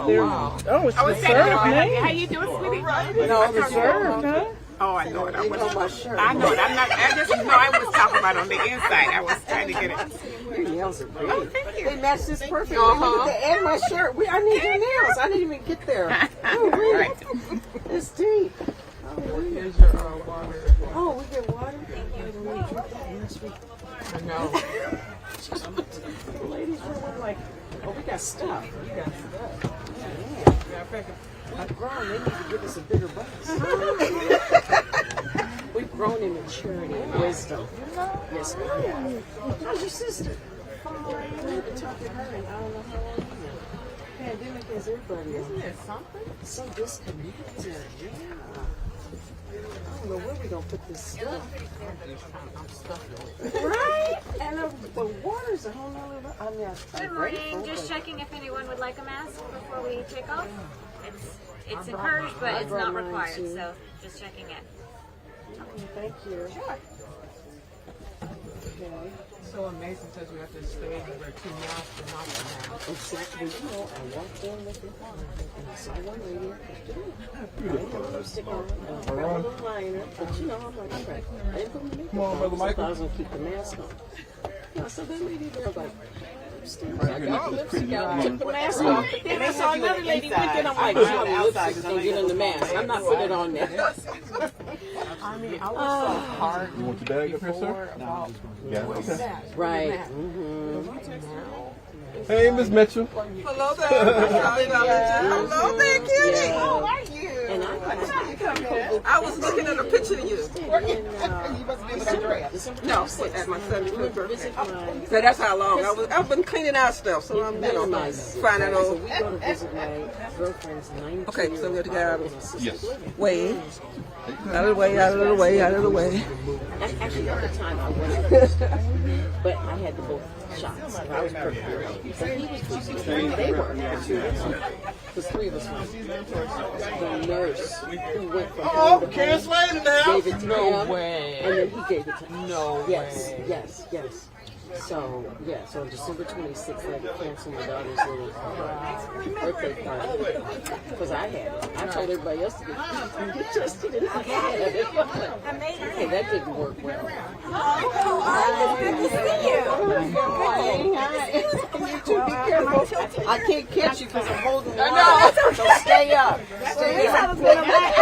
wow. Oh, it's reserved, man. How you doing, sweetie? No, it's reserved, huh? Oh, I know it. I know it. I'm not. I just know I was talking about on the inside. I was trying to get it. Your nails are pretty. Oh, thank you. They match this perfectly. And my shirt. I need your nails. I didn't even get there. Oh, really? Right. It's deep. Here's your water. Oh, we get water? I know. The ladies were like, oh, we got stuff. We got stuff. We've grown. They need to give us a bigger bus. We've grown in maturity and wisdom. Yes, we have. How's your sister? I haven't talked to her in I don't know how long. Pandemic has everybody. Isn't it something? So disconnected. Yeah. I don't know where we're going to put this stuff. I'm stuck. Right? And the water's a whole nother. I mean, Good morning. Just checking if anyone would like a mask before we take off. It's encouraged, but it's not required. So just checking in. Okay, thank you. Sure. Okay. So amazing because we have to stay and wear 2 masks and not the mask. Exactly. You know, I walked in looking and I saw one lady. I didn't have lipstick on. I grabbed a little liner. But you know, I'm like, okay. I didn't put my makeup on. I was going to keep the mask on. Yeah, so that lady there, like, I got lipstick out, took the mask off, but then I saw another lady with it. I'm like, the lipstick's gonna get in the mask. I'm not putting it on there. I mean, I was so hard. You want your bag up here, sir? About Yeah, okay. Right. Hey, Miss Mitchell. Hello there. Hello there, Kitty. How are you? And I was looking at a picture of you. you must be with Andrea. No, at my 75th birthday. So that's how long. I've been cleaning out stuff, so I'm, finding So out. we go to visit my girlfriend's 92. Okay, so we have to get Yes. way. Out of the way, out of the way, out of the way. Actually, at the time I wasn't, but I had the both shots. I was perfect. But he was boosted. They were. Because 3 of us went. The nurse who went from home to home gave it to him, way. and then he gave it to him. No Yes, way. yes. So, yeah, so on December 26th, I had to cancel my daughter's little birthday party. Because I had it. I told everybody else to get tested, and I had it. Hey, that didn't work well. Oh, good to see you. You too, be careful. I can't catch you because I'm holding the line. So stay up. Stay up. I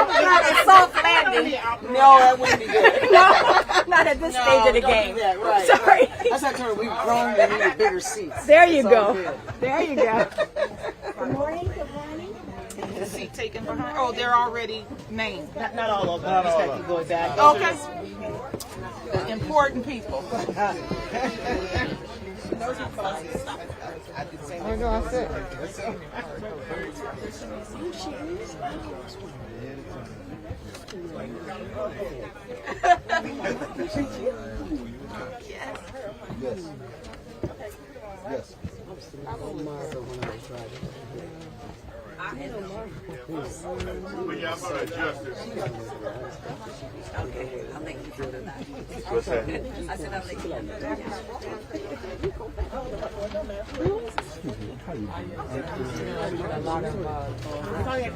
was not a soft landing. No, that wouldn't be good. Not at this stage of the game. That, right. Sorry. That's not true. We've grown and needed bigger seats. There you It's go. all good. There you go. Good morning. Good morning. The seat taken behind. Oh, they're already named. Not all of them. Just have to go back. Okay. Important people. I know, I said. Yes. Yes. Yeah, I'm gonna adjust this. Okay, I'll make you do that. What's that? I said I'll make you do that. A lot of I ain't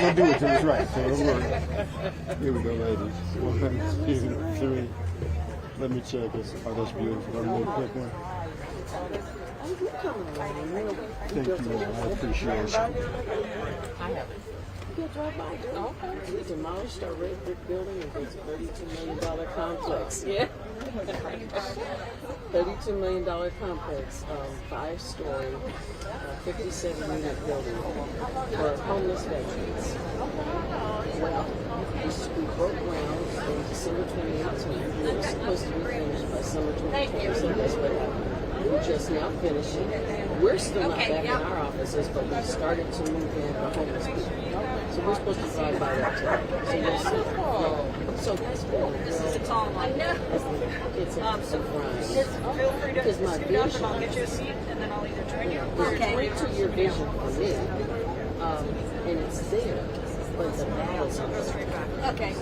gonna do it till it's right, so don't worry. Here we go, ladies. 1, 2, 3. Let me check this. Oh, that's beautiful. Let me do a quick one. Thank you, man. I appreciate it. You'll drive by. We demolished our red brick building and built a $32 million complex. Yeah. $32 million complex, 5-story, 57-unit building for homeless veterans. Well, we broke ground in December 2018. We were supposed to be finished by summer 2020, so that's what happened. We're just now finishing. We're still not back in our offices, but we started to move in for homeless people. So we're supposed to drive by that today. So you'll see. Yeah. So that's good. This is a tall one. It's a grind. Feel free to Because my scoot up vision, and I'll get you a seat and then I'll either turn you. it's a 22-year vision for me. And it's there, but the battle's on the Okay.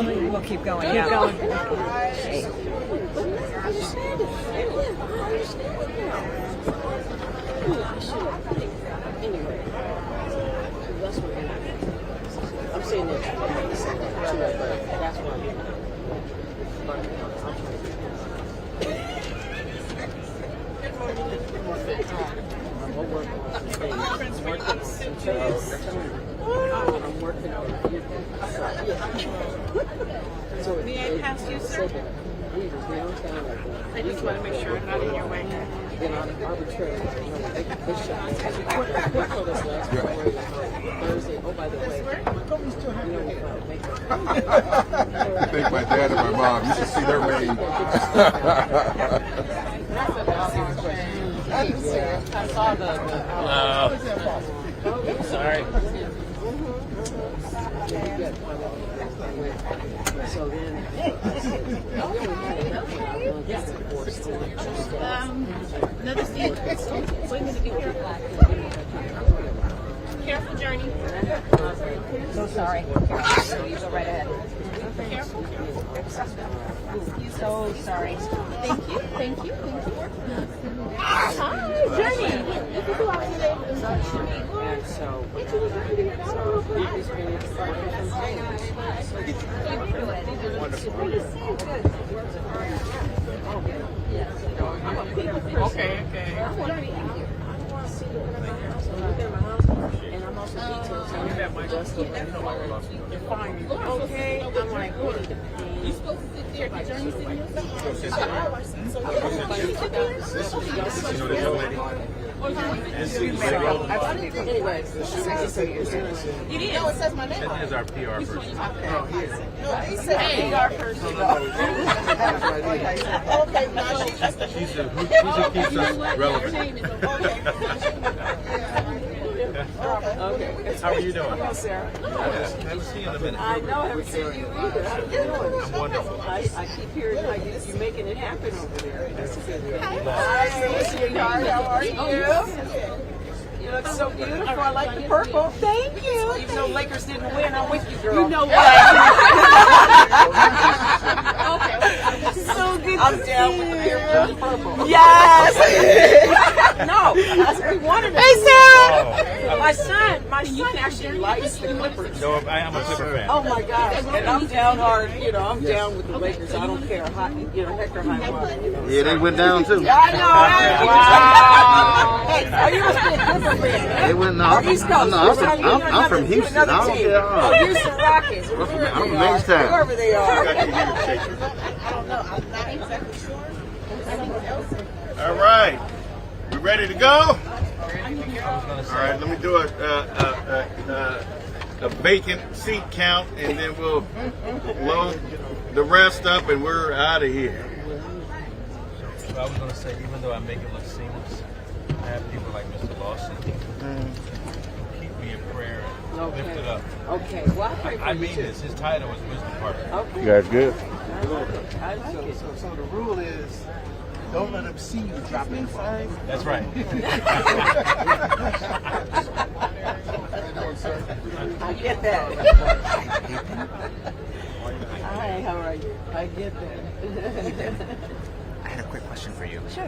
We'll keep going. Keep going. Anyway, that's what I'm saying that that's what I'm doing. I'm working on some things. I'm working on a few things. So May I pass you, sir? We was downtown like that. I just want to make sure I'm not in your way. Then arbitrarily, they shot us last Thursday. Oh, by the way, I think my dad and my mom, you should see their range. I saw sorry. So then, Another seat. Wait a minute, be careful. Careful, Journey. So sorry. You go right ahead. Careful. So sorry. Thank you. Thank you. Thank you. hi, Journey. and so we just finished Okay, okay. I want to see the house. And I'm also detailed telling just you're fine. Okay, I'm like, You supposed to sit there. Did Journey sit here? anyway, You did. No, it says my name. That is our PR person. No, they said PR person. Okay, now She's who keeps us relevant. okay. How are you doing? Hello, Sarah. Haven't seen you in a minute. I know, I haven't seen you either. How you doing? I'm wonderful. I keep hearing how you're making it happen over there. That's a good thing. Hi, sweetheart. How are you? You look so beautiful. I like the purple. Thank you. Even though Lakers didn't win, I'm with you, girl. You know what? So good I'm down with the purple. Yes. No, we wanted to. Hey, Sarah. My son actually likes the Clippers. No, I am a Clipper fan. Oh my gosh. And I'm down hard, I'm down with the Lakers. I don't care how, heck or high water. Yeah, they went down too. I know. Wow. Hey, are you a Clipper fan? They went down. East Coast. I'm from Houston. I don't care. Oh, Houston Rockets. I'm from Mastown. Wherever they are. All right. We ready to go? All right, let me do a vacant seat count, and then we'll load the rest up, and we're out of here. I was going to say, even though I make it look seamless, I have people like Mr. Lawson keep me in prayer and lift it up. Okay. Well, I pray for I you mean too. this. His title was wisdom partner. Okay. You guys good? I like it. So the rule is, don't let them see you drop in signs. That's right. I get that. Hi, how are you? I get that. I had a quick question for you. Sure.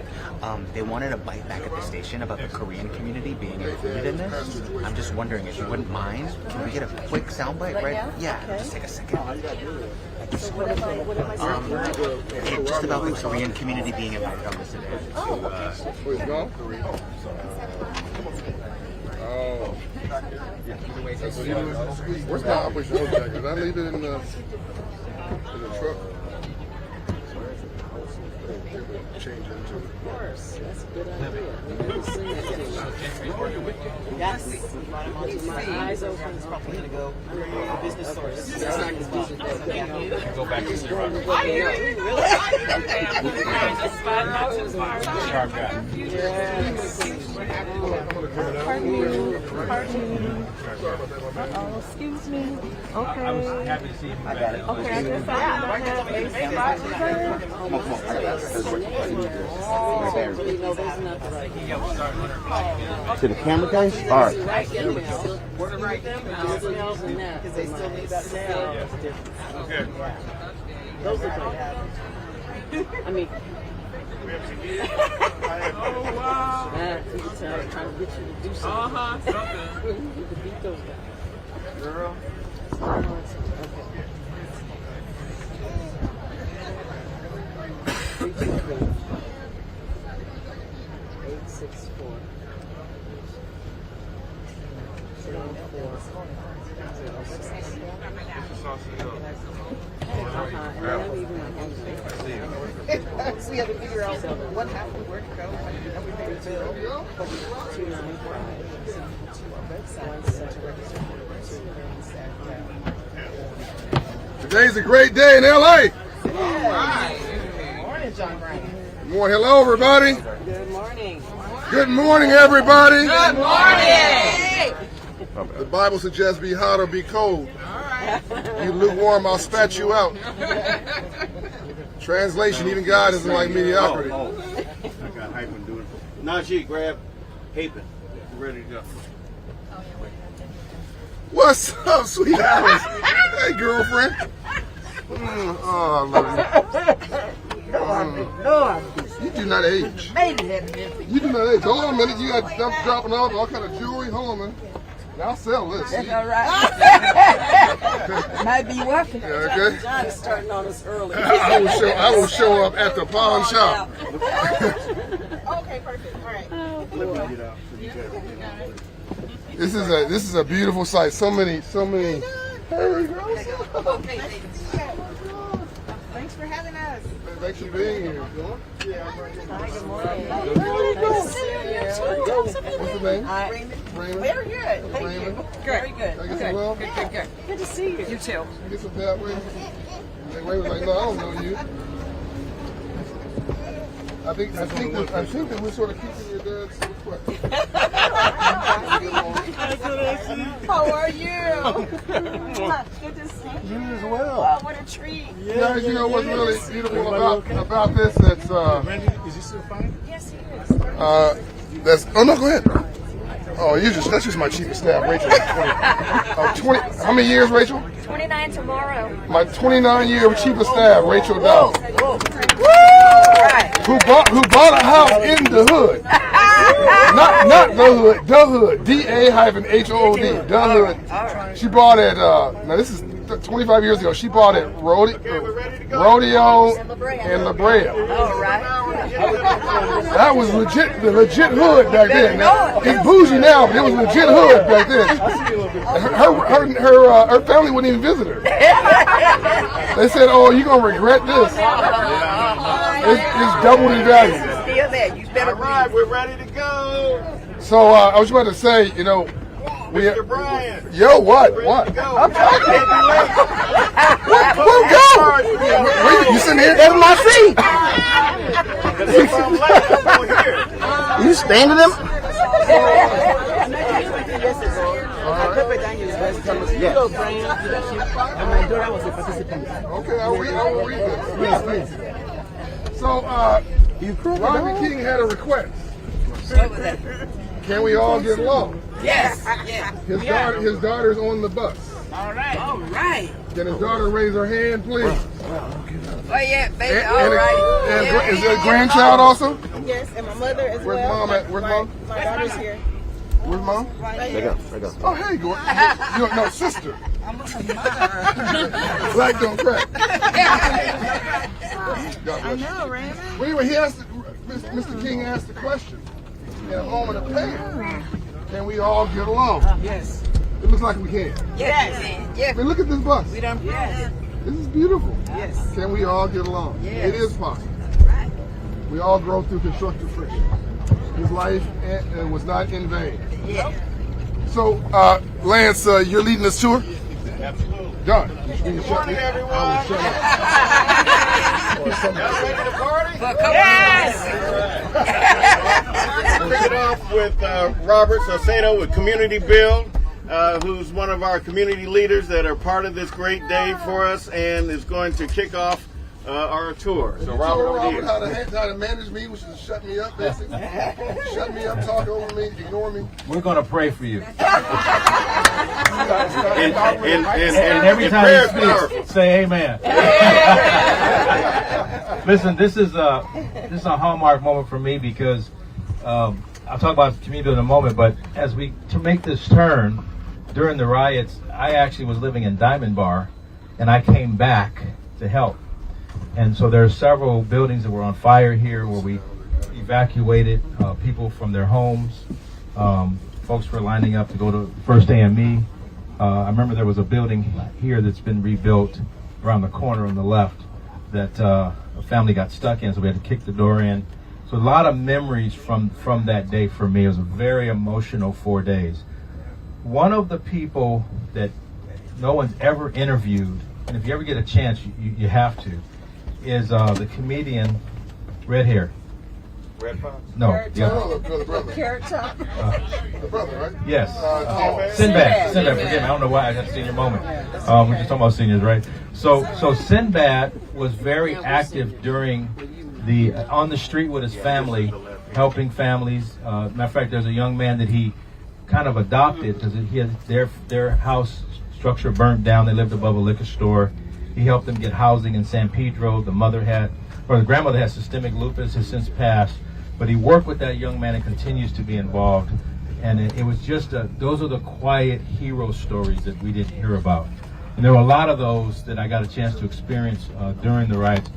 They wanted a bite back at the station about the Korean community being included in this. I'm just wondering if you wouldn't mind, can we get a quick soundbite right? Yeah, Okay. just take a second. So what am I saying? Just about the Korean community being invited on this event. Where's going? Oh. Where's my Operation jacket? Did I leave it in the truck? Change it into Of course. That's a good idea. Maybe sing that to you. Yes. My eyes open. It's probably going to go the business source. That's not his business. Go back to zero. I hear you. Really? Okay, I'm going to find this spot. Not too far. Sharp guy. Yes. Pardon me. Uh-oh, excuse me. Okay. I was happy to see you. I got it. Okay, I guess I have a spot reserved. To the camera guys? All right. Because they still need that now. Okay. Those are good. I mean, Oh, wow. I'm trying to get you to do something. Something. You can beat those guys. Girl. Okay. 864. 704. So we have to figure out what happened, where to go, everything to build. 295. Today's a great day in LA. Good morning, John Brown. Good morning. Hello, everybody. Good morning. Good morning, everybody. Good morning. The Bible suggests be hot or be cold. You lukewarm, I'll spat you out. Translation, even God isn't like mediocrity. I got Hypen doing it. Najee, grab Hypen. We're ready to go. What's up, sweet Alice? Hey, girlfriend. Oh, I love you. You do not age. You do not age. Hold on a minute. You got stuff dropping off, all kind of jewelry. Hold on a minute. I'll sell this. That's all right. Might be working. Yeah, okay. John is starting on us early. I will show up at the pawn shop. Okay, perfect. All right. This is a beautiful sight. So many. Hey, girls. Thanks for having us. Thanks for being here. Hi, good morning. What's the name? Raymond. Very good. Thank you. Very good. Can I get some love? Good to see you. You too. Can I get some bad wings? And Raymond's like, no, I don't know you. I think that we're sort of keeping your dad's request. How are you? Good to see you. You as well. Oh, what a treat. Guys, you know what's really beautiful about this? That's Is he still fine? Yes, he is. oh no, go ahead. Oh, that's just my chief of staff, Rachel. 20. How many years, Rachel? 29 tomorrow. My 29-year chief of staff, Rachel Dowd. Who bought a house in the hood. Not the hood, the hood. DA-HOOD, the hood. She bought it, now this is 25 years ago. She bought it Rodeo and La Brea. All right. That was the legit hood back then. Now, it's bougie now, but it was legit hood back then. Her family wouldn't even visit her. They said, "Oh, you're gonna regret this. It's doubled in value." Still there. You better Alright, we're ready to go. So I was about to say, you know, Mr. Brian. Yo, what? Ready to go. We'll go. You sitting here? That's my seat. If I'm late, I'm going here. You standing them? Okay, I will read this. Yes, please. So, Rodney King had a request. Can we all get along? Yes. His daughter's on the bus. All right. Can his daughter raise her hand, please? Oh, yeah, baby. Is there a grandchild also? Yes, and my mother as Where's mom at? Where's mom? My daughter's here. Where's mom? Right here. Oh, hey, go. No, sister. Black don't crack. I know, Raymond. Well, anyway, Mr. King asked the question in a moment of pain. Can we all get along? Yes. It looks like we can. Yes. I mean, look at this bus. We done yes. This is beautiful. Yes. Can we all get along? Yes. It is possible. We all grow through constructive friction. His life was not in vain. Yeah. So, Lance, you're leading this tour? Absolutely. Done. Good morning, everyone. I will shut up. Y'all ready to party? Yes. kick it off with Robert Salcedo with Community Build, who's one of our community leaders that are part of this great day for us and is going to kick off our tour. So Robert, over to you. How to manage me, which is shut me up, basically. Shut me up, talk over me, ignore me. We're going to pray for you. And every time you speak, say amen. Listen, this is a hallmark moment for me because I'll talk about community building in a moment, but to make this turn during the riots, I actually was living in Diamond Bar and I came back to help. And so there are several buildings that were on fire here where we evacuated people from their homes. Folks were lining up to go to 30th Anniv. I remember there was a building here that's been rebuilt around the corner on the left that a family got stuck in, so we had to kick the door in. So a lot of memories from that day for me. It was a very emotional 4 days. One of the people that no one's ever interviewed, and if you ever get a chance, you have to, is the comedian, red hair. Red Fox? The No, brother. Carrot Top. The brother, right? yes. Sinbad. Forgive me. I don't know why I got a senior moment. We're just talking about seniors, right? So Sinbad was very active during on the street with his family, helping families. Matter of fact, there's a young man that he kind of adopted because he had their house structure burnt down. They lived above a liquor store. He helped them get housing in San Pedro. The grandmother had systemic lupus, has since passed, but he worked with that young man and continues to be involved. And it was just those are the quiet hero stories that we didn't hear about. And there were a lot of those that I got a chance to experience during the riots.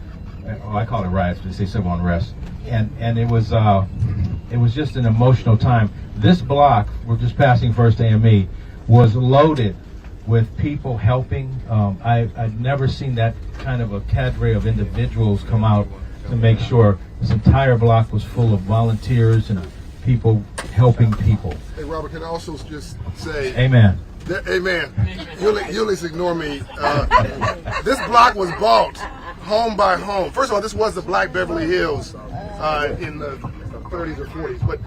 I call it riots, but they say civil unrest. And it was just an emotional time. This block, we're just passing 30th Anniv, was loaded with people helping. I'd never seen that kind of a cadre of individuals come out to make sure this entire block was full of volunteers and people helping people. Hey, Robert, can I also just say... Amen. Amen. You'll just ignore me. This block was bought home by home. First of all, this was the Black Beverly Hills in the 30s or 40s, but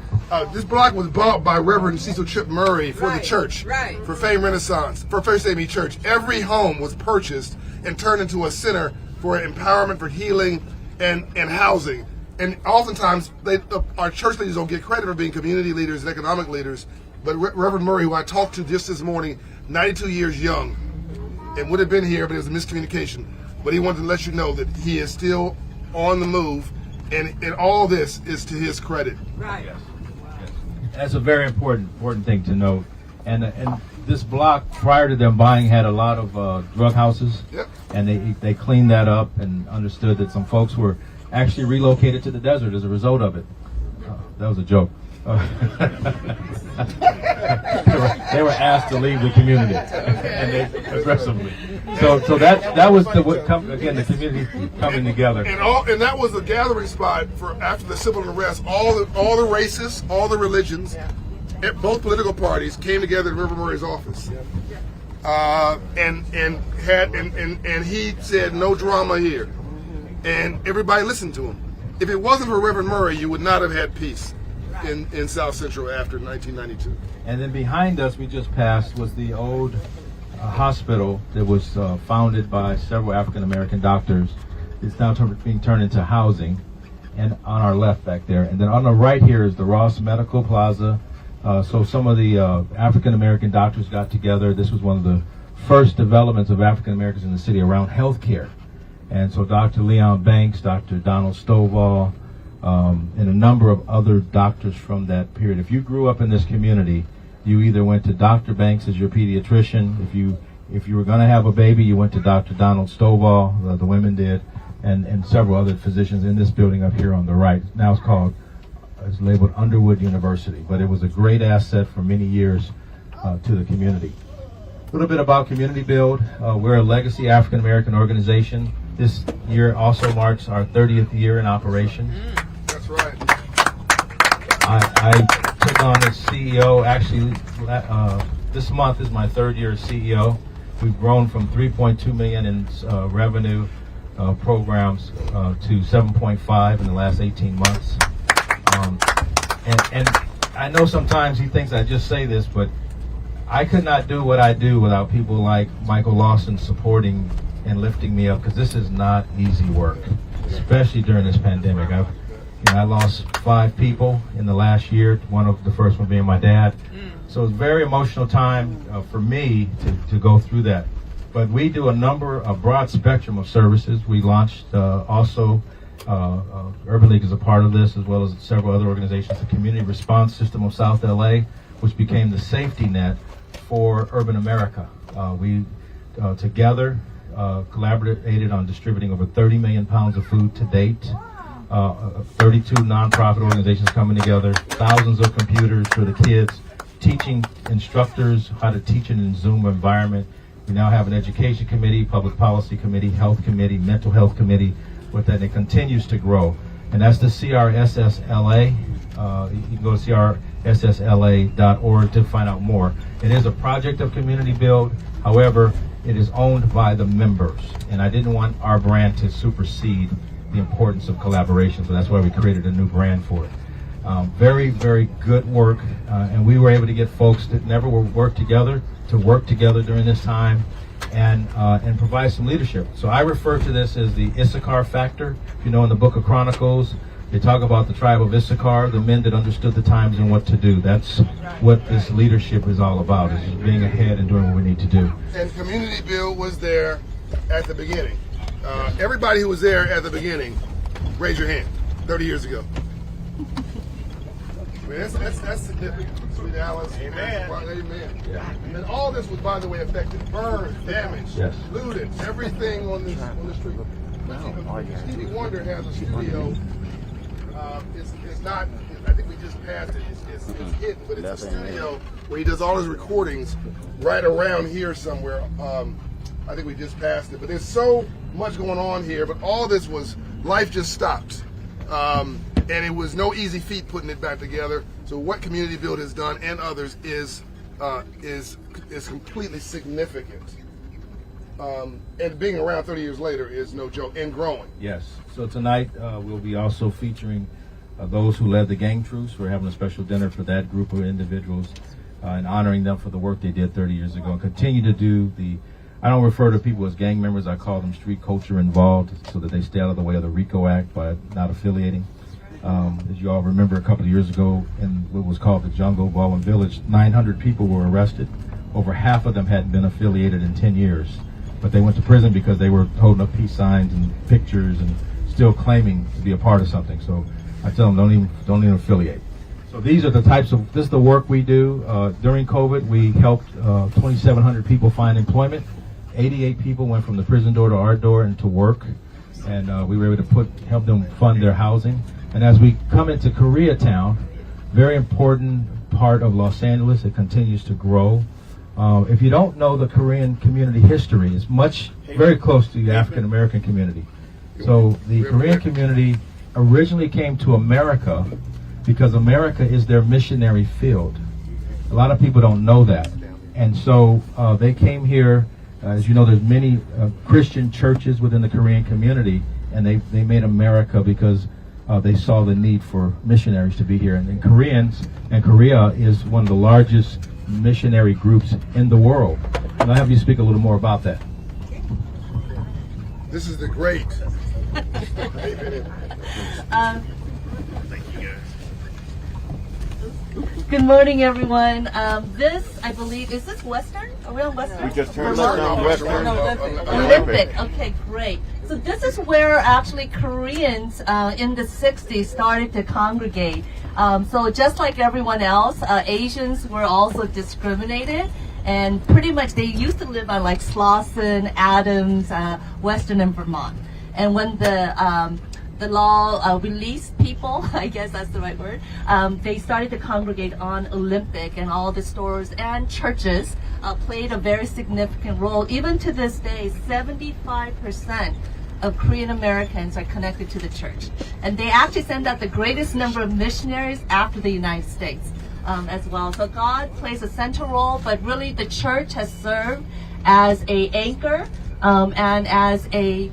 this block was bought by Reverend Cecil Chip Murray for the church, for Fame Renaissance, for 30th Anniv Church. Every home was purchased and turned into a center for empowerment, for healing, and housing. And oftentimes, our church leaders don't get credit for being community leaders and economic leaders, but Reverend Murray, who I talked to just this morning, 92 years young, and would have been here, but it was a miscommunication. But he wanted to let you know that he is still on the move, and all this is to his credit. Right. Yes. That's a very important thing to note. And this block, prior to them buying, had a lot of drug houses. Yep. And they cleaned that up and understood that some folks were actually relocated to the desert as a result of it. That was a joke. They were asked to leave the community, and they aggressively. So that was the community coming together. And that was the gathering spot for after the civil unrest. All the races, all the religions, both political parties came together in Reverend Murray's office, and he said no drama here, and everybody listened to him. If it wasn't for Reverend Murray, you would not have had peace in South Central after 1992. And then behind us, we just passed, was the old hospital that was founded by several African American doctors. It's now being turned into housing, and on our left back there. And then on the right here is the Ross Medical Plaza. So some of the African American doctors got together. This was one of the first developments of African Americans in the city around healthcare. And so Dr. Leon Banks, Dr. Donald Stovall, and a number of other doctors from that period. If you grew up in this community, you either went to Dr. Banks as your pediatrician. If you were going to have a baby, you went to Dr. Donald Stovall, the women did, and several other physicians in this building up here on the right. Now it's labeled Underwood University, but it was a great asset for many years to the community. A little bit about Community Build. We're a legacy African American organization. This year also marks our 30th year in operation. That's right. I took on as CEO, actually, this month is my third year as CEO. We've grown from $3.2 million in revenue programs to $7.5 in the last 18 months. And I know sometimes he thinks I just say this, but I could not do what I do without people like Michael Lawson supporting and lifting me up, because this is not easy work, especially during this pandemic. I lost 5 people in the last year, the first one being my dad. So it's a very emotional time for me to go through that. But we do a broad spectrum of services. We launched also, Urban League is a part of this, as well as several other organizations, the Community Response System of South LA, which became the safety net for urban America. We together collaborated on distributing over 30 million pounds of food to date. 32 nonprofit organizations coming together, thousands of computers for the kids, teaching instructors how to teach in a Zoom environment. We now have an education committee, public policy committee, health committee, mental health committee with that, and it continues to grow. And that's the CRSSLA. You can go to crssla.org to find out more. It is a project of Community Build. However, it is owned by the members, and I didn't want our brand to supersede the importance of collaboration, so that's why we created a new brand for it. Very, very good work, and we were able to get folks that never worked together to work together during this time and provide some leadership. So I refer to this as the Issachar factor. If you know, in the book of Chronicles, they talk about the tribe of Issachar, the men that understood the times and what to do. That's what this leadership is all about, is just being ahead and doing what we need to do. And Community Build was there at the beginning. Everybody who was there at the beginning, raise your hand. 30 years ago. I mean, that's significant. Sweet Alice. Amen. Amen. Yeah. And all this was, by the way, affected. Burned, damaged, looted, everything on the street. Stevie Wonder has a studio. It's not, I think we just passed it. It's hidden, but it's a studio where he does all his recordings right around here somewhere. I think we just passed it. But there's so much going on here, but all this was, life just stopped. And it was no easy feat putting it back together. So what Community Build has done, and others, is completely significant. And being around 30 years later is no joke, and growing. Yes. So tonight we'll be also featuring those who led the gang troops. We're having a special dinner for that group of individuals and honoring them for the work they did 30 years ago, and continue to do the, I don't refer to people as gang members, I call them street culture involved, so that they stay out of the way of the RICO Act by not affiliating. As you all remember, a couple of years ago in what was called the Jungle Baldwin Village, 900 people were arrested. Over half of them hadn't been affiliated in 10 years. But they went to prison because they were holding up peace signs and pictures and still claiming to be a part of something. So I tell them, don't even affiliate. So these are the types of, this is the work we do. During COVID, we helped 2,700 people find employment. 88 people went from the prison door to our door and to work. And we were able to help them fund their housing. And as we come into Koreatown, very important part of Los Angeles, it continues to grow. If you don't know the Korean community history, it's very close to the African American community. So the Korean community originally came to America because America is their missionary field. A lot of people don't know that. And so they came here, as you know, there's many Christian churches within the Korean community, and they made America because they saw the need for missionaries to be here. And Korea is one of the largest missionary groups in the world. And I'll have you speak a little more about that. This is the great. Good morning, everyone. This, I believe, is this Western? Are we on Western? We just turned on Western. Olympic. Okay, great. So this is where actually Koreans in the 60s started to congregate. So just like everyone else, Asians were also discriminated. And pretty much they used to live on like Slauson, Adams, Western, and Vermont. And when the law released people, I guess that's the right word, they started to congregate on Olympic, and all the stores and churches played a very significant role. Even to this day, 75% of Korean Americans are connected to the church. And they actually send out the greatest number of missionaries after the United States as well. So God plays a central role, but really the church has served as an anchor and as a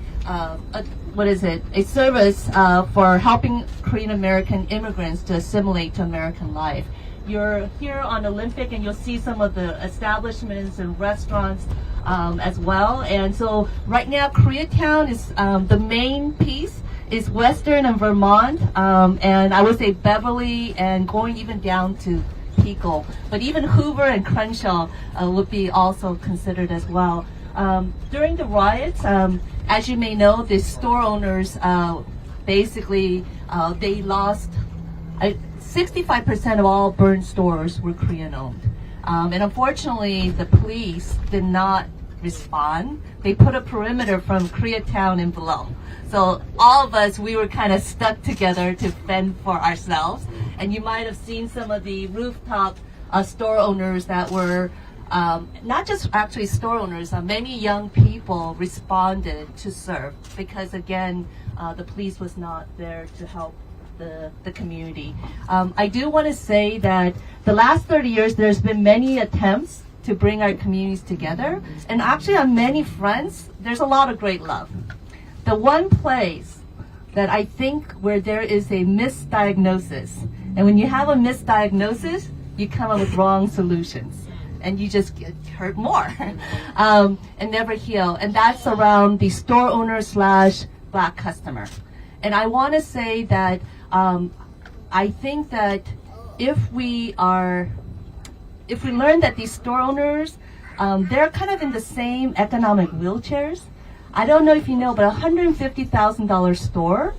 a service for helping Korean American immigrants to assimilate to American life. You're here on Olympic and you'll see some of the establishments and restaurants as well. And so right now Koreatown is the main piece is Western and Vermont, and I would say Beverly and going even down to Pico. But even Hoover and Crenshaw would be also considered as well. During the riots, as you may know, the store owners basically they lost 65% of all burned stores were Korean owned. And unfortunately, the police did not respond. They put a perimeter from Koreatown and below. So all of us, we were kind of stuck together to fend for ourselves. And you might have seen some of the rooftop store owners that were not just actually store owners, many young people responded to serve because again, the police was not there to help the community. I do want to say that the last 30 years, there's been many attempts to bring our communities together. And actually on many fronts, there's a lot of great love. The one place that I think where there is a misdiagnosis, and when you have a misdiagnosis, you come up with wrong solutions. And you just get hurt more and never heal. And that's around the store owner / black customer. And I want to say that I think that if we learn that these store owners, they're kind of in the same economic wheelchairs. I don't know if you know, but $150,000 store,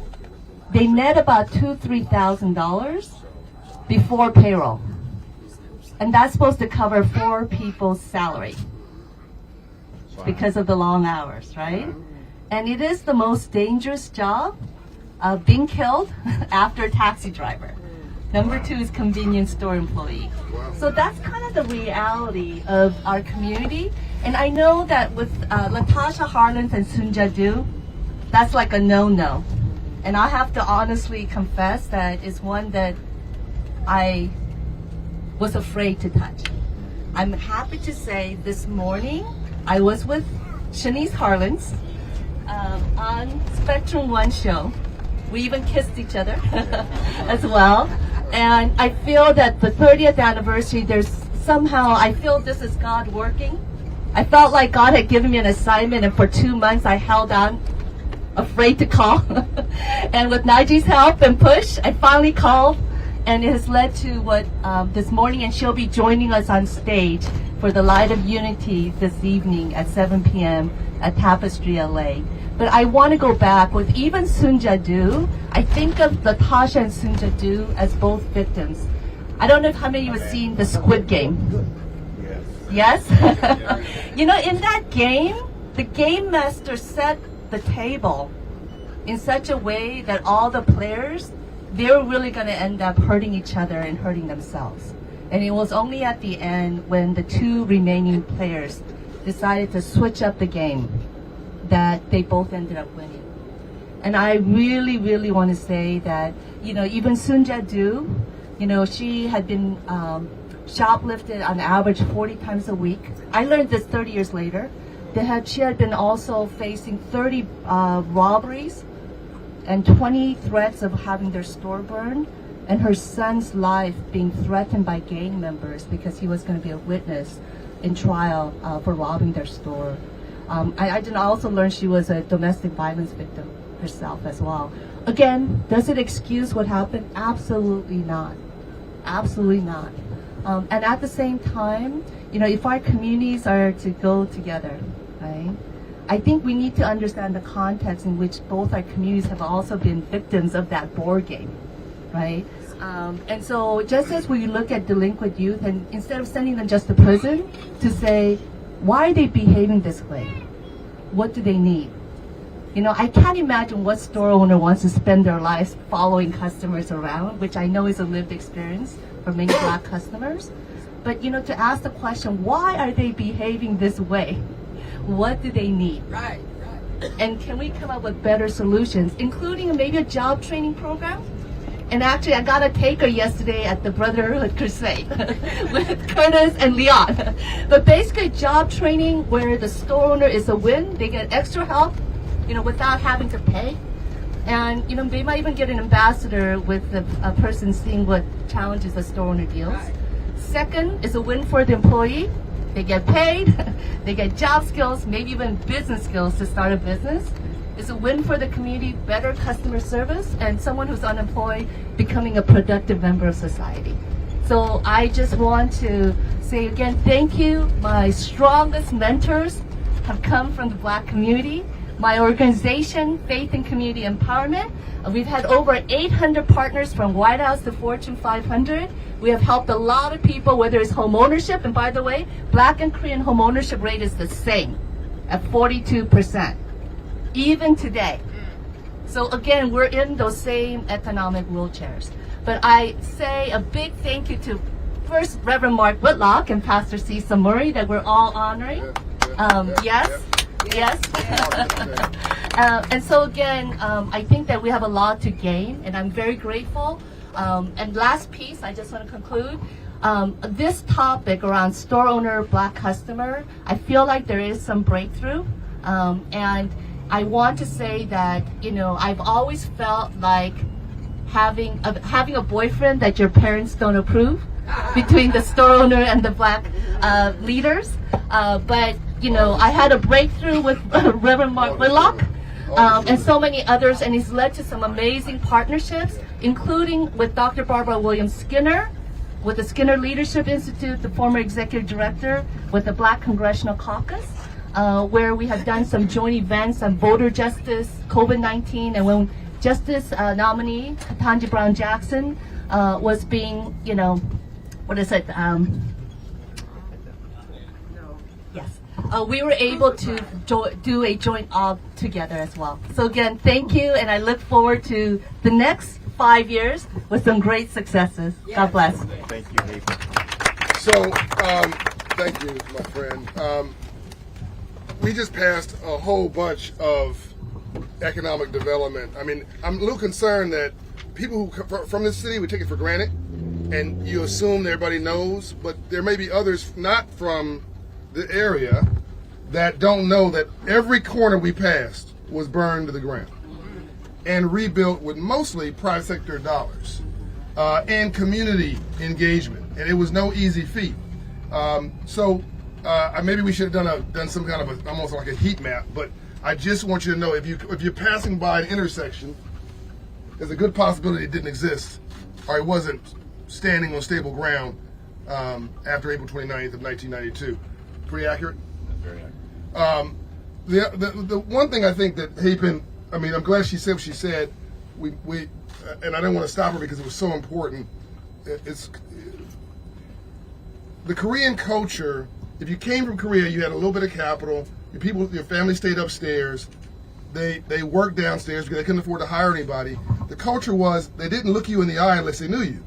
they net about $2,000-3,000 before payroll. And that's supposed to cover 4 people's salary because of the long hours, right? And it is the most dangerous job of being killed after taxi driver. Number 2 is convenience store employee. So that's kind of the reality of our community. And I know that with Latasha Harlins and Sun Jadu, that's like a no-no. And I have to honestly confess that is one that I was afraid to touch. I'm happy to say this morning I was with Shanice Harlins on Spectrum One show. We even kissed each other as well. And I feel that the 30th anniversary, I feel this is God working. I felt like God had given me an assignment, and for 2 months I held on, afraid to call. And with Najee's help and push, I finally called. And it has led to what this morning, and she'll be joining us on stage for the Light of Unity this evening at 7 p.m. at Tapestry LA. But I want to go back with even Sun Jadu. I think of Latasha and Sun Jadu as both victims. I don't know how many of you have seen the Squid Game. Yes? You know, in that game, the game master set the table in such a way that all the players, they're really going to end up hurting each other and hurting themselves. And it was only at the end when the 2 remaining players decided to switch up the game that they both ended up winning. And I really, really want to say that, you know, even Sun Jadu, you know, she had been shoplifted on average 40 times a week. I learned this 30 years later. She had been also facing 30 robberies and 20 threats of having their store burned, and her son's life being threatened by gang members because he was going to be a witness in trial for robbing their store. I did also learn she was a domestic violence victim herself as well. Again, does it excuse what happened? Absolutely not. Absolutely not. And at the same time, you know, if our communities are to go together, right? I think we need to understand the context in which both our communities have also been victims of that board game, right? And so just as we look at delinquent youth, and instead of sending them just to prison, to say, why are they behaving this way? What do they need? You know, I can't imagine what store owner wants to spend their lives following customers around, which I know is a lived experience for many black customers. But, you know, to ask the question, why are they behaving this way? What do they need? Right. And can we come up with better solutions, including maybe a job training program? And actually, I got a taker yesterday at the Brotherhood Crusade with Curtis and Leon. But basically, job training where the store owner is a win, they get extra help, without having to pay. And, they might even get an ambassador with a person seeing what challenges the store owner deals. Second is a win for the employee. They get paid, they get job skills, maybe even business skills to start a business. It's a win for the community, better customer service, and someone who's unemployed becoming a productive member of society. So I just want to say again, thank you. My strongest mentors have come from the Black community. My organization, Faith and Community Empowerment, we've had over 800 partners from White House to Fortune 500. We have helped a lot of people, whether it's home ownership, and by the way, Black and Korean home ownership rate is the same at 42%, even today. So again, we're in those same economic wheelchairs. But I say a big thank you to first Reverend Mark Whitlock and Pastor Cecil Murray that we're all honoring. Yes. And so again, I think that we have a lot to gain, and I'm very grateful. And last piece, I just want to conclude. This topic around store owner, Black customer, I feel like there is some breakthrough. And I want to say that, I've always felt like having a boyfriend that your parents don't approve between the store owner and the Black leaders. But I had a breakthrough with Reverend Mark Whitlock and so many others, and he's led to some amazing partnerships, including with Dr. Barbara Williams Skinner, with the Skinner Leadership Institute, the former executive director with the Black Congressional Caucus, where we have done some joint events on voter justice, COVID-19, and when Justice nominee Ketanji Brown Jackson was being, we were able to do a joint op together as well. So again, thank you, and I look forward to the next 5 years with some great successes. God bless. Thank you, Nathan. So, thank you, my friend. We just passed a whole bunch of economic development. I mean, I'm a little concerned that people who come from this city would take it for granted, and you assume everybody knows, but there may be others not from the area that don't know that every corner we passed was burned to the ground and rebuilt with mostly private sector dollars and community engagement, and it was no easy feat. So maybe we should have done some kind of almost like a heat map, but I just want you to know if you're passing by an intersection, there's a good possibility it didn't exist or it wasn't standing on stable ground after April 29th of 1992. Pretty accurate? That's very accurate. The one thing I think that Hapen, I'm glad she said what she said. We and I didn't want to stop her because it was so important. It's the Korean culture. If you came from Korea, you had a little bit of capital. Your family stayed upstairs. They worked downstairs because they couldn't afford to hire anybody. The culture was they didn't look you in the eye unless they knew you.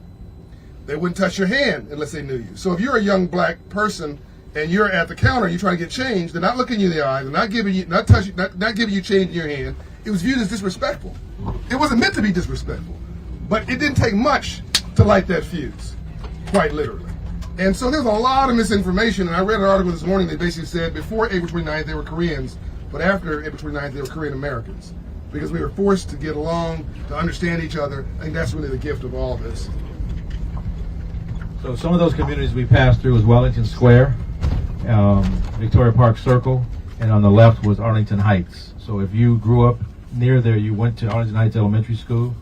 They wouldn't touch your hand unless they knew you. So if you're a young Black person and you're at the counter, you're trying to get change, they're not looking you in the eye, they're not giving you, not giving you change in your hand. It was viewed as disrespectful. It wasn't meant to be disrespectful, but it didn't take much to light that fuse, quite literally. And so there's a lot of misinformation, and I read an article this morning that basically said before April 29th they were Koreans, but after April 29th they were Korean Americans, because we were forced to get along, to understand each other. I think that's really the gift of all of this. So some of those communities we passed through was Wellington Square, Victoria Park Circle, and on the left was Arlington Heights. So if you grew up near there, you went to Arlington Heights Elementary School,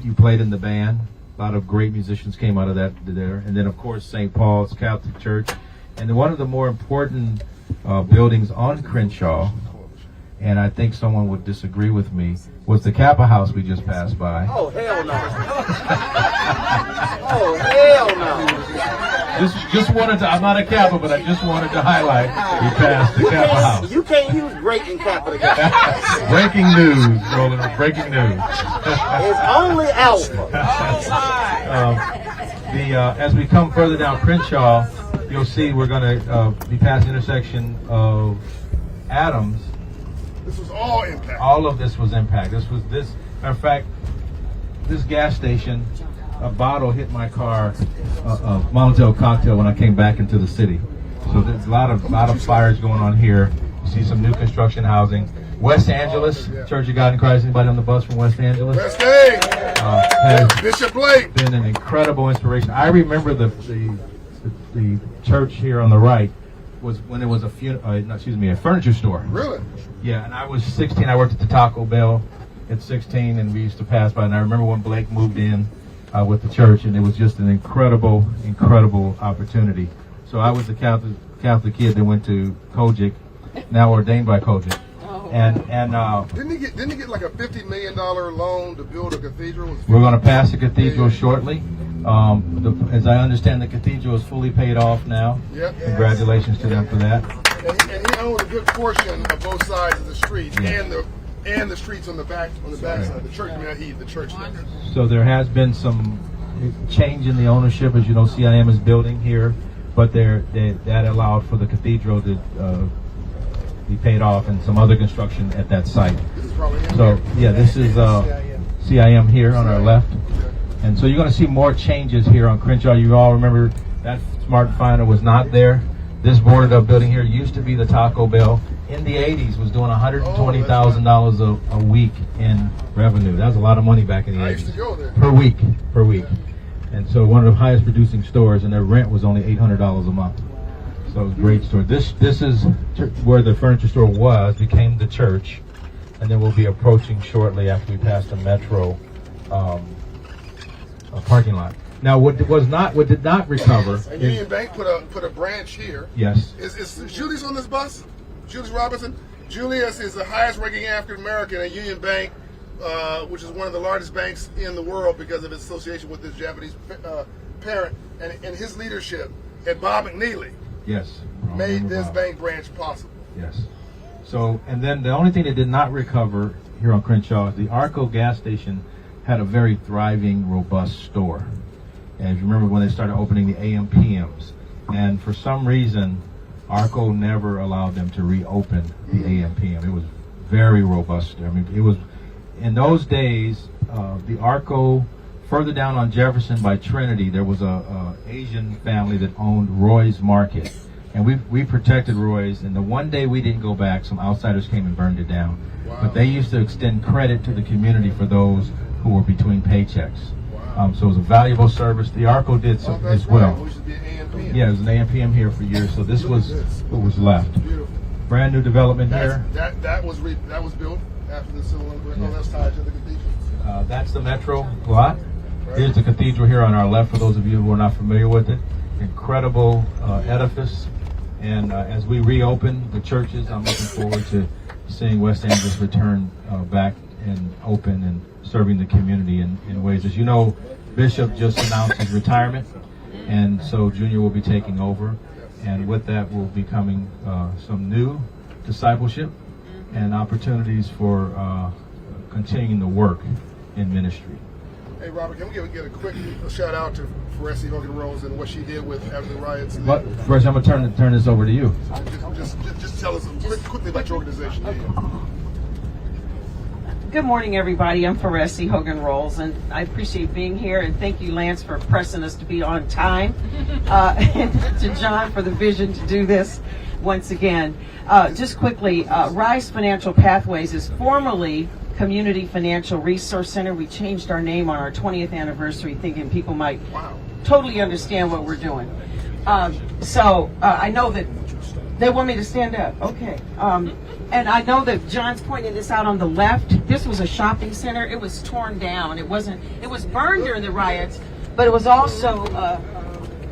you played in the band. A lot of great musicians came out of that there. And then, of course, St. Paul's Catholic Church. And then one of the more important buildings on Crenshaw, and I think someone would disagree with me, was the Kappa House we just passed by. Oh, hell no. Oh, hell no. Just wanted to, I'm not a Kappa, but I just wanted to highlight we passed the Kappa House. You can't use great in Kappa together. Breaking news, Roland, breaking news. It's only alpha. As we come further down Crenshaw, you'll see we're going to be past the intersection of Adams. This was all impact. All of this was impact. Matter of fact, this gas station, a bottle hit my car, a Molotov cocktail when I came back into the city. So there's a lot of fires going on here. You see some new construction housing. West Angeles, Church of God in Christ. Anybody on the bus from West Angeles? West A. Has Bishop Blake. been an incredible inspiration. I remember the church here on the right was when it was a furniture store. Really? Yeah, and I was 16. I worked at the Taco Bell at 16, and we used to pass by. And I remember when Blake moved in with the church, and it was just an incredible opportunity. So I was a Catholic kid that went to Kojic, now ordained by Kojic. And didn't he get like a $50 million loan to build a cathedral? We're going to pass the cathedral shortly. As I understand, the cathedral is fully paid off now. Yep. Congratulations to them for that. And he owns a good portion of both sides of the street and the streets on the back side. The church, the church. So there has been some change in the ownership. As you know, CIM is building here, but that allowed for the cathedral to be paid off and some other construction at that site. So yeah, this is CIM here on our left. And so you're going to see more changes here on Crenshaw. You all remember that Smart Finder was not there. This boarded up building here used to be the Taco Bell. In the 80s was doing $120,000 a week in revenue. That was a lot of money back in the 80s. I used to go there. Per week. And so one of the highest producing stores, and their rent was only $800 a month. So it was a great store. This is where the furniture store was, became the church, and then we'll be approaching shortly after we pass the Metro parking lot. Now, what did not recover? And Union Bank put a branch here. Yes. Is Julius on this bus? Julius Robinson. Julius is the highest-ranking African American at Union Bank, which is one of the largest banks in the world because of its association with his Japanese parent, and his leadership at Bob McNeely. Yes. Made this bank branch possible. Yes. So, and then the only thing that did not recover here on Crenshaw is the Arco gas station had a very thriving, robust store. And if you remember when they started opening the AM PMs, and for some reason, Arco never allowed them to reopen the AM PM. It was very robust. I mean, it was in those days. The Arco further down on Jefferson by Trinity, there was a Asian family that owned Roy's Market, and we protected Roy's. And the one day we didn't go back, some outsiders came and burned it down. Wow. But they used to extend credit to the community for those who were between paychecks. So it was a valuable service. The Arco did so as well. Yeah, it was an AMPM here for years. So this was what was left. Brand new development here. That was built after the civil war. Yeah. That's tied to the cathedral. That's the Metro lot. Here's the cathedral here on our left. For those of you who are not familiar with it, incredible edifice. And as we reopen the churches, I'm looking forward to seeing West Angeles return back and open and serving the community in ways. As you know, Bishop just announced his retirement, and so Junior will be taking over, and with that will be coming some new discipleship and opportunities for continuing the work in ministry. Hey Robert, can we get a quick shout out to Foresti Hogan Rose and what she did with after the riots? But first, I'm gonna turn this over to you. Just tell us quickly about your organization. Okay. Good morning, everybody. I'm Foresti Hogan Rolls, and I appreciate being here. And thank you, Lance, for pressing us to be on time. And to John for the vision to do this once again. Just quickly, Rise Financial Pathways is formerly Community Financial Resource Center. We changed our name on our 20th anniversary, thinking people might totally understand what we're doing. I know that they want me to stand up. Okay. And I know that John's pointing this out on the left. This was a shopping center. It was torn down. It was burned during the riots, but it was also,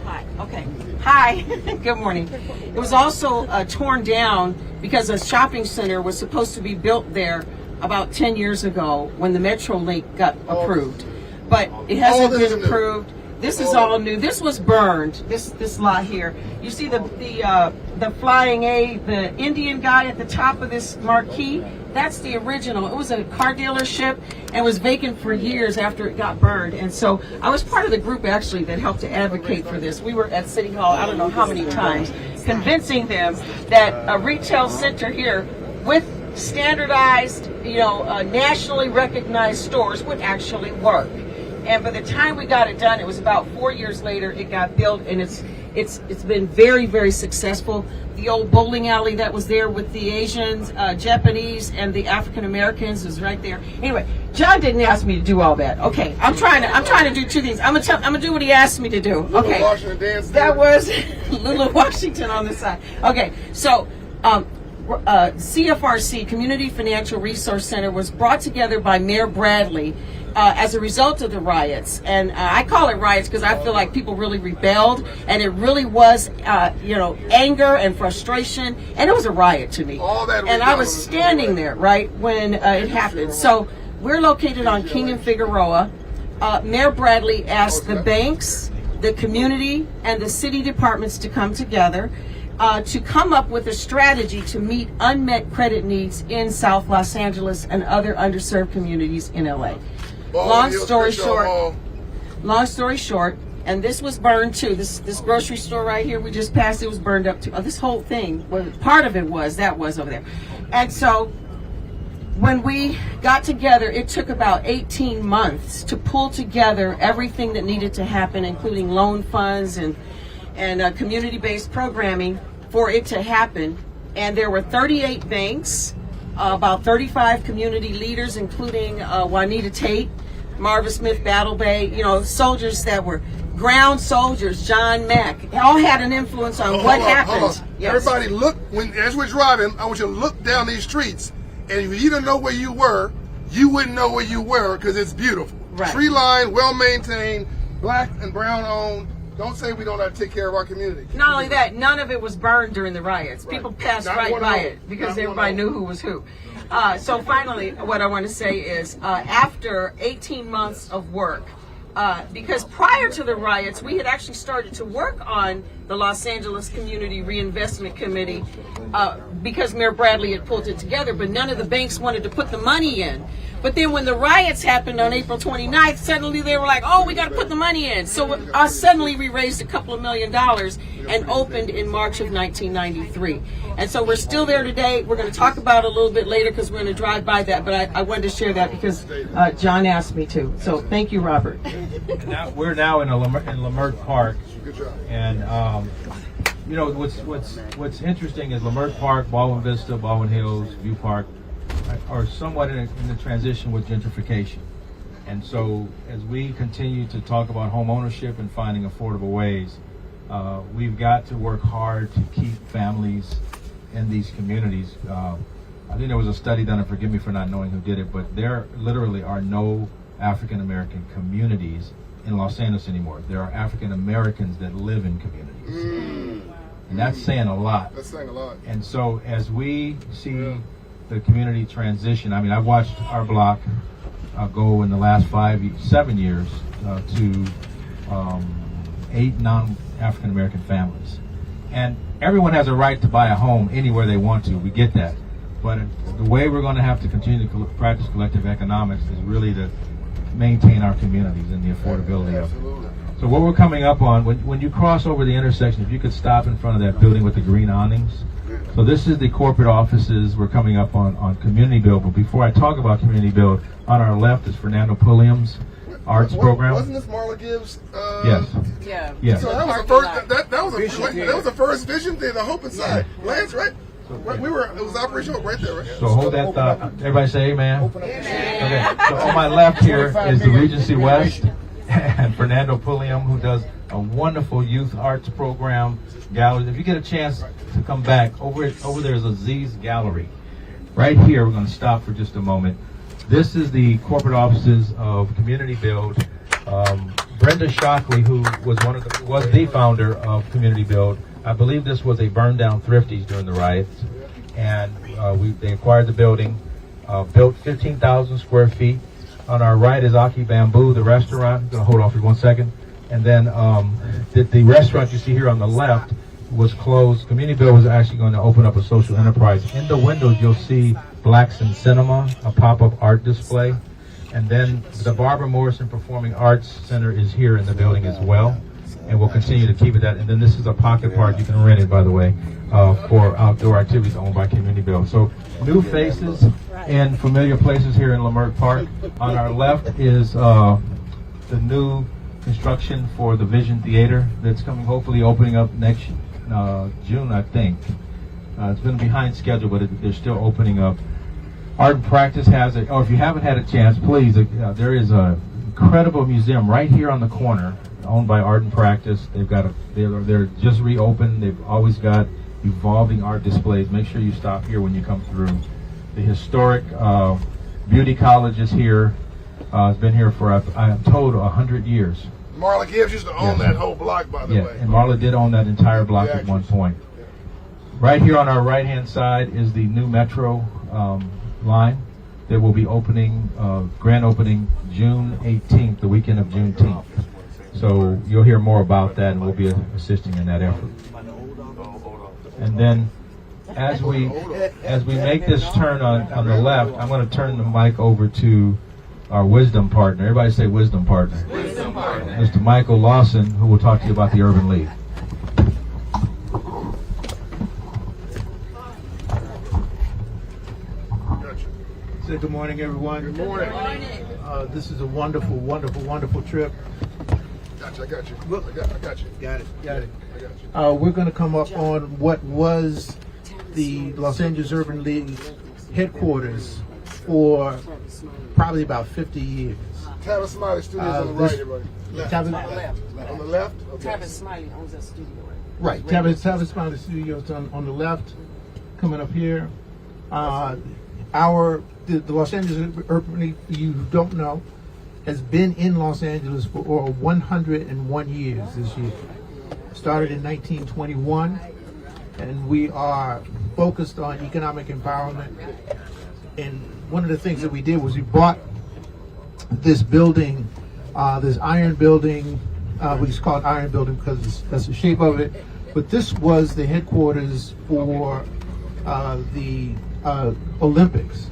hi, okay. Hi, good morning. It was also torn down because a shopping center was supposed to be built there about 10 years ago when the Metro Link got approved. But it hasn't been approved. This is all new. This was burned. This lot here. You see the flying A, the Indian guy at the top of this marquee. That's the original. It was a car dealership and was vacant for years after it got burned. And so I was part of the group actually that helped to advocate for this. We were at City Hall, I don't know how many times, convincing them that a retail center here with standardized, nationally recognized stores would actually work. And by the time we got it done, it was about 4 years later. It got built, and it's been very, very successful. The old bowling alley that was there with the Asians, Japanese, and the African Americans is right there. Anyway, John didn't ask me to do all that. Okay, I'm trying to do two things. I'm gonna do what he asked me to do. Okay, that was Lulu Washington on the side. Okay, so CFRC, Community Financial Resource Center, was brought together by Mayor Bradley as a result of the riots. And I call it riots because I feel like people really rebelled, and it really was, anger and frustration, and it was a riot to me. And I was standing there, right, when it happened. So we're located on King and Figueroa. Mayor Bradley asked the banks, the community, and the city departments to come together to come up with a strategy to meet unmet credit needs in South Los Angeles and other underserved communities in LA. Long story short, and this was burned too. This grocery store right here we just passed, it was burned up too. This whole thing, part of it was over there. And so when we got together, it took about 18 months to pull together everything that needed to happen, including loan funds and community-based programming for it to happen. And there were 38 banks, about 35 community leaders, including Juanita Tate, Marva Smith, Battle Bay, soldiers that were ground soldiers, John Mack, all had an influence on what happened. Yes. Everybody look, as we're driving, I want you to look down these streets, and if you didn't know where you were, you wouldn't know where you were because it's beautiful. Right. Tree line, well maintained, black and brown owned. Don't say we don't have to take care of our community. Not only that, none of it was burned during the riots. Right. People passed right by it because everybody knew who was who. So finally, what I want to say is after 18 months of work, because prior to the riots, we had actually started to work on the Los Angeles Community Reinvestment Committee because Mayor Bradley had pulled it together, but none of the banks wanted to put the money in. But then when the riots happened on April 29th, suddenly they were like, oh, we got to put the money in. So suddenly we raised a couple of $1 million and opened in March of 1993. And so we're still there today. We're going to talk about it a little bit later because we're going to drive by that. But I wanted to share that because John asked me to. So thank you, Robert. We're now in Leimert Park. Good job. And what's interesting is Leimert Park, Baldwin Vista, Baldwin Hills, View Park are somewhat in the transition with gentrification. And so as we continue to talk about home ownership and finding affordable ways, we've got to work hard to keep families in these communities. I think there was a study done, and forgive me for not knowing who did it, but there literally are no African American communities in Los Angeles anymore. There are African Americans that live in communities. And that's saying a lot. That's saying a lot. And so as we see the community transition, I mean, I've watched our block go in the last 7 years to 8 non-African American families. And everyone has a right to buy a home anywhere they want to. We get that. But the way we're going to have to continue to practice collective economics is really to maintain our communities and the affordability of it. So what we're coming up on, when you cross over the intersection, if you could stop in front of that building with the green awnings. So this is the corporate offices we're coming up on Community Build. But before I talk about Community Build, on our left is Fernando Pulliam's arts program. Wasn't this Marla Gibbs? Yes. Yeah. Yes. So that was the first vision thing, the Hope Inside. Lance, right? It was Operation Hope right there, right? So hold that thought. Everybody say amen. Okay. So on my left here is the Regency West and Fernando Pulliam, who does a wonderful youth arts program, galleries. If you get a chance to come back, over there is a Z's Gallery. Right here, we're going to stop for just a moment. This is the corporate offices of Community Build. Brenda Shockley, who was the founder of Community Build, I believe this was a burned down Thrifties during the riots, and they acquired the building, built 15,000 square feet. On our right is Aki Bamboo, the restaurant. I'm going to hold off for 1 second. And then the restaurant you see here on the left was closed. Community Build was actually going to open up a social enterprise. In the windows, you'll see Blackson Cinema, a pop-up art display. And then the Barbara Morrison Performing Arts Center is here in the building as well. And we'll continue to keep it that. And then this is a pocket park. You can rent it, by the way, for outdoor activities owned by Community Build. So new faces in familiar places here in Leimert Park. On our left is the new construction for the Vision Theater that's coming, hopefully opening up next June, I think. It's been behind schedule, but they're still opening up. Art and Practice has it. Oh, if you haven't had a chance, please, there is a incredible museum right here on the corner, owned by Art and Practice. They're just reopened. They've always got evolving art displays. Make sure you stop here when you come through. The historic Beauty College is here. It's been here for, I am told, 100 years. Marla Gibbs used to own that whole block, by the way. And Marla did own that entire block at one point. Right here on our right-hand side is the new Metro line that will be opening, grand opening June 18th, the weekend of Juneteenth. So you'll hear more about that, and we'll be assisting in that effort. And then as we make this turn on the left, I'm going to turn the mic over to our wisdom partner. Everybody say wisdom partner. Wisdom partner. Mr. Michael Lawson, who will talk to you about the Urban League. Say good morning, everyone. Good morning. This is a wonderful, wonderful, wonderful trip. Gotcha, I got you. I got you. Got it. I got you. We're going to come up on what was the Los Angeles Urban League headquarters for probably about 50 years. Tavis Smiley Studios on the right, everybody. On the left? Okay. Tavis Smiley owns that studio, right? Tavis Smiley Studios on the left, coming up here. The Los Angeles Urban League, you don't know, has been in Los Angeles for 101 years this year. Started in 1921, and we are focused on economic empowerment. And one of the things that we did was we bought this building, this iron building. We just call it iron building because that's the shape of it. But this was the headquarters for the Olympics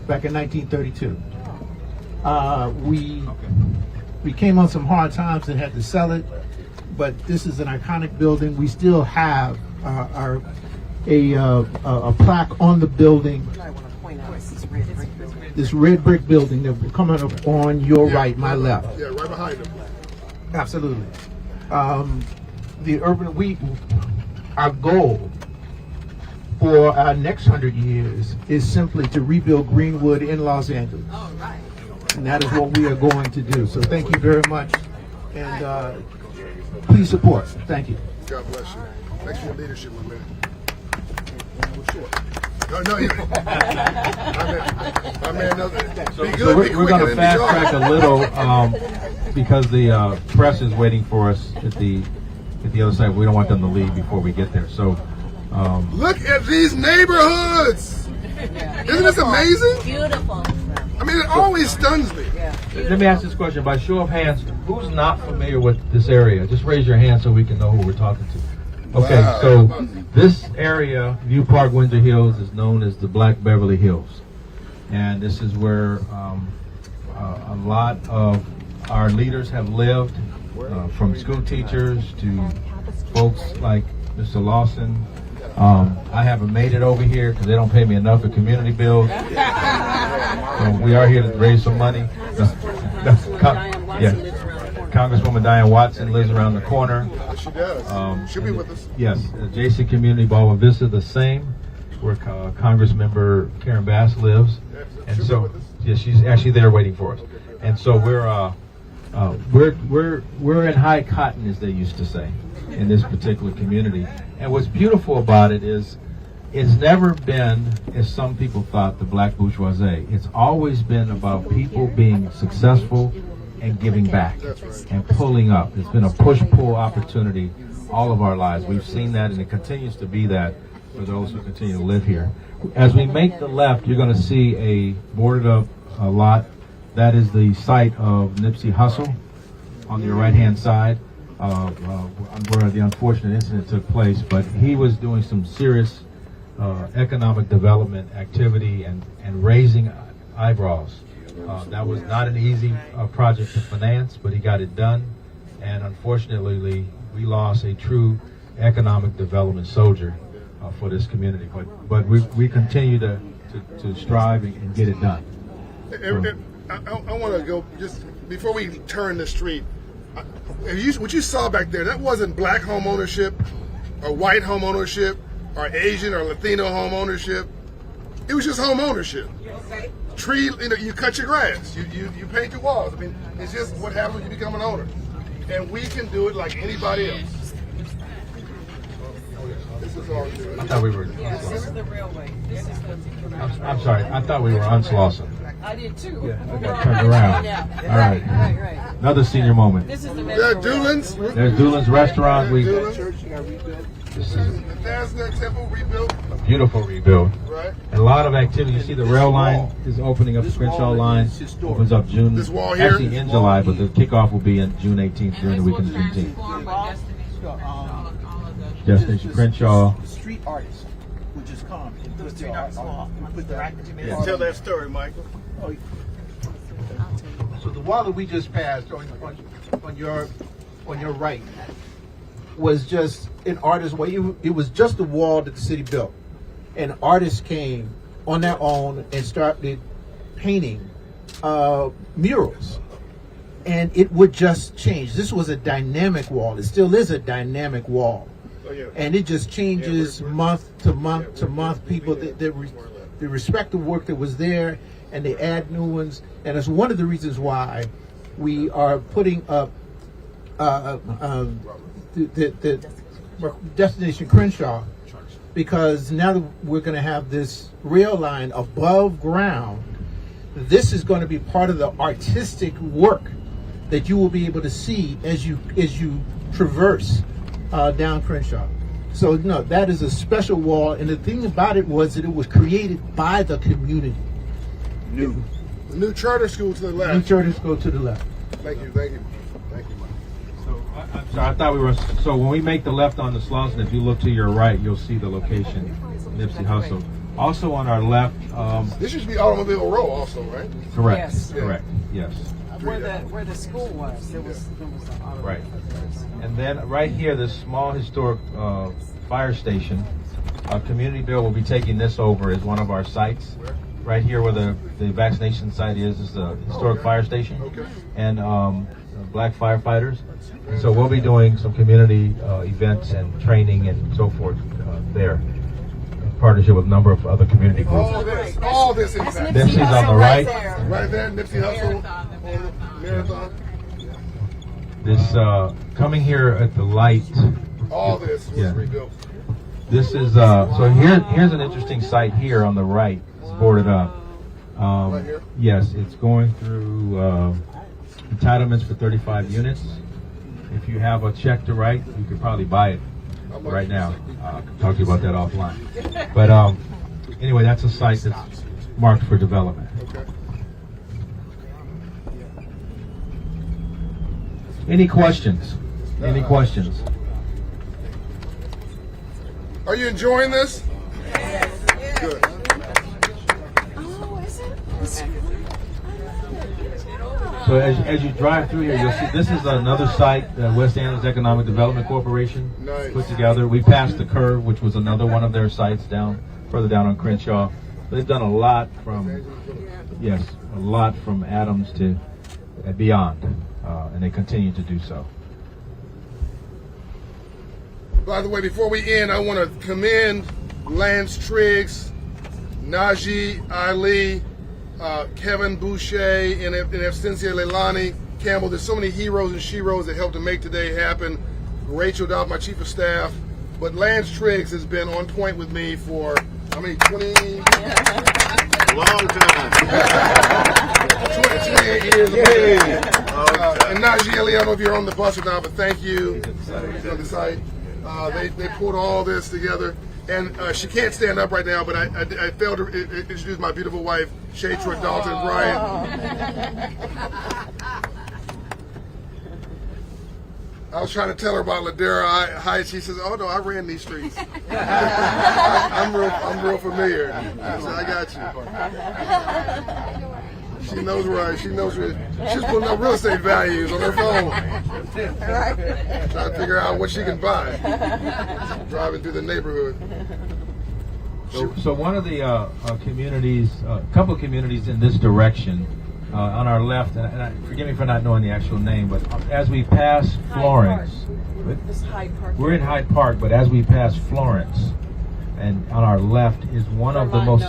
back in 1932. We came on some hard times and had to sell it, but this is an iconic building. We still have a plaque on the building. This red brick building that will come up on your right, my left. Yeah, right behind them. Absolutely. Our goal for our next 100 years is simply to rebuild Greenwood in Los Angeles. All right. And that is what we are going to do. So thank you very much. And please support. Thank you. God bless you. Thanks for your leadership, my man. No, you. My man knows that. So we're going to fast track a little because the press is waiting for us at the other side. We don't want them to leave before we get there. So look at these neighborhoods. Isn't this amazing? Beautiful. I mean, it always stuns me. Let me ask this question by show of hands. Who's not familiar with this area? Just raise your hand so we can know who we're talking to. Okay, wow. So this area, View Park, Windsor Hills, is known as the Black Beverly Hills. And this is where a lot of our leaders have lived, from school teachers to folks like Mr. Lawson. I haven't made it over here because they don't pay me enough for community bills. So we are here to raise some money. Congresswoman Diane Watson lives around the corner. She does. She'll be with us. Yes. Adjacent community, Baldwin Vista, the same, where Congressmember Karen Bass lives. And so, yeah, she's actually there waiting for us. And so we're in high cotton, as they used to say, in this particular community. And what's beautiful about it is it's never been, as some people thought, the black bourgeoisie. It's always been about people being successful and giving back and pulling up. It's been a push-pull opportunity all of our lives. We've seen that, and it continues to be that for those who continue to live here. As we make the left, you're going to see a boarded up lot. That is the site of Nipsey Hussle on your right-hand side, where the unfortunate incident took place. But he was doing some serious economic development activity and raising eyebrows. That was not an easy project to finance, but he got it done. And unfortunately, we lost a true economic development soldier for this community. But we continue to strive and get it done. I want to go just before we turn the street. What you saw back there, that wasn't black home ownership, or white home ownership, or Asian or Latino home ownership. It was just home ownership. Tree, you cut your grass, you paint your walls. I mean, it's just what happens when you become an owner, and we can do it like anybody else. This is all good. I thought we were. Yes, this is the railway. This is the. I'm sorry. I thought we were on Slauson. I did too. Yeah. Okay. Turned around. All right. Right. Another senior moment. This is the Doolin's. There's Doolin's restaurant. This is Bethesda Temple rebuilt. A beautiful rebuild. Right. And a lot of activity. You see the rail line is opening up. The Crenshaw line opens up June. This wall here? Actually in July, but the kickoff will be in June 18th during the weekend of Juneteenth. Destination Crenshaw. Street artists would just come and put their art and put their activity. Yeah, tell that story, Michael. So the wall that we just passed on your right was just an artist's way. It was just a wall that the city built, and artists came on their own and started painting murals, and it would just change. This was a dynamic wall. It still is a dynamic wall. And it just changes month to month to month. People they respect the work that was there, and they add new ones. And it's one of the reasons why we are putting up the Destination Crenshaw, because now that we're going to have this rail line above ground, this is going to be part of the artistic work that you will be able to see as you traverse down Crenshaw. So no, that is a special wall, and the thing about it was that it was created by the community. The new charter school to the left. New charter school to the left. Thank you, Mike. So I'm sorry, I thought we were. So when we make the left on the Slauson, if you look to your right, you'll see the location, Nipsey Hussle. Also on our left. This used to be Automobile Row, also, right? Correct. Yes. Correct. Yes. Where the school was, there was an auto. Right. And then right here, this small historic fire station, Community Bill will be taking this over as one of our sites. Right here where the vaccination site is a historic fire station. Okay. And black firefighters. And so we'll be doing some community events and training and so forth there. In partnership with a number of other community groups. All this in fact. Nipsey's on the right. Right there, Nipsey Hussle on the marathon. This coming here at the light. All this was rebuilt. This is so here's an interesting site here on the right. It's boarded up. Right here? Yes, it's going through entitlements for 35 units. If you have a check to write, you could probably buy it right now. I can talk to you about that offline. But anyway, that's a site that's marked for development. Okay. Any questions? Any questions? Are you enjoying this? Good. So as you drive through here, you'll see this is another site that West Angeles Economic Development Corporation put together. We passed the Curve, which was another one of their sites further down on Crenshaw. They've done a lot from Adams to beyond, and they continue to do so. By the way, before we end, I want to commend Lance Triggs, Najee Ali, Kevin Boucher, and Abstencia Leilani Campbell. There's so many heroes and sheroes that helped to make today happen. Rachel Dobb, my chief of staff. But Lance Triggs has been on point with me for, how many, 20? Long time. 28 years. And Najee Ali, I don't know if you're on the bus or not, but thank you. He's on the site. They pulled all this together. And she can't stand up right now, but I failed to introduce my beautiful wife, Shaytra Dalton Bryant. I was trying to tell her about Ladera Heights. She says, "Oh no, I ran these streets. I'm real familiar." I said, "I got you." She knows where she knows where she's putting up real estate values on her phone. Trying to figure out what she can buy. Driving through the neighborhood. So one of the communities, a couple of communities in this direction, on our left, and forgive me for not knowing the actual name, but as we pass Florence, we're in Hyde Park, but as we pass Florence, and on our left is one of the most.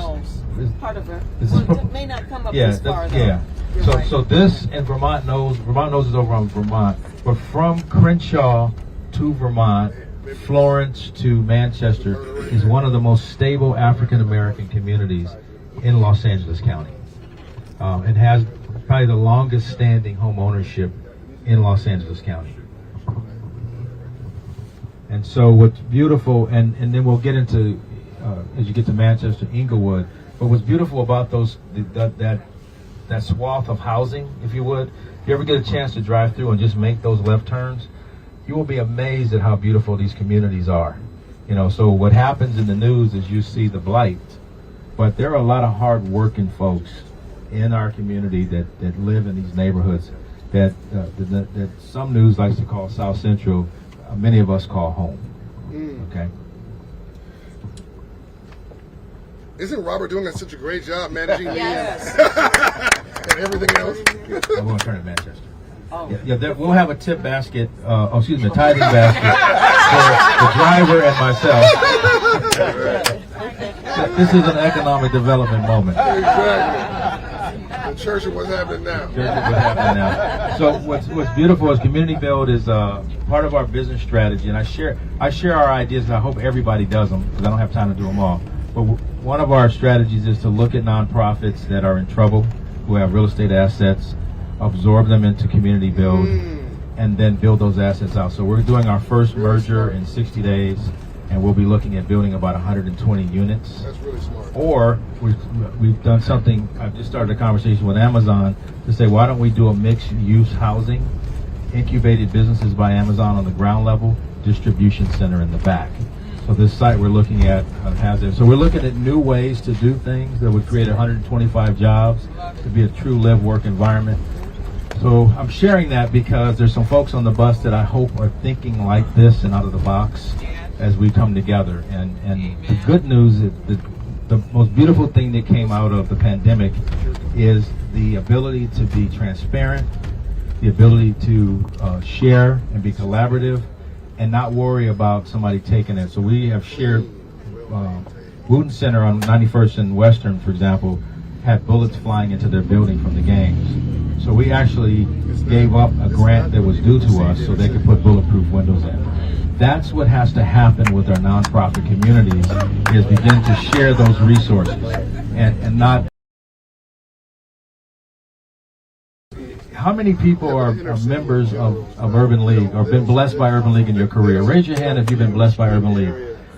Part of it. It may not come up yeah, this far. yeah. So this and Vermont Nose is over on Vermont, but from Crenshaw to Vermont, Florence to Manchester is one of the most stable African American communities in Los Angeles County. It has probably the longest standing home ownership in Los Angeles County. And so what's beautiful, and then we'll get into, as you get to Manchester, Inglewood, but what's beautiful about that swath of housing, if you would, if you ever get a chance to drive through and just make those left turns, you will be amazed at how beautiful these communities are. You know, so what happens in the news is you see the blight, but there are a lot of hard-working folks in our community that live in these neighborhoods that some news likes to call South Central, many of us call home. Okay. Isn't Robert doing such a great job managing and everything else? I'm going to turn to Manchester. Yeah, we'll have a tip basket, a tithing basket for the driver and myself. This is an economic development moment. Exactly. The church of what's happening now. So what's beautiful is Community Build is part of our business strategy, and I share our ideas, and I hope everybody does them because I don't have time to do them all. But one of our strategies is to look at nonprofits that are in trouble, who have real estate assets, absorb them into Community Build, and then build those assets out. So we're doing our first merger in 60 days, and we'll be looking at building about 120 units. That's really smart. Or we've done something, I've just started a conversation with Amazon to say, why don't we do a mixed-use housing, incubated businesses by Amazon on the ground level, distribution center in the back. So this site we're looking at has it. So we're looking at new ways to do things that would create 125 jobs to be a true live-work environment. So I'm sharing that because there's some folks on the bus that I hope are thinking like this and out of the box as we come together. And the good news is that the most beautiful thing that came out of the pandemic is the ability to be transparent, the ability to share and be collaborative, and not worry about somebody taking it. So we have shared, Wooten Center on 91st and Western, for example, had bullets flying into their building from the games. So we actually gave up a grant that was due to us so they could put bulletproof windows in. That's what has to happen with our nonprofit communities, is begin to share those resources and not. How many people are members of Urban League or been blessed by Urban League in your career? Raise your hand if you've been blessed by Urban League.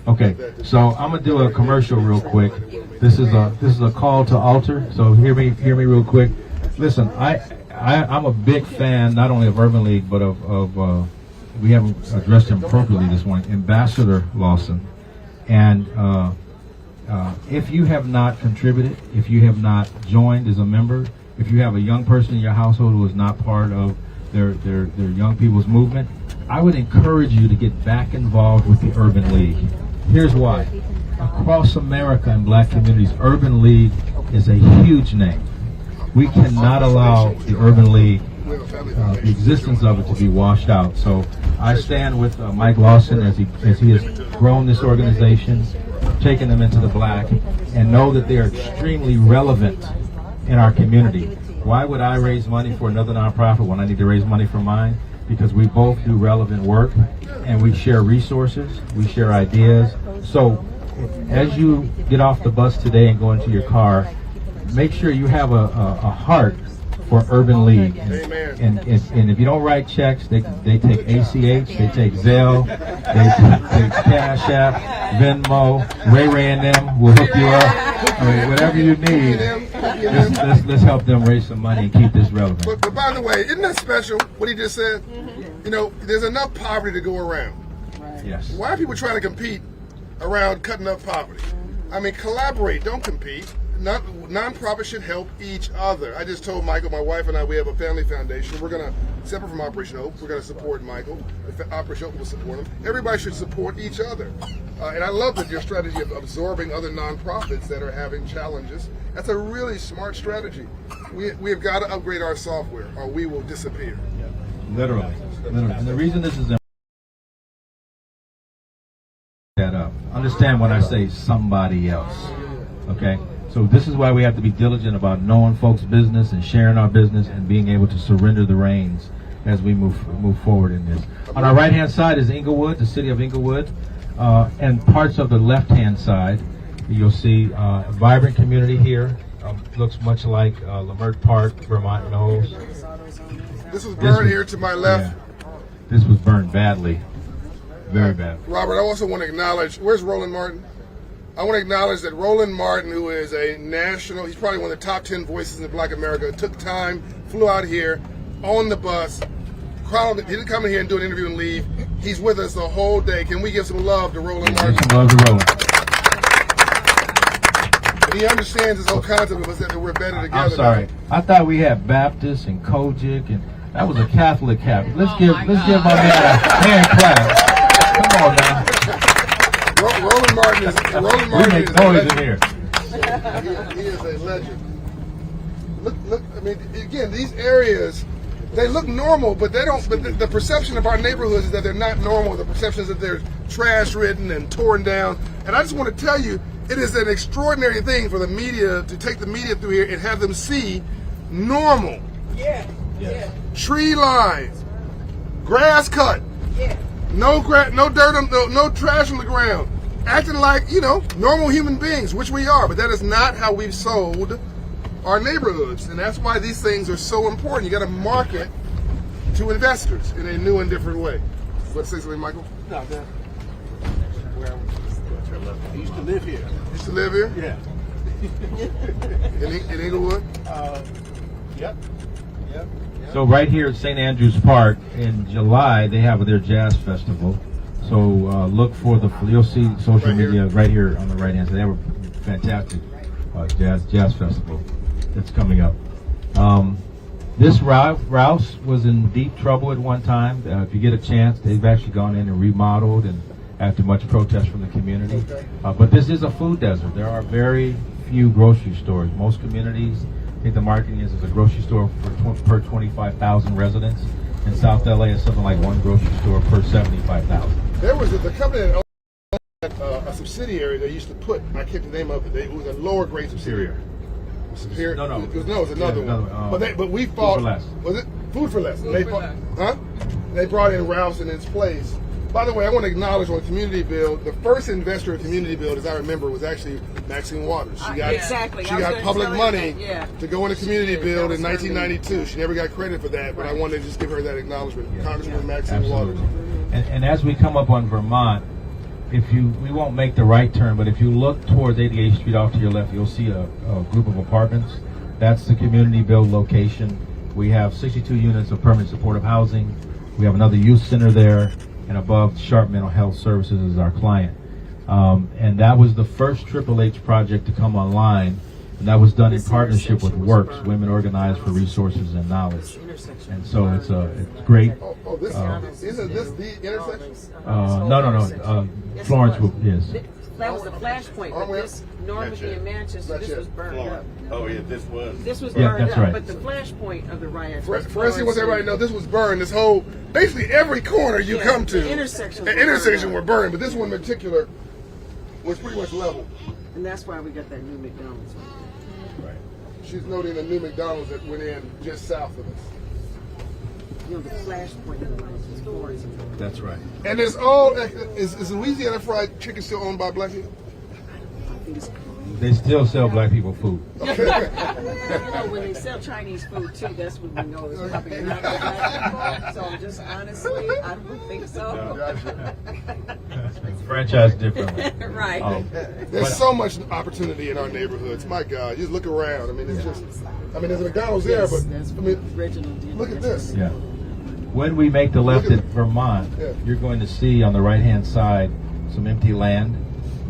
Okay, so I'm gonna do a commercial real quick. This is a call to altar. So hear me real quick. Listen, I'm a big fan not only of Urban League but of we haven't addressed him appropriately this morning, Ambassador Lawson. And if you have not contributed, if you have not joined as a member, if you have a young person in your household who is not part of their young people's movement, I would encourage you to get back involved with the Urban League. Here's why. Across America in black communities, Urban League is a huge name. We cannot allow the Urban League, the existence of it, to be washed out. So I stand with Mike Lawson as he has grown this organization, taken them into the black, and know that they are extremely relevant in our community. Why would I raise money for another nonprofit when I need to raise money for mine? Because we both do relevant work and we share resources, we share ideas. So as you get off the bus today and go into your car, make sure you have a heart for Urban League. And if you don't write checks, they take ACH, they take Zelle, they take Cash App, Venmo, Ray and them will hook you up. I mean, whatever you need, let's help them raise some money and keep this relevant. But by the way, isn't that special what he just said? You know, there's enough poverty to go around. Yes. Why are people trying to compete around cutting up poverty? I mean, collaborate, don't compete. Non-profits should help each other. I just told Michael, my wife and I, we have a family foundation. We're going to, separate from Operation Hope, we're going to support Michael. Operation Hope will support him. Everybody should support each other. And I love that your strategy of absorbing other non-profits that are having challenges. That's a really smart strategy. We have got to upgrade our software, or we will disappear. Literally. And the reason this is important, that up. Understand when I say somebody else. Okay? So this is why we have to be diligent about knowing folks' business and sharing our business and being able to surrender the reins as we move forward in this. On our right-hand side is Inglewood, the city of Inglewood, and parts of the left-hand side. You'll see a vibrant community here. Looks much like Lamert Park, Vermont Knolls. This was burned here to my left. Yeah, this was burned badly. Very bad. Robert, I also want to acknowledge, where's Roland Martin? I want to acknowledge that Roland Martin, who is a national, he's probably one of the top 10 voices in Black America, took time, flew out here on the bus. He didn't come in here and do an interview and leave. He's with us the whole day. Can we give some love to Roland Martin? Some love to Roland. And he understands this whole concept of us that we're better together. I'm sorry. I thought we had Baptist and Kojic, and that was a Catholic cabin. Let's give my man a hand clap. Come on now. Roland Martin is we make noise in here. He is a legend. Look. I mean, again, these areas, they look normal, but they don't. But the perception of our neighborhoods is that they're not normal. The perception is that they're trash-ridden and torn down. And I just want to tell you, it is an extraordinary thing for the media to take the media through here and have them see normal. Yeah. Yeah. Tree lines, grass cut. Yeah. No dirt, no trash on the ground. Acting like, normal human beings, which we are, but that is not how we've sold our neighborhoods. And that's why these things are so important. You got to market to investors in a new and different way. What say something, Michael? No, where I used to live here. Used to live here? Yeah. In Inglewood? Yep. So right here at St. Andrews Park in July, they have their jazz festival. So look for you'll see social media right here on the right hand side. They have a fantastic jazz festival that's coming up. This Rouse was in deep trouble at one time. If you get a chance, they've actually gone in and remodeled, and after much protest from the community. But this is a food desert. There are very few grocery stores. Most communities, I think the marketing is a grocery store per 25,000 residents. In South LA, it's something like one grocery store per 75,000. There was the company that owned a subsidiary they used to put, I can't the name of it. It was a lower grade subsidiary. No. It was another one. But we fought. Food for Less. Was it Food for Less? They brought in Rouse in its place. By the way, I want to acknowledge on Community Build, the first investor in Community Build, as I remember, was actually Maxine Waters. She got public money to go into Community Build in 1992. She never got credit for that, but I wanted to just give her that acknowledgement. Congresswoman Maxine Waters. And as we come up on Vermont, we won't make the right turn, but if you look towards 88th Street off to your left, you'll see a group of apartments. That's the Community Build location. We have 62 units of permanent supportive housing. We have another youth center there. And above, Sharp Mental Health Services is our client. And that was the first Triple H project to come online, and that was done in partnership with Works, Women Organized for Resources and Knowledge. And so it's great. Isn't this the intersection? No. Florence is. That was the flashpoint, but this Normandy and Manchester, this was burned up. Oh yeah, this was. This was burned that's up, right. but the flashpoint of the riots For instance, wants everybody to know, this was burned. This whole, basically every corner you come to, the intersection were burned, but this one in particular was pretty much level. And that's why we got that new McDonald's. Right. She's noting the new McDonald's that went in just south of us. The flashpoint of the riots was Florence. That's right. And it's all, is Louisiana Fried Chicken still owned by black people? They still sell black people food. Okay. When they sell Chinese food too, that's when we know it's probably not black people. So just honestly, I don't think so. Franchise differently. Right. There's so much opportunity in our neighborhoods. My God, you just look around. I mean, it's just, there's a McDonald's there, but look at this. Yeah. When we make the left at Vermont, you're going to see on the right-hand side some empty land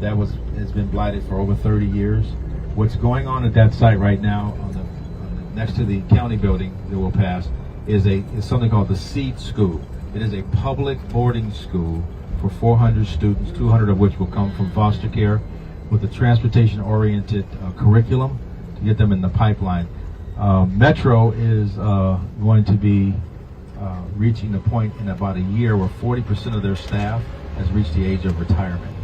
that has been blighted for over 30 years. What's going on at that site right now, next to the county building that will pass, is something called the Seed School. It is a public boarding school for 400 students, 200 of which will come from foster care, with a transportation-oriented curriculum to get them in the pipeline. Metro is going to be reaching the point in about a year where 40% of their staff has reached the age of retirement.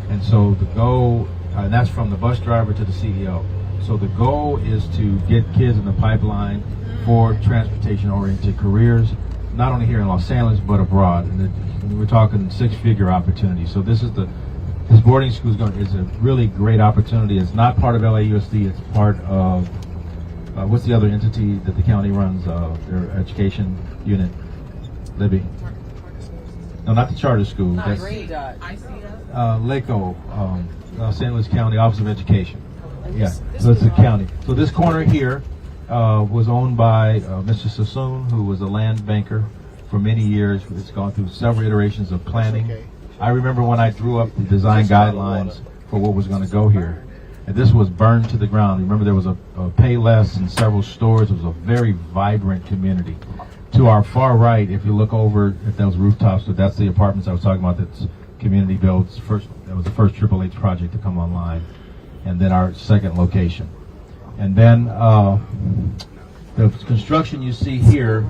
And so the goal, and that's from the bus driver to the CEO. So the goal is to get kids in the pipeline for transportation-oriented careers, not only here in Los Angeles, but abroad. And we're talking six-figure opportunities. So this boarding school is a really great opportunity. It's not part of LAUSD, it's part of, what's the other entity that the county runs, their education unit? Libby? No, not the charter school. That's LACO, Los Angeles County Office of Education. Yeah, so it's a county. So this corner here was owned by Mr. Sassoon, who was a land banker for many years. It's gone through several iterations of planning. I remember when I drew up the design guidelines for what was going to go here. And this was burned to the ground. Remember, there was a Payless and several stores. It was a very vibrant community. To our far right, if you look over at those rooftops, so that's the apartments I was talking about. That's community builds. That was the first Triple H project to come online, and then our second location. And then the construction you see here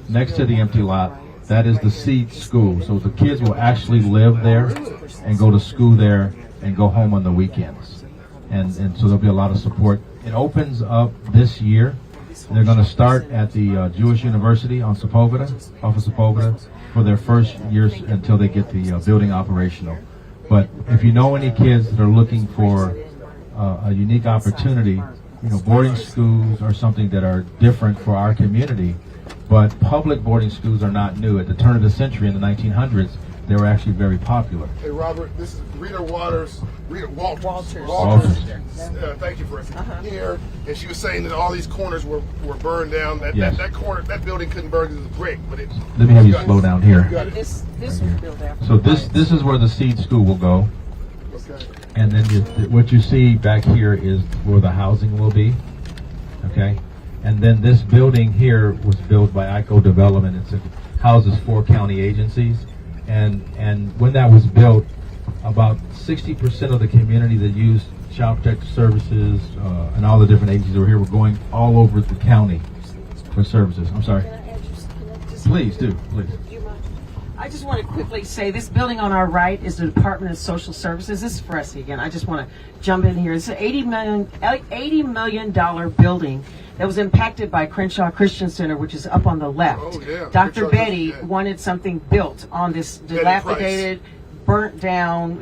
next to the empty lot, that is the seed school. So the kids will actually live there and go to school there and go home on the weekends. And so there'll be a lot of support. It opens up this year. They're going to start at the Jewish University on Sepulveda, off of Sepulveda, for their first years until they get the building operational. But if you know any kids that are looking for a unique opportunity, boarding schools are something that are different for our community. But public boarding schools are not new. At the turn of the century, in the 1900s, they were actually very popular. Hey, Robert, this is Rita Walters. Thank you for here. And she was saying that all these corners were burned down. That corner, that building couldn't burn because it was brick. But let me have you slow down here. This was built after. So this is where the seed school will go. Okay. And then what you see back here is where the housing will be. Okay. And then this building here was built by ICO Development. It houses 4 county agencies. And when that was built, about 60% of the community that used Child Protective Services and all the different agencies that were here were going all over the county for services. I'm sorry. Please do, please. I just want to quickly say this building on our right is the Department of Social Services. This is Fressy again. I just want to jump in here. It's an $80 million building that was impacted by Crenshaw Christian Center, which is up on the left. Oh, yeah. Dr. Betty wanted something built on this dilapidated, burnt down,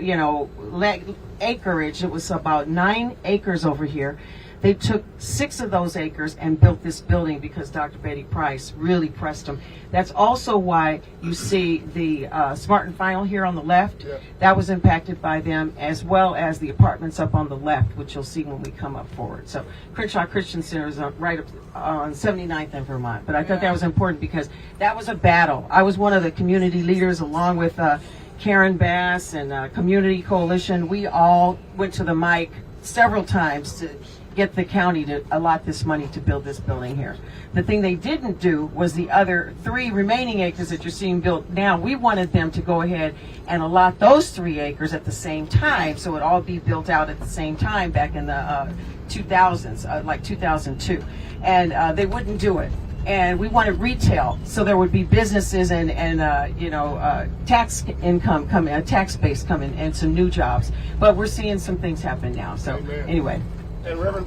acreage. It was about 9 acres over here. They took 6 of those acres and built this building because Dr. Betty Price really pressed them. That's also why you see the Smart and Final here on the left. Yeah. That was impacted by them, as well as the apartments up on the left, which you'll see when we come up forward. So Crenshaw Christian Center is right up on 79th and Vermont. But I thought that was important because that was a battle. I was one of the community leaders along with Karen Bass and Community Coalition. We all went to the mic several times to get the county to allot this money to build this building here. The thing they didn't do was the other 3 remaining acres that you're seeing built now. We wanted them to go ahead and allot those 3 acres at the same time, so it all be built out at the same time back in the 2000s, like 2002. And they wouldn't do it. And we wanted retail, so there would be businesses and tax income coming, tax base coming, and some new jobs. But we're seeing some things happen now. So anyway. And Reverend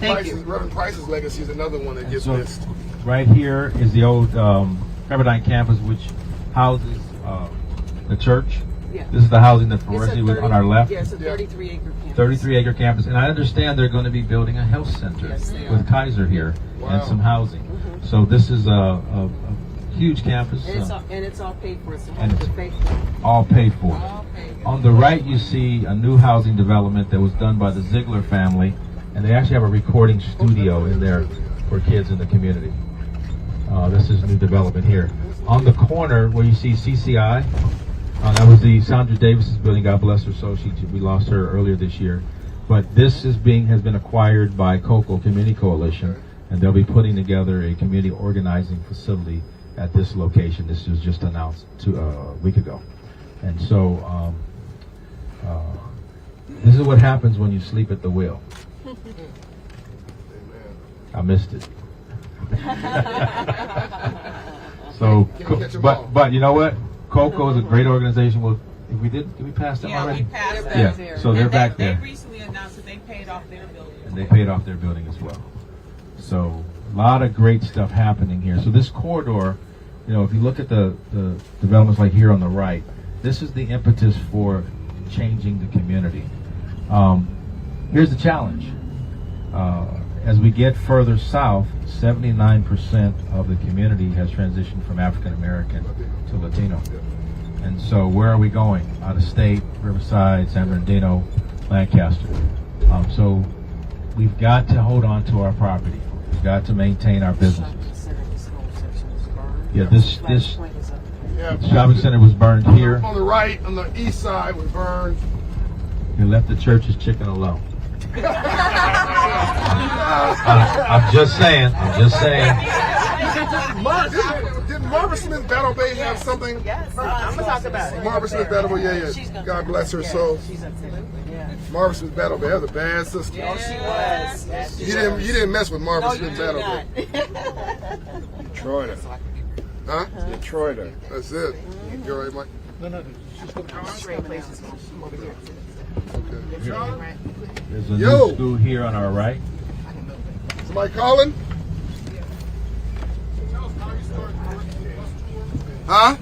Price's legacy is another one that gets missed. Right here is the old Pepperdine campus, which houses the church. Yeah. This is the housing that Foresi was on our left. Yes, a 33-acre campus. 33-acre campus. And I understand they're going to be building a health center with Kaiser here and some housing. Mm-hmm. So this is a huge campus. And it's all paid for. It's all paid for. On the right, you see a new housing development that was done by the Ziegler family. And they actually have a recording studio in there for kids in the community. This is new development here. On the corner where you see CCI, that was the Sandra Davis's building. God bless her soul. We lost her earlier this year. But this has been acquired by COCO, Community Coalition, and they'll be putting together a community organizing facility at this location. This was just announced a week ago. And so this is what happens when you sleep at the wheel. I missed it. So, Can't catch 'em all. but you know what? Coco is a great organization. Well, if we did we pass them Yeah, already? we passed them. Yeah, so they're back there. They recently announced that they paid off their building. And they paid off their building as well. So a lot of great stuff happening here. So this corridor, you know, if you look at the developments like here on the right, this is the impetus for changing the community. Here's the challenge. As we get further south, 79% of the community has transitioned from African American to Latino. And so where are we going? Out of state, Riverside, San Bernardino, Lancaster. So we've got to hold on to our property. We've got to maintain our businesses. Yeah, this shopping center was burned here. On the right, on the east side, was burned. You left the church's chicken alone. I'm just saying. Didn't Marva Smith Battle Bay have something? Yes, I'm gonna talk about it. Marva Smith Battle Bay, yeah. God bless her soul. Marva Smith Battle Bay, that was a bad sister. Oh, she was. Yes, You didn't mess with Marva No, Smith you Battle did Bay. Detroit. Huh? Detroit. That's it. You all right, Mike? Okay. There's a Yo. new school here on our right. Somebody calling? Huh?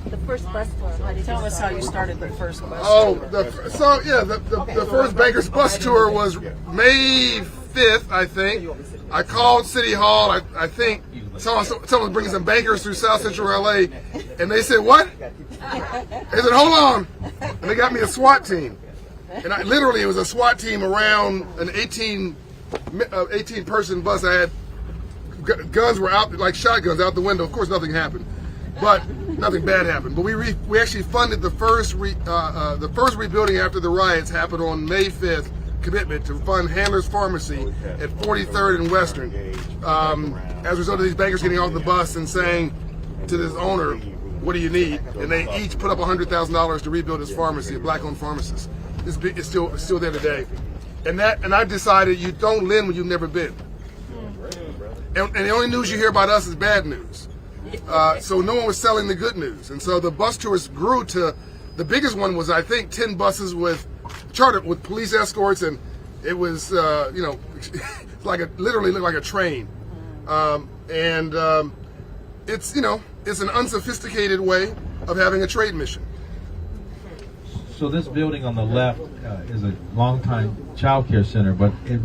The first bus tour. How did Tell us how you started the first bus. Oh, the first Bankers bus tour was May 5th, I think. I called City Hall. I think someone was bringing some bankers through South Central LA, and they said, "What?" They said, "Hold on," and they got me a SWAT team. And literally, it was a SWAT team around an 18-person bus. I had guns were out, like shotguns, out the window. Of course, nothing happened, but nothing bad happened. But we actually funded the first rebuilding after the riots happened on May 5th. Commitment to fund Handler's Pharmacy at 43rd and Western. As a result of these bankers getting off the bus and saying to this owner, "What do you need?" And they each put up $100,000 to rebuild his pharmacy, a black-owned pharmacist. It's still there today. And I decided you don't lend when you've never been. And the only news you hear about us is bad news. So no one was selling the good news. And so the bus tours grew to, the biggest one was, I think, 10 buses with chartered with police escorts, and it was, literally looked like a train. It's an unsophisticated way of having a trade mission. So this building on the left is a longtime child care center, but it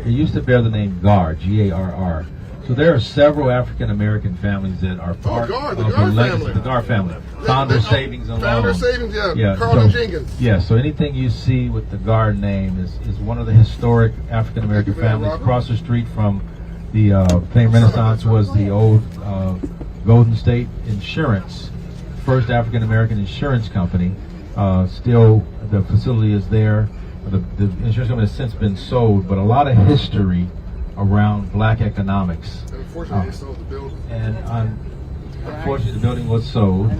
used to bear the name GAR, G-A-R-R. So there are several African American families that are part of the legacy, the GAR family. Founder Savings and Loan. Founder Savings, yeah. Carlton Jenkins. Yeah, so anything you see with the GAR name is one of the historic African American families. Across the street from the famed Renaissance was the old Golden State Insurance, first African American insurance company. Still, the facility is there. The insurance company has since been sold, but a lot of history around black economics. Unfortunately, they sold the building. And unfortunately, the building was sold.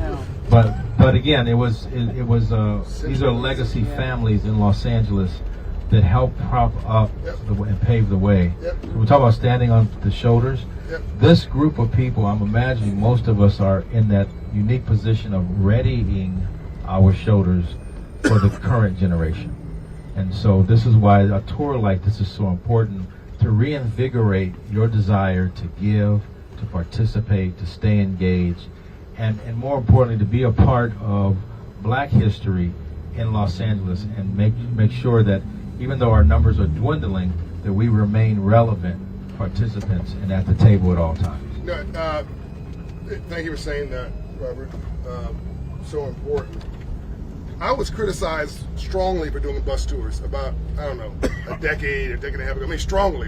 But again, it was these are legacy families in Los Angeles that helped prop up and pave the way. So we talk about standing on the shoulders. This group of people, I'm imagining most of us are in that unique position of readying our shoulders for the current generation. And so this is why a tour like this is so important, to reinvigorate your desire to give, to participate, to stay engaged, and more importantly, to be a part of black history in Los Angeles, and make sure that even though our numbers are dwindling, that we remain relevant participants and at the table at all times. No, thank you for saying that, Robert. So important. I was criticized strongly for doing bus tours about, I don't know, a decade and a half ago. I mean, strongly.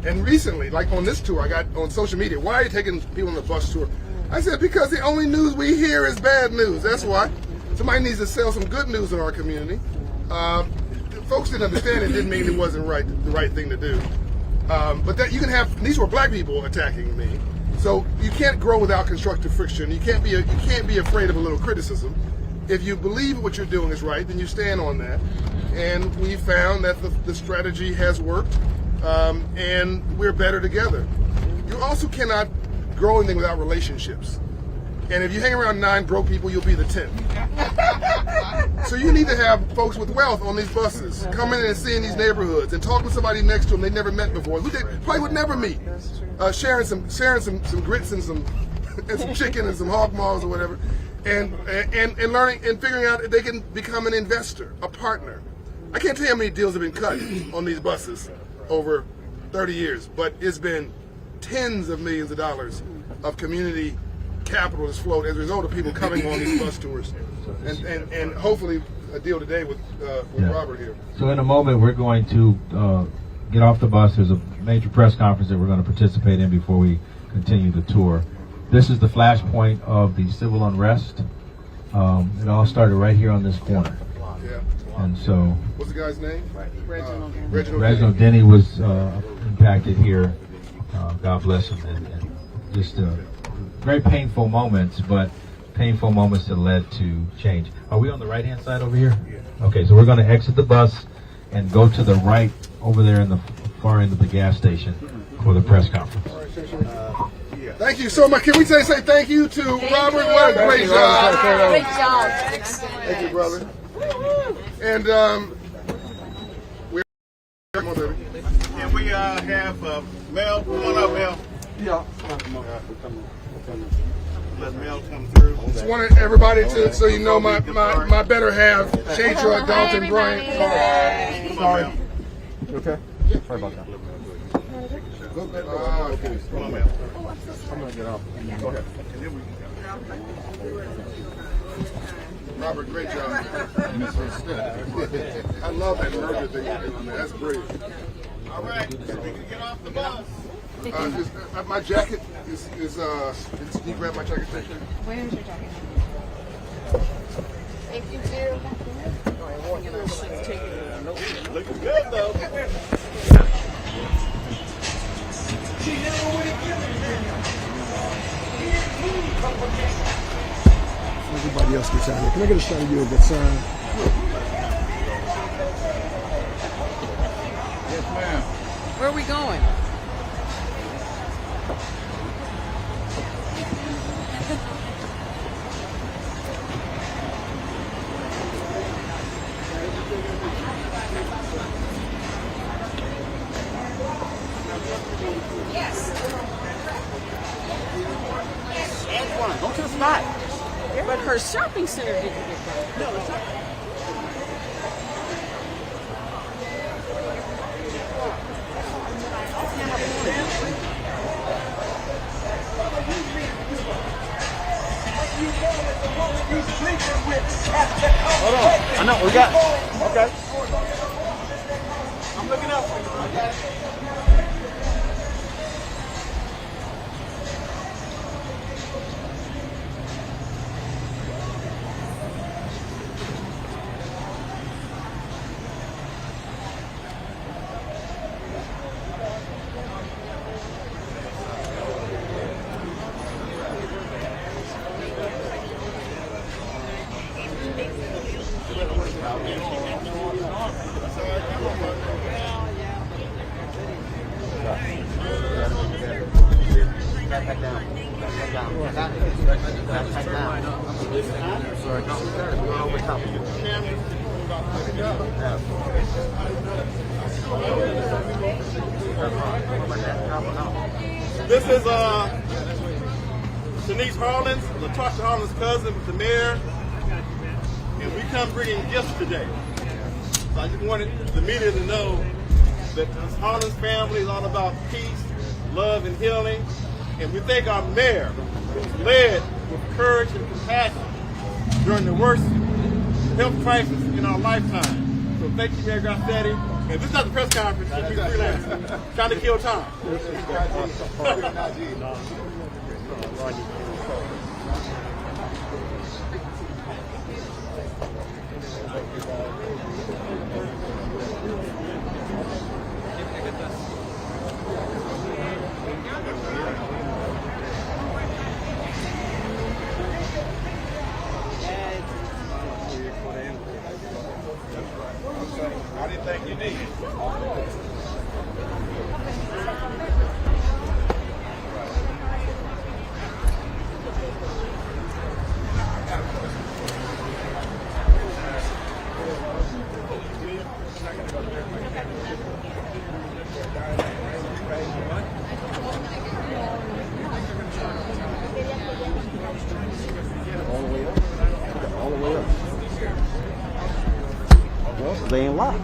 And recently, like on this tour, I got on social media, "Why are you taking people on the bus tour?" I said, because the only news we hear is bad news. That's why. Somebody needs to sell some good news in our community. Folks didn't understand it. Didn't mean it wasn't the right thing to do. But that you can have, these were black people attacking me. So you can't grow without constructive friction. You can't be afraid of a little criticism. If you believe what you're doing is right, then you stand on that. And we found that the strategy has worked. and we're better together. You also cannot grow anything without relationships. And if you hang around 9 broke people, you'll be the 10th. So you need to have folks with wealth on these buses coming in and seeing these neighborhoods and talking to somebody next to them they never met before, who they probably would never meet. Sharing some grits and some chicken and some hog maws or whatever, and learning and figuring out if they can become an investor, a partner. I can't tell you how many deals have been cut on these buses over 30 years, but it's been tens of millions of dollars of community capital has flowed as a result of people coming on these bus tours, and hopefully a deal today with Robert here. So in a moment we're going to get off the bus. There's a major press conference that we're going to participate in before we continue the tour. This is the flashpoint of the civil unrest. It all started right here on this corner. Yeah. And so what's the guy's name? Reginald Denny was impacted here. God bless him, and just very painful moments, but painful moments that led to change. Are we on the right-hand side over here? Okay, so we're going to exit the bus and go to the right over there in the far end of the gas station for the press conference. Thank you so much. Can we say thank you to Robert? What a great job. Great job. Thank you, brother. And we have Mel. Come on up, Mel. Yeah. Let Mel come through. Just wanted everybody to, so you know, my better half, Shadra, Dalton, Bryant. Sorry. You okay? Sorry about that. Okay. Come on, Mel. I'm gonna get off. Go ahead. Robert, great job. I love that merger thing you're doing, man. That's great. All right, so we can get off the bus. My jacket is can you grab my jacket? Where's your jacket? Thank you, too. Looking good, though. Everybody else gets out here. Can I get a shot of you at that sign? Yes, ma'am. Where are we going? Go to the spot. But her shopping center didn't get burned. No, it's not. Hold on. I know, we got. Okay. I'm looking out for you. This is Shanice Harlan's, Latasha Harlan's cousin with the mayor, and we come bringing gifts today. So I just wanted the media to know that this Harlan's family is all about peace, love, and healing, and we thank our mayor who's led with courage and compassion during the worst health crisis in our lifetime. So thank you, Mayor Garcetti. And this is not the press conference, it's freelance. Trying to kill time. I didn't think you needed. They ain't locked.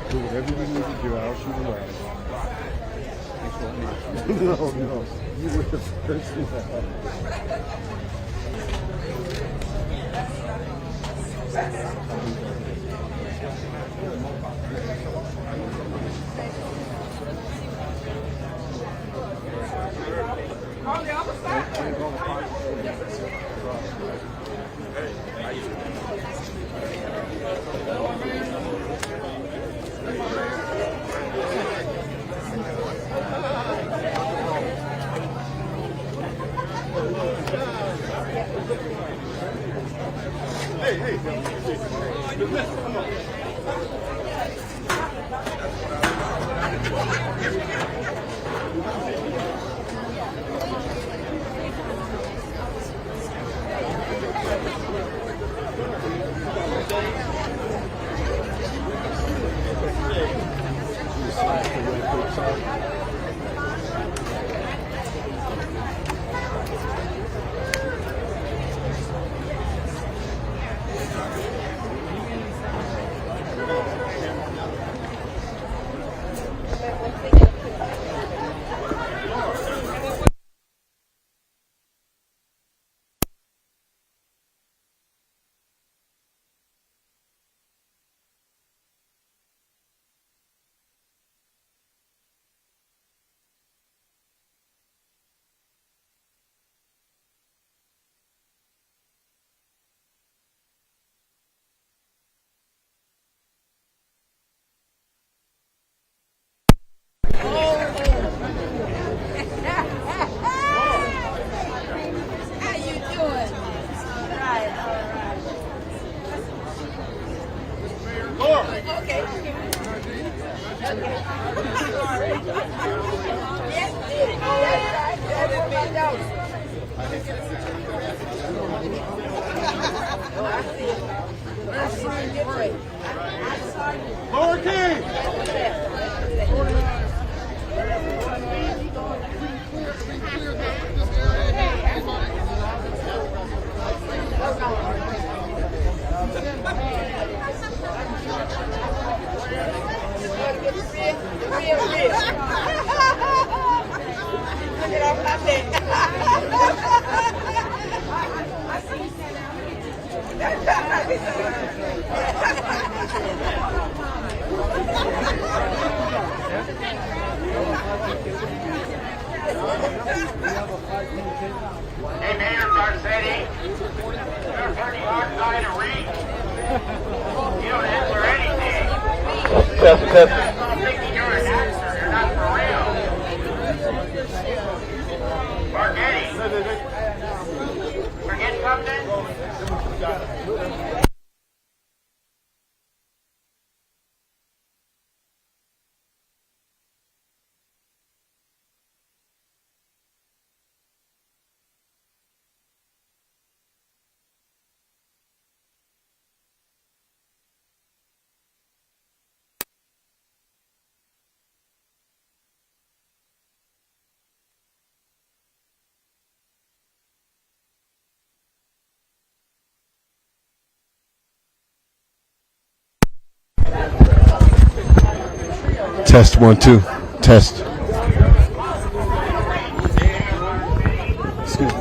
Do whatever you need to do. I'll shoot around. No. You were the first thing that happened. Lower key! Hey, Mayor Garcetti, you're a pretty hard guy to reach. You don't answer anything. I'm thinking you're an actor. You're not for real. Margetti, forget something? Test 1 2. Test. Excuse me.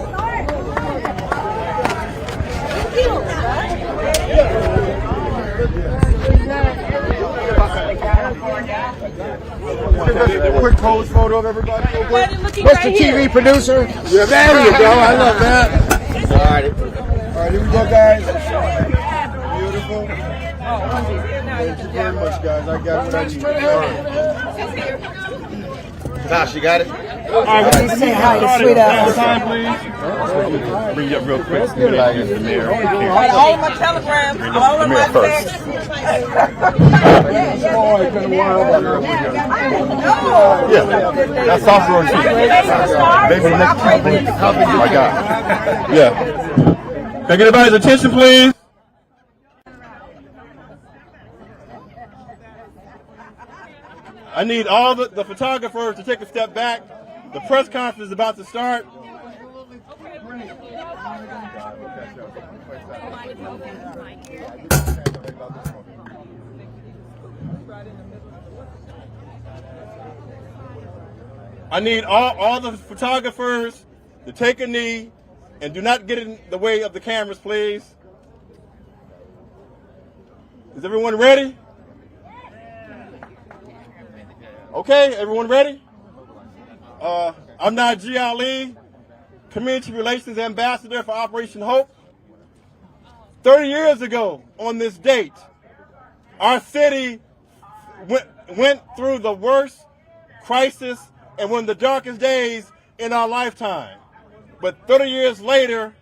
Quick pose photo of everybody. What's the TV producer? Yeah, there you go. I love that. All right, here we go, guys. Beautiful. Thank you very much, guys. I got what I need. All right. Tosh, you got it? All right, Say hi to sweetheart. time, please. Bring you up real quick. All of my telegrams, all of my texts. Yeah, that's soft roll cheese. Baby neck. Oh my God. Yeah. Can I get everybody's attention, please? I need all the photographers to take a step back. The press conference is about to start. I need all the photographers to take a knee and do not get in the way of the cameras, please. Is everyone ready? Okay, everyone ready? I'm Najee Ali, Community Relations Ambassador for Operation Hope. 30 years ago on this date, our city went through the worst crisis and one of the darkest days in our lifetime. But 30 years later,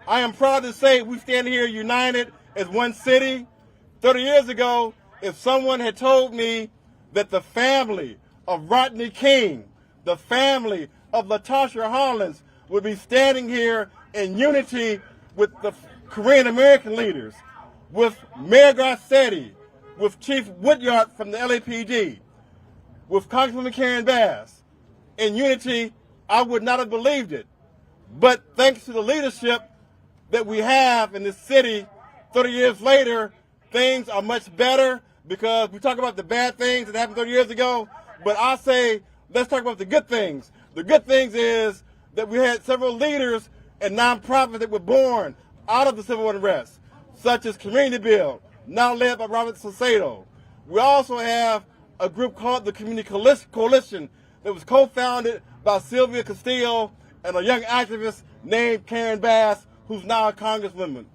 I am proud to say we stand here united as one city. 30 years ago, if someone had told me that the family of Rodney King, the family of LaTosha Hollins would be standing here in unity with the Korean American leaders, with Mayor Garcetti, with Chief Woodyard from the LAPD, with Congresswoman Karen Bass, in unity, I would not have believed it. But thanks to the leadership that we have in this city, 30 years later, things are much better because we talk about the bad things that happened 30 years ago, but I say, let's talk about the good things. The good things is that we had several leaders and nonprofits that were born out of the civil unrest, such as Community Build, now led by Robert Salcedo. We also have a group called the Community Coalition that was co-founded by Sylvia Castillo and a young activist named Karen Bass, who's now a congresswoman.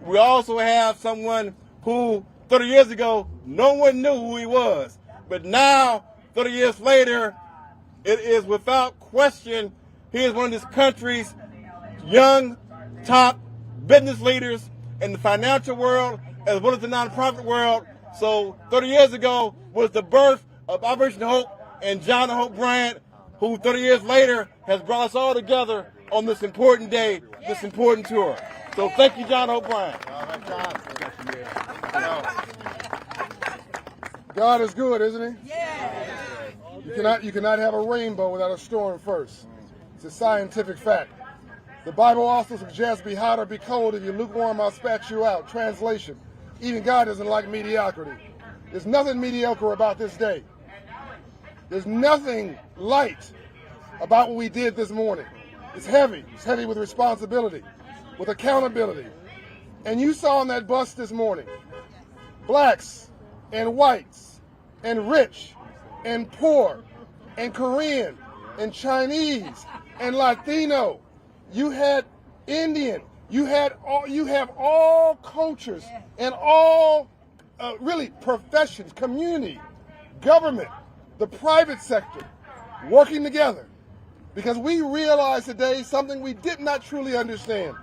We also have someone who 30 years ago, no one knew who he was. But now, 30 years later, it is without question, he is one of this country's young, top business leaders in the financial world as well as the nonprofit world. So 30 years ago was the birth of Operation Hope and John Hope Bryant, who 30 years later has brought us all together on this important day, this important tour. So thank you, John Hope Bryant. God is good, isn't he? You cannot have a rainbow without a storm first. It's a scientific fact. The Bible also suggests, be hot or be cold. If you're lukewarm, I'll spat you out. Translation, even God doesn't like mediocrity. There's nothing mediocre about this day. There's nothing light about what we did this morning. It's heavy. It's heavy with responsibility, with accountability. And you saw on that bus this morning, blacks and whites and rich and poor and Korean and Chinese and Latino. You had Indian. You have all cultures and all really professions, community, government, the private sector working together, because we realize today something we did not truly understand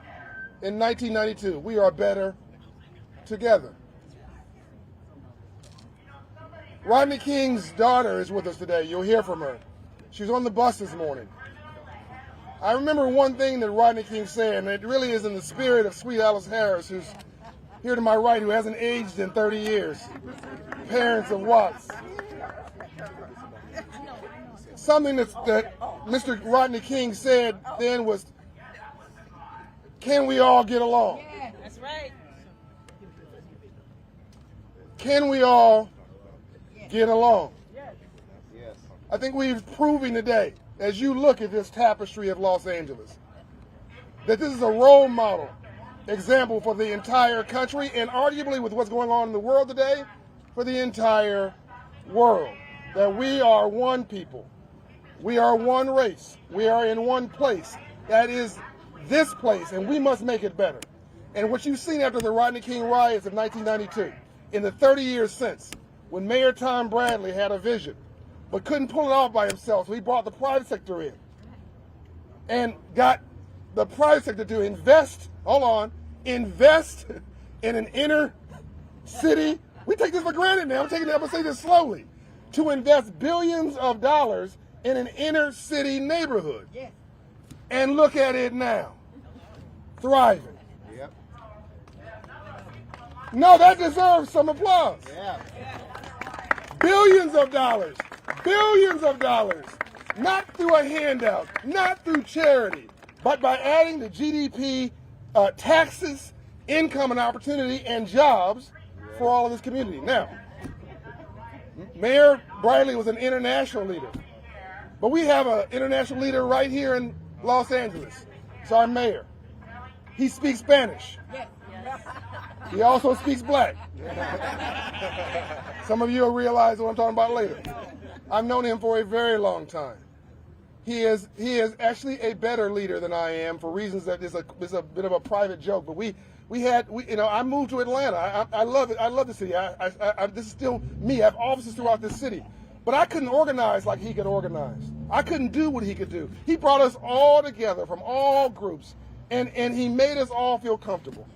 in 1992. We are better together. Rodney King's daughter is with us today. You'll hear from her. She was on the bus this morning. I remember one thing that Rodney King said, and it really is in the spirit of Sweet Alice Harris, who's here to my right, who hasn't aged in 30 years. Parents of Watts. Something that Mr. Rodney King said then was, can we all get along? Yeah, that's right. Can we all get along? Yes. I think we've proven today, as you look at this tapestry of Los Angeles, that this is a role model example for the entire country, and arguably with what's going on in the world today, for the entire world. That we are one people. We are one race. We are in one place. That is this place, and we must make it better. And what you've seen after the Rodney King riots of 1992, in the 30 years since, when Mayor Tom Bradley had a vision, but couldn't pull it off by himself, so he brought the private sector in and got the private sector to invest in an inner city, we take this for granted now, I'm going to say this slowly, to invest billions of dollars in an inner city neighborhood. And look at it now, thriving. Yep. No, that deserves some applause. Yeah. Billions of dollars, not through a handout, not through charity, but by adding to GDP, taxes, income and opportunity, and jobs for all of this community. Now, Mayor Bradley was an international leader, but we have an international leader right here in Los Angeles. It's our mayor. He speaks Spanish. He also speaks black. Some of you will realize what I'm talking about later. I've known him for a very long time. He is actually a better leader than I am for reasons that is a bit of a private joke. But I moved to Atlanta. I love it. I love the city. This is still me. I have offices throughout this city. But I couldn't organize like he could organize. I couldn't do what he could do. He brought us all together from all groups, and he made us all feel comfortable.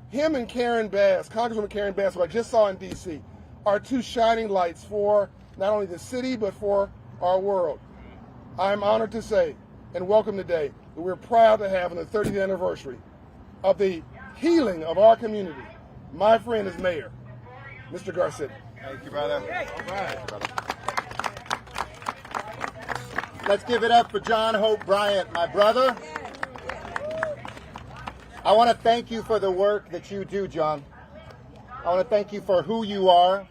Him and Karen Bass, Congresswoman Karen Bass, who I just saw in D.C., are two shining lights for not only the city, but for our world. I'm honored to say and welcome today that we're proud to have on the 30th anniversary of the healing of our community, my friend is Mayor, Mr. Garcetti. Thank you, brother. All right. Let's give it up for John Hope Bryant, my brother. I want to thank you for the work that you do, John. I want to thank you for who you are,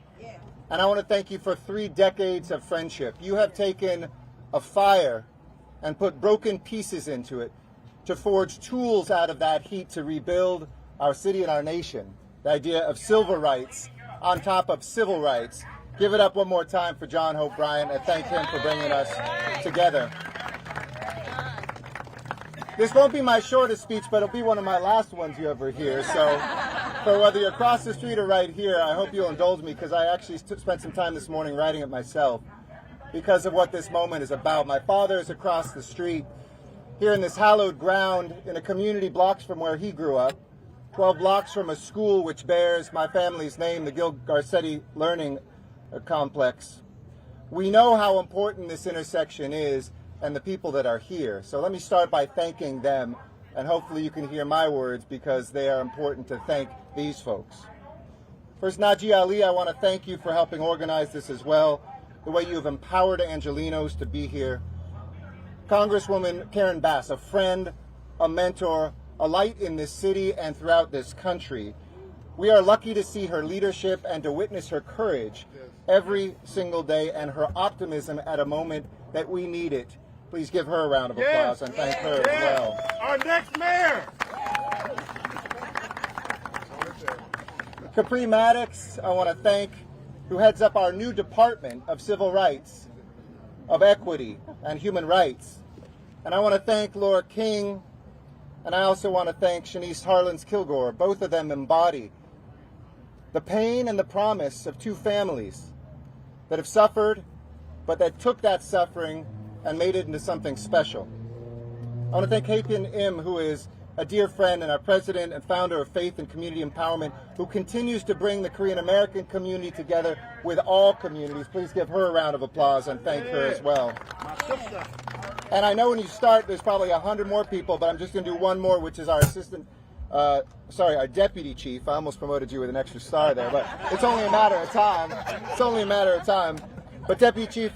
and I want to thank you for 3 decades of friendship. You have taken a fire and put broken pieces into it to forge tools out of that heat to rebuild our city and our nation. The idea of civil rights on top of civil rights. Give it up one more time for John Hope Bryant and thank him for bringing us together. This won't be my shortest speech, but it'll be one of my last ones you ever hear. So for whether you're across the street or right here, I hope you'll indulge me because I actually spent some time this morning writing it myself because of what this moment is about. My father is across the street here in this hallowed ground in a community blocks from where he grew up, 12 blocks from a school which bears my family's name, the Gil Garcetti Learning Complex. We know how important this intersection is and the people that are here. So let me start by thanking them, and hopefully you can hear my words because they are important to thank these folks. First, Najee Ali, I want to thank you for helping organize this as well, the way you have empowered Angelenos to be here. Congresswoman Karen Bass, a friend, a mentor, a light in this city and throughout this country. We are lucky to see her leadership and to witness her courage every single day and her optimism at a moment that we need it. Please give her a round of applause and thank her as well. Our next mayor. Capri Maddox, I want to thank, who heads up our new Department of Civil Rights, of Equity and Human Rights. And I want to thank Laura King, and I also want to thank Shanice Harlins-Kilgore. Both of them embody the pain and the promise of 2 families that have suffered, but that took that suffering and made it into something special. I want to thank Haipin Im, who is a dear friend and our president and founder of Faith and Community Empowerment, who continues to bring the Korean American community together with all communities. Please give her a round of applause and thank her as well. And I know when you start, there's probably 100 more people, but I'm just going to do one more, which is our our deputy chief. I almost promoted you with an extra star there, but it's only a matter of time. It's only a matter of time. But Deputy Chief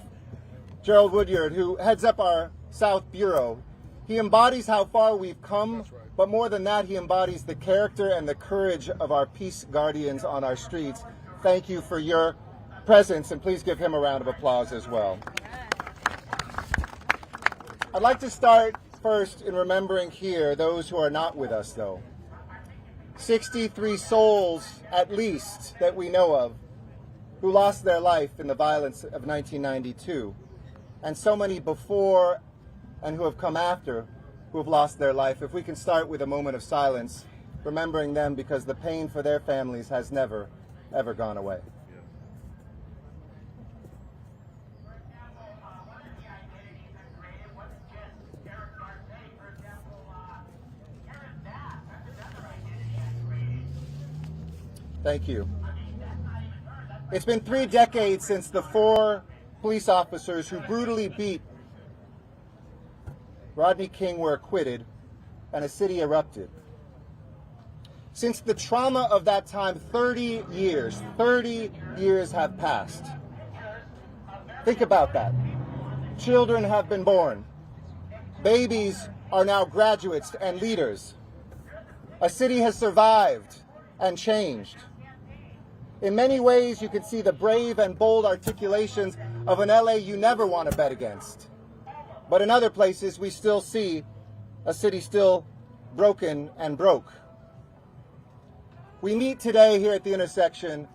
Gerald Woodyard, who heads up our South Bureau, he embodies how far we've come, but more than that, he embodies the character and the courage of our peace guardians on our streets. Thank you for your presence, and please give him a round of applause as well. I'd like to start first in remembering here those who are not with us, though. 63 souls, at least, that we know of, who lost their life in the violence of 1992, and so many before and who have come after who have lost their life. If we can start with a moment of silence, remembering them, because the pain for their families has never, ever gone away. Thank you. It's been 3 decades since the 4 police officers who brutally beat Rodney King were acquitted and a city erupted. Since the trauma of that time, 30 years have passed. Think about that. Children have been born. Babies are now graduates and leaders. A city has survived and changed. In many ways, you can see the brave and bold articulations of an LA you never want to bet against. But in other places, we still see a city still broken and broke. We meet today here at the intersection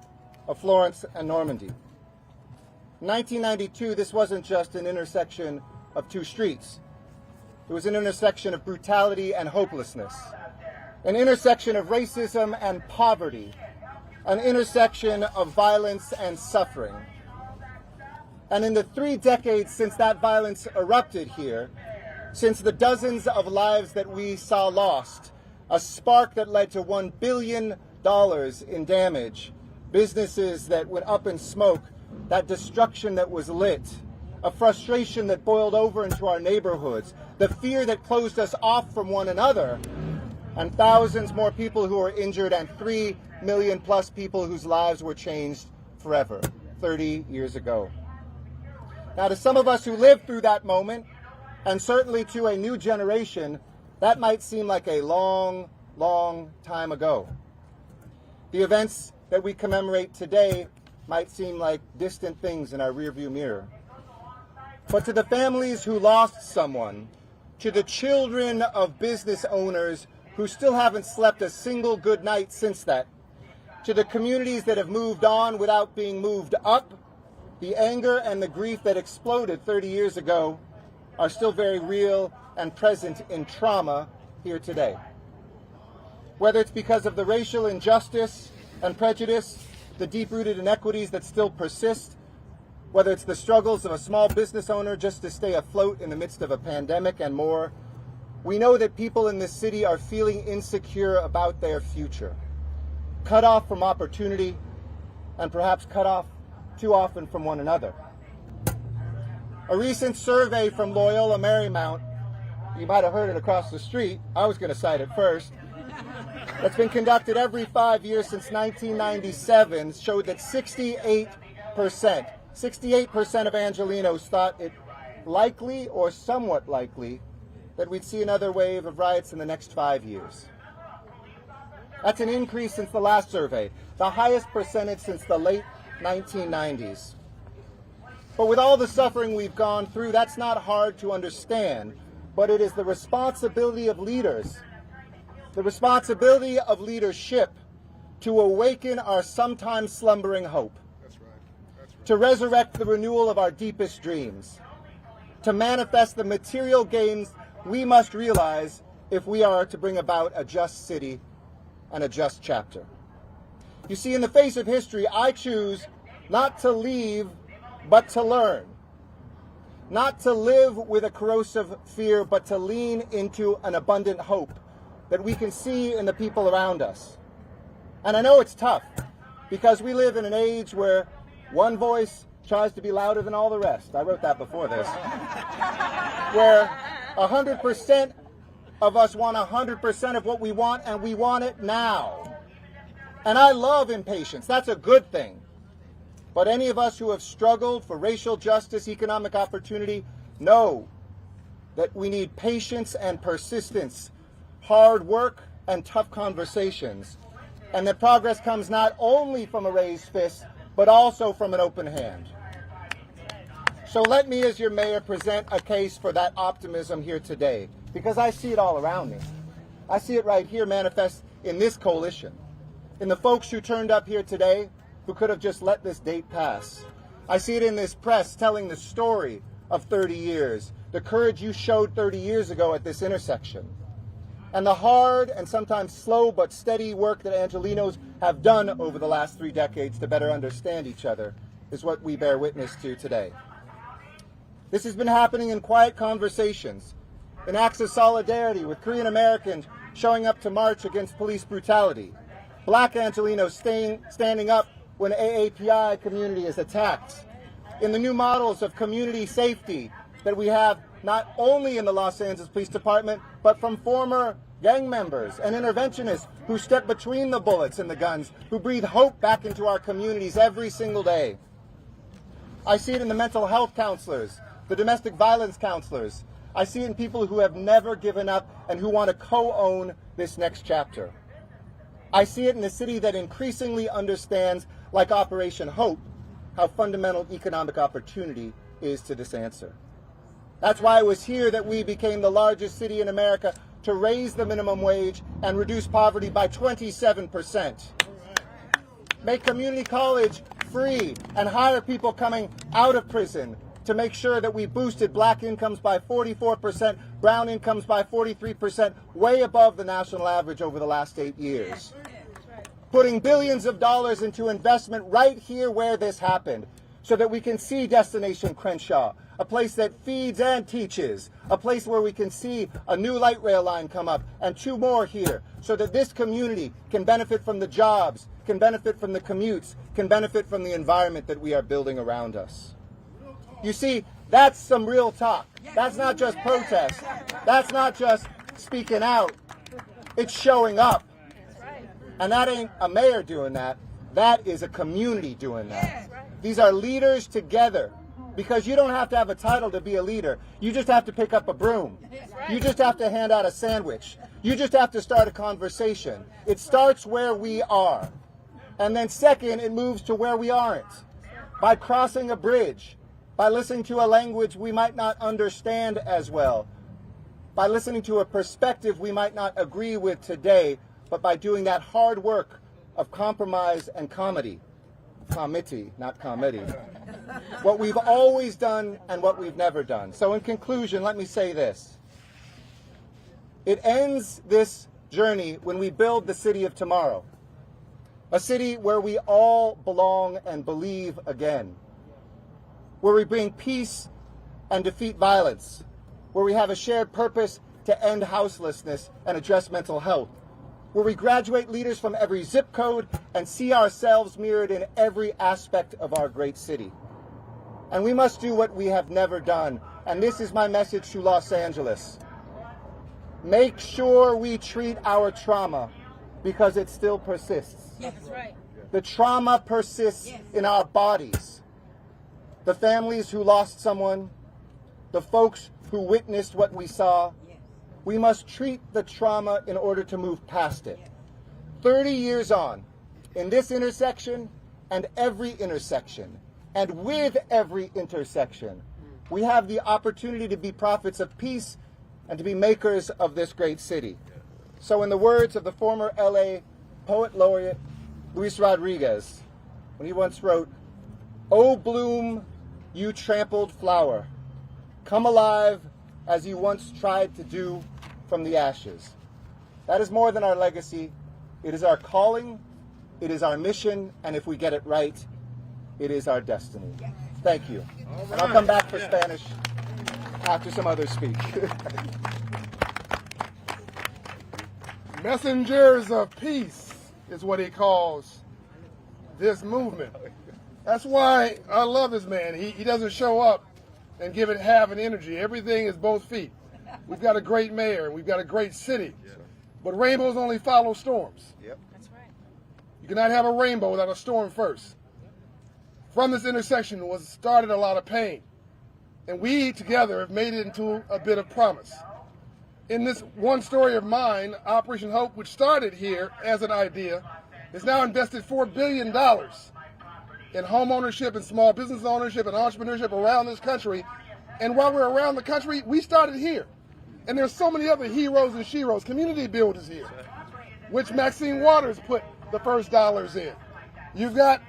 of Florence and Normandy. In 1992, this wasn't just an intersection of 2 streets. It was an intersection of brutality and hopelessness, an intersection of racism and poverty, an intersection of violence and suffering. And in the 3 decades since that violence erupted here, since the dozens of lives that we saw lost, a spark that led to $1 billion in damage, businesses that went up in smoke, that destruction that was lit, a frustration that boiled over into our neighborhoods, the fear that closed us off from one another, and thousands more people who were injured, and 3 million plus people whose lives were changed forever 30 years ago. Now, to some of us who lived through that moment, and certainly to a new generation, that might seem like a long, long time ago. The events that we commemorate today might seem like distant things in our rearview mirror. But to the families who lost someone, to the children of business owners who still haven't slept a single good night since that, to the communities that have moved on without being moved up, the anger and the grief that exploded 30 years ago are still very real and present in trauma here today. Whether it's because of the racial injustice and prejudice, the deep-rooted inequities that still persist, whether it's the struggles of a small business owner just to stay afloat in the midst of a pandemic and more, we know that people in this city are feeling insecure about their future, cut off from opportunity, and perhaps cut off too often from one another. A recent survey from Loyola Marymount, you might have heard it across the street, I was going to cite it first, that's been conducted every 5 years since 1997, showed that 68% of Angelenos thought it likely or somewhat likely that we'd see another wave of riots in the next 5 years. That's an increase since the last survey, the highest percentage since the late 1990s. But with all the suffering we've gone through, that's not hard to understand, but it is the responsibility of leaders, the responsibility of leadership to awaken our sometimes slumbering hope, to resurrect the renewal of our deepest dreams, to manifest the material gains we must realize if we are to bring about a just city and a just chapter. You see, in the face of history, I choose not to leave, but to learn. Not to live with a corrosive fear, but to lean into an abundant hope that we can see in the people around us. And I know it's tough, because we live in an age where one voice tries to be louder than all the rest. I wrote that before this. Where 100% of us want 100% of what we want, and we want it now. And I love impatience. That's a good thing. But any of us who have struggled for racial justice, economic opportunity, know that we need patience and persistence, hard work and tough conversations, and that progress comes not only from a raised fist, but also from an open hand. So let me, as your mayor, present a case for that optimism here today, because I see it all around me. I see it right here manifest in this coalition, in the folks who turned up here today who could have just let this date pass. I see it in this press telling the story of 30 years, the courage you showed 30 years ago at this intersection, and the hard and sometimes slow but steady work that Angelenos have done over the last 3 decades to better understand each other is what we bear witness to today. This has been happening in quiet conversations, in acts of solidarity with Korean Americans showing up to march against police brutality, Black Angelenos standing up when AAPI community is attacked, in the new models of community safety that we have not only in the Los Angeles Police Department, but from former gang members and interventionists who step between the bullets and the guns, who breathe hope back into our communities every single day. I see it in the mental health counselors, the domestic violence counselors. I see it in people who have never given up and who want to co-own this next chapter. I see it in a city that increasingly understands, like Operation Hope, how fundamental economic opportunity is to this answer. That's why it was here that we became the largest city in America to raise the minimum wage and reduce poverty by 27%. Make community college free and hire people coming out of prison, to make sure that we boosted black incomes by 44%, brown incomes by 43%, way above the national average over the last 8 years. Putting billions of dollars into investment right here where this happened, so that we can see Destination Crenshaw, a place that feeds and teaches, a place where we can see a new light rail line come up and 2 more here, so that this community can benefit from the jobs, can benefit from the commutes, can benefit from the environment that we are building around us. You see, that's some real talk. That's not just protest. That's not just speaking out. It's showing up. And that ain't a mayor doing that. That is a community doing that. These are leaders together. Because you don't have to have a title to be a leader. You just have to pick up a broom. You just have to hand out a sandwich. You just have to start a conversation. It starts where we are. And then second, it moves to where we aren't. By crossing a bridge. By listening to a language we might not understand as well. By listening to a perspective we might not agree with today, but by doing that hard work of compromise and comedy. Committee, not comedy. What we've always done and what we've never done. So in conclusion, let me say this. It ends this journey when we build the city of tomorrow. A city where we all belong and believe again. Where we bring peace and defeat violence. Where we have a shared purpose to end houselessness and address mental health. Where we graduate leaders from every zip code and see ourselves mirrored in every aspect of our great city. And we must do what we have never done. And this is my message to Los Angeles. Make sure we treat our trauma because it still persists. Yes, that's right. The trauma persists in our bodies. The families who lost someone, the folks who witnessed what we saw, we must treat the trauma in order to move past it. 30 years on, in this intersection and every intersection, and with every intersection, we have the opportunity to be prophets of peace and to be makers of this great city. So in the words of the former LA poet laureate Luis Rodriguez, when he once wrote, "Oh bloom, you trampled flower, come alive as you once tried to do from the ashes." That is more than our legacy. It is our calling, it is our mission, and if we get it right, it is our destiny. Thank you. And I'll come back for Spanish after some others speak. Messengers of peace is what he calls this movement. That's why I love this man. He doesn't show up and give it half an energy. Everything is both feet. We've got a great mayor. We've got a great city. But rainbows only follow storms. That's right. You cannot have a rainbow without a storm first. From this intersection was started a lot of pain. And we together have made it into a bit of promise. In this one story of mine, Operation Hope, which started here as an idea, has now invested $4 billion in home ownership and small business ownership and entrepreneurship around this country. And while we're around the country, we started here. And there's so many other heroes and sheroes, community builders here, which Maxine Waters put the first dollars in. You've got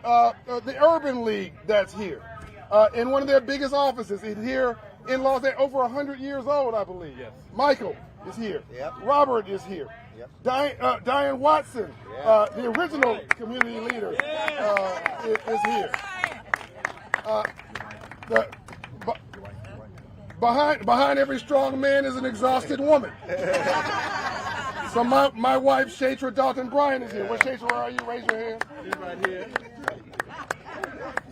the Urban League that's here. In one of their biggest offices here in Los Angeles, over 100 years old, I believe. Yes. Michael is here. Yep. Robert is here. Yep. Diane Watson, the original community leader, is here. Behind every strong man is an exhausted woman. So my wife, Shatra Dalton Bryan, is here. Where Shatra, where are you? Raise your hand. She's right here.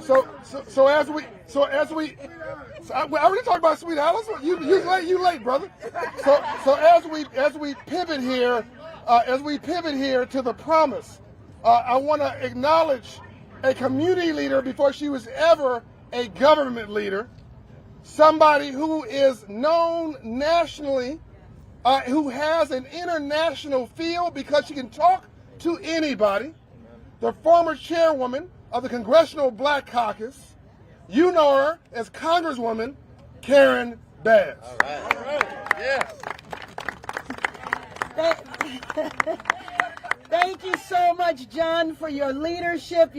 So as we I already talked about Sweet Alice. You late, brother. So as we pivot here to the promise, I want to acknowledge a community leader before she was ever a government leader, somebody who is known nationally, who has an international feel because she can talk to anybody, the former chairwoman of the Congressional Black Caucus. You know her as Congresswoman Karen Bass. All right. Yes. Thank you so much, John, for your leadership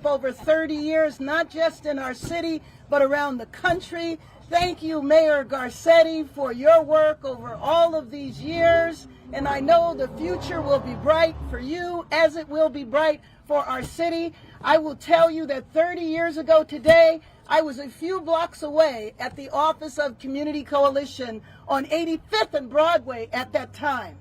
over 30 years, not just in our city, but around the country. Thank you, Mayor Garcetti, for your work over all of these years. And I know the future will be bright for you as it will be bright for our city. I will tell you that 30 years ago today, I was a few blocks away at the Office of Community Coalition on 85th and Broadway at that time.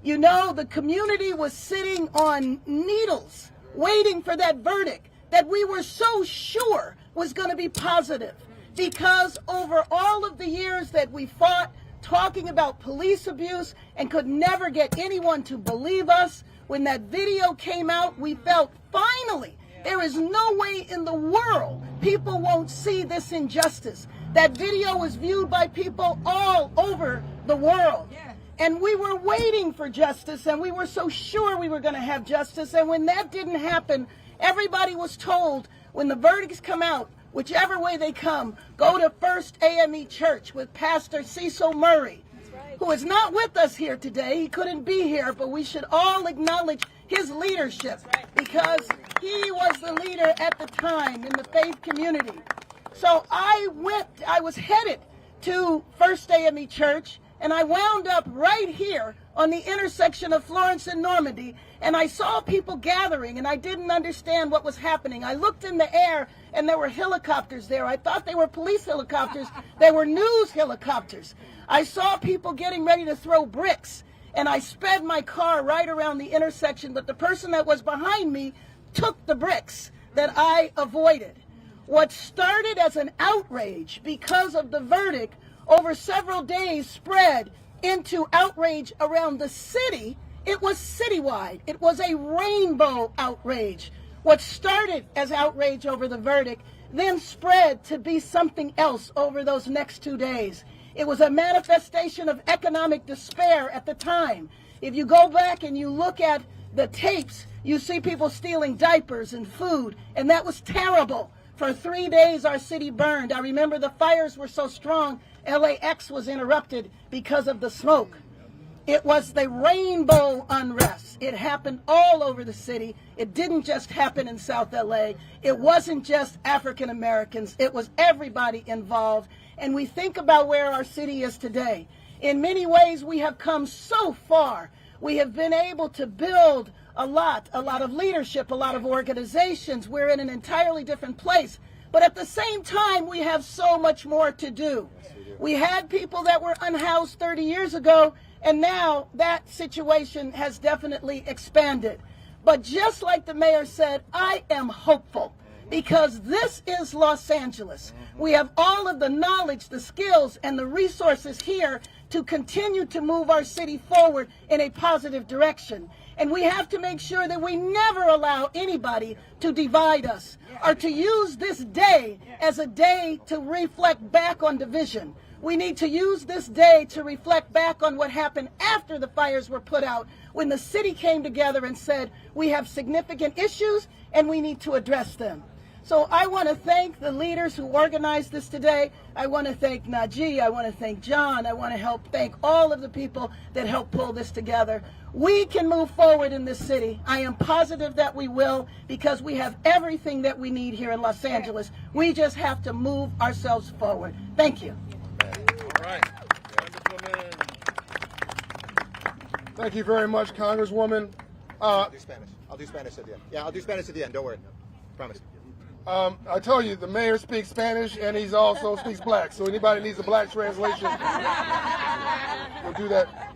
You know, the community was sitting on needles, waiting for that verdict that we were so sure was going to be positive. Because over all of the years that we fought, talking about police abuse and could never get anyone to believe us, when that video came out, we felt finally there is no way in the world people won't see this injustice. That video was viewed by people all over the world. And we were waiting for justice, and we were so sure we were going to have justice. And when that didn't happen, everybody was told, when the verdicts come out, whichever way they come, go to First AME Church with Pastor Cecil Murray, who is not with us here today. He couldn't be here, but we should all acknowledge his leadership because he was the leader at the time in the faith community. So I was headed to First AME Church, and I wound up right here on the intersection of Florence and Normandy, and I saw people gathering, and I didn't understand what was happening. I looked in the air, and there were helicopters there. I thought they were police helicopters. They were news helicopters. I saw people getting ready to throw bricks, and I sped my car right around the intersection, but the person that was behind me took the bricks that I avoided. What started as an outrage because of the verdict over several days spread into outrage around the city. It was citywide. It was a rainbow outrage. What started as outrage over the verdict then spread to be something else over those next 2 days. It was a manifestation of economic despair at the time. If you go back and you look at the tapes, you see people stealing diapers and food, and that was terrible. For 3 days, our city burned. I remember the fires were so strong, LAX was interrupted because of the smoke. It was the rainbow unrest. It happened all over the city. It didn't just happen in South LA. It wasn't just African Americans. It was everybody involved. And we think about where our city is today. In many ways, we have come so far. We have been able to build a lot of leadership, a lot of organizations. We're in an entirely different place. But at the same time, we have so much more to do. We had people that were unhoused 30 years ago, and now that situation has definitely expanded. But just like the mayor said, I am hopeful because this is Los Angeles. We have all of the knowledge, the skills, and the resources here to continue to move our city forward in a positive direction. And we have to make sure that we never allow anybody to divide us or to use this day as a day to reflect back on division. We need to use this day to reflect back on what happened after the fires were put out, when the city came together and said, we have significant issues and we need to address them. So I want to thank the leaders who organized this today. I want to thank Najee. I want to thank John. I want to thank all of the people that helped pull this together. We can move forward in this city. I am positive that we will because we have everything that we need here in Los Angeles. We just have to move ourselves forward. Thank you. All right. Thank you very much, Congresswoman. I'll do Spanish. I'll do Spanish at the end. Yeah, I'll do Spanish at the end. Don't worry. Promise. I told you, the mayor speaks Spanish and he's also speaks black. So anybody needs a black translation, we'll do that.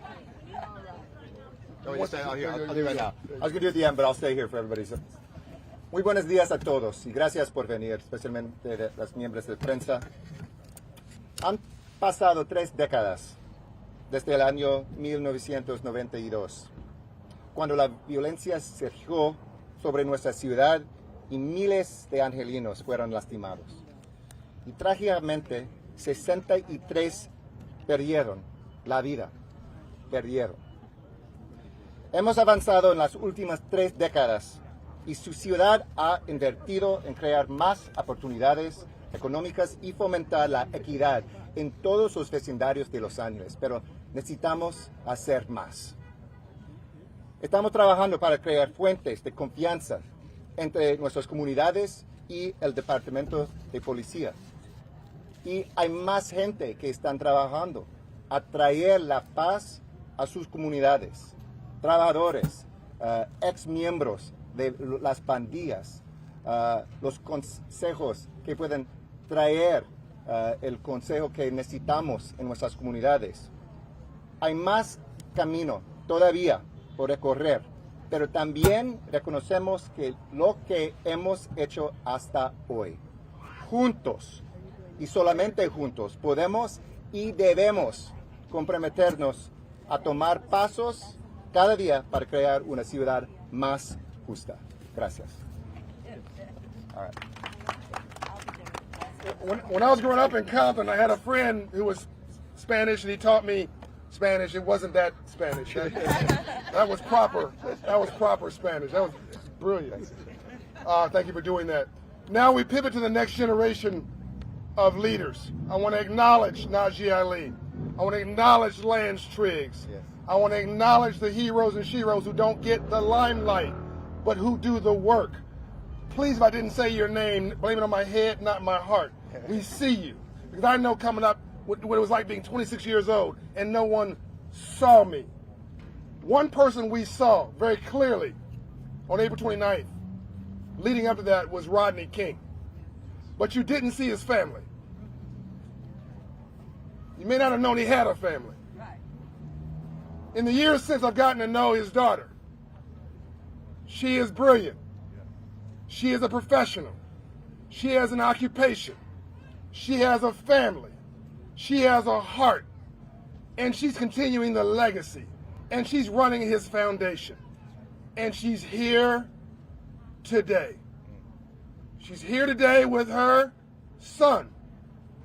Oh, you say, I'll do it right now. I was going to do it at the end, but I'll stay here for everybody. So, muy buenos días a todos y gracias por venir, especialmente de las miembros de prensa. Han pasado 3 décadas desde el año 1992, cuando la violencia surgió sobre nuestra ciudad y miles de angelinos fueron lastimados. Y trágicamente 63 perdieron la vida. Hemos avanzado en las últimas 3 décadas y su ciudad ha invertido en crear más oportunidades económicas y fomentar la equidad en todos los vecindarios de Los Ángeles, pero necesitamos hacer más. Estamos trabajando para crear fuentes de confianza entre nuestras comunidades y el Departamento de Policía. Y hay más gente que están trabajando a traer la paz a sus comunidades. Trabajadores, ex miembros de las pandillas, los consejos que pueden traer el consejo que necesitamos en nuestras comunidades. Hay más camino todavía por recorrer, pero también reconocemos que lo que hemos hecho hasta hoy, juntos y solamente juntos, podemos y debemos comprometernos a tomar pasos cada día para crear una ciudad más justa. Gracias. All right. When I was growing up in Compton, I had a friend who was Spanish, and he taught me Spanish. It wasn't that Spanish. That was proper. That was proper Spanish. That was brilliant. Thank you for doing that. Now we pivot to the next generation of leaders. I want to acknowledge Najee Ali. I want to acknowledge Lance Triggs. Yes. I want to acknowledge the heroes and sheroes who don't get the limelight, but who do the work. Please, if I didn't say your name, blame it on my head, not my heart. We see you. Because I know coming up what it was like being 26 years old and no one saw me. One person we saw very clearly on April 29th, leading up to that, was Rodney King. But you didn't see his family. You may not have known he had a family. In the years since, I've gotten to know his daughter. She is brilliant. She is a professional. She has an occupation. She has a family. She has a heart. And she's continuing the legacy. And she's running his foundation. And she's here today. She's here today with her son.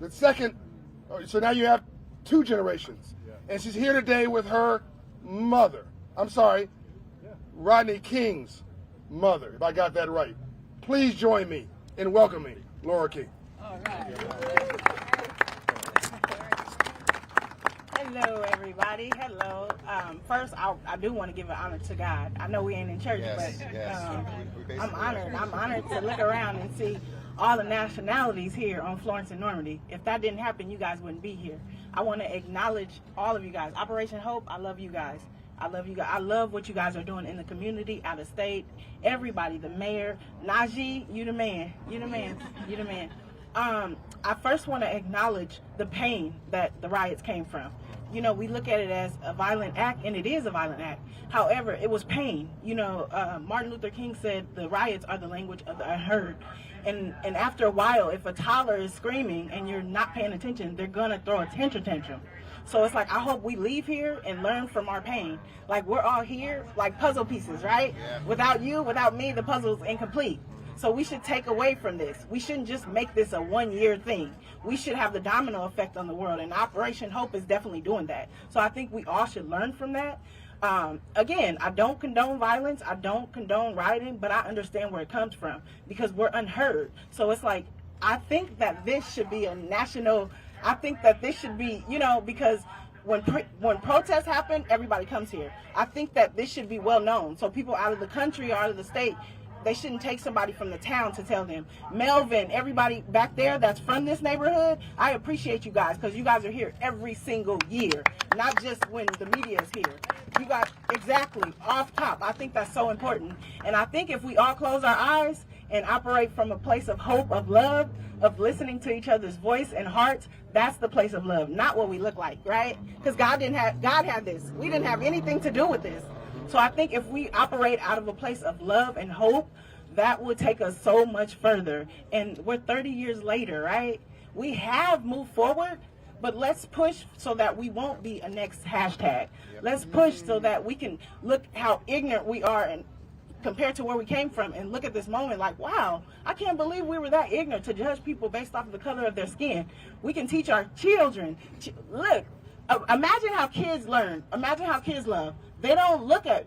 The second, so now you have 2 generations. And she's here today with her mother. I'm sorry, Rodney King's mother, if I got that right. Please join me in welcoming Laura King. All right. Hello, everybody. Hello. First, I do want to give an honor to God. I know we ain't in church, but I'm honored. I'm honored to look around and see all the nationalities here on Florence and Normandy. If that didn't happen, you guys wouldn't be here. I want to acknowledge all of you guys. Operation Hope, I love you guys. I love you guys. I love what you guys are doing in the community, out of state. Everybody, the mayor, Najee, you the man. You the man. You the man. I first want to acknowledge the pain that the riots came from. You know, we look at it as a violent act, and it is a violent act. However, it was pain. You know, Martin Luther King said the riots are the language of the unheard. And after a while, if a toddler is screaming and you're not paying attention, they're going to throw a tantrum. So it's like, I hope we leave here and learn from our pain. Like, we're all here like puzzle pieces, right? Yeah. Without you, without me, the puzzle's incomplete. So we should take away from this. We shouldn't just make this a one-year thing. We should have the domino effect on the world, and Operation Hope is definitely doing that. So I think we all should learn from that. Again, I don't condone violence. I don't condone rioting, but I understand where it comes from because we're unheard. So it's like, I think that this should be a national, I think that this should be, you know, because when protests happen, everybody comes here. I think that this should be well known. So people out of the country or out of the state, they shouldn't take somebody from the town to tell them. Melvin, everybody back there that's from this neighborhood, I appreciate you guys because you guys are here every single year, not just when the media is here. You guys, exactly, off top. I think that's so important. And I think if we all close our eyes and operate from a place of hope, of love, of listening to each other's voice and hearts, that's the place of love, not what we look like, right? Because God had this. We didn't have anything to do with this. So I think if we operate out of a place of love and hope, that would take us so much further. And we're 30 years later, right? We have moved forward, but let's push so that we won't be a next hashtag. Let's push so that we can look how ignorant we are and compared to where we came from, and look at this moment like, wow, I can't believe we were that ignorant to judge people based off of the color of their skin. We can teach our children. Look, imagine how kids learn. Imagine how kids love. They don't look at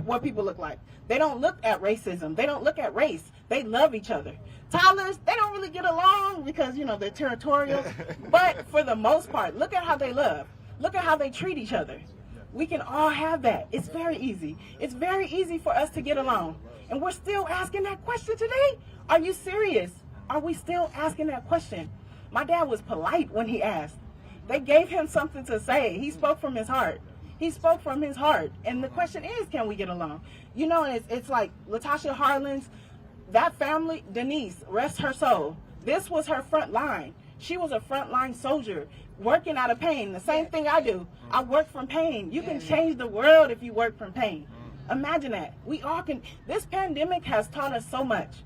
what people look like. They don't look at racism. They don't look at race. They love each other. Toddlers, they don't really get along because, you know, they're territorial. But for the most part, look at how they love. Look at how they treat each other. We can all have that. It's very easy. It's very easy for us to get along. And we're still asking that question today? Are you serious? Are we still asking that question? My dad was polite when he asked. They gave him something to say. He spoke from his heart. He spoke from his heart. And the question is, can we get along? You know, it's like Latasha Harlan's, that family, Denise, rest her soul. This was her front line. She was a frontline soldier working out of pain. The same thing I do. I work from pain. You can change the world if you work from pain. Imagine that. We all can. This pandemic has taught us so much.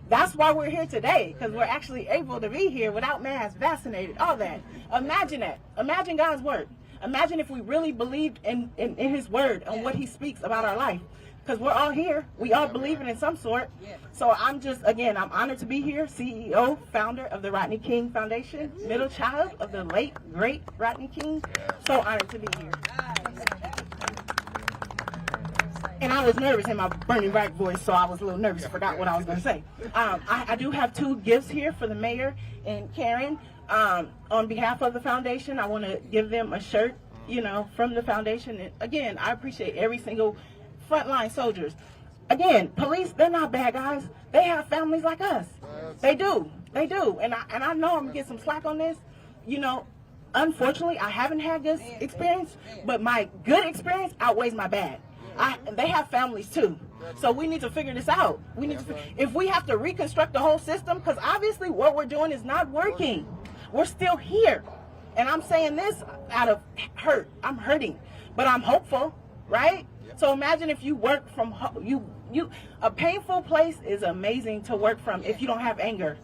That's why we're here today, because we're actually able to be here without masks, vaccinated, all that. Imagine that. Imagine God's word. Imagine if we really believed in his word and what he speaks about our life. Because we're all here. We all believe it in some sort. So I'm just, again, I'm honored to be here. CEO, founder of the Rodney King Foundation, middle child of the late, great Rodney King. So honored to be here. And I was nervous in my burning bright voice, so I was a little nervous. I forgot what I was going to say. I do have 2 gifts here for the mayor and Karen. On behalf of the foundation, I want to give them a shirt, you know, from the foundation. And again, I appreciate every single frontline soldiers. Again, police, they're not bad guys. They have families like us. They do. They do. And I know I'm going to get some slack on this. You know, unfortunately, I haven't had this experience, but my good experience outweighs my bad. They have families too. So we need to figure this out. We need to, if we have to reconstruct the whole system, because obviously what we're doing is not working. We're still here. And I'm saying this out of hurt. I'm hurting, but I'm hopeful, right? So imagine if you work from a painful place is amazing to work from if you don't have anger.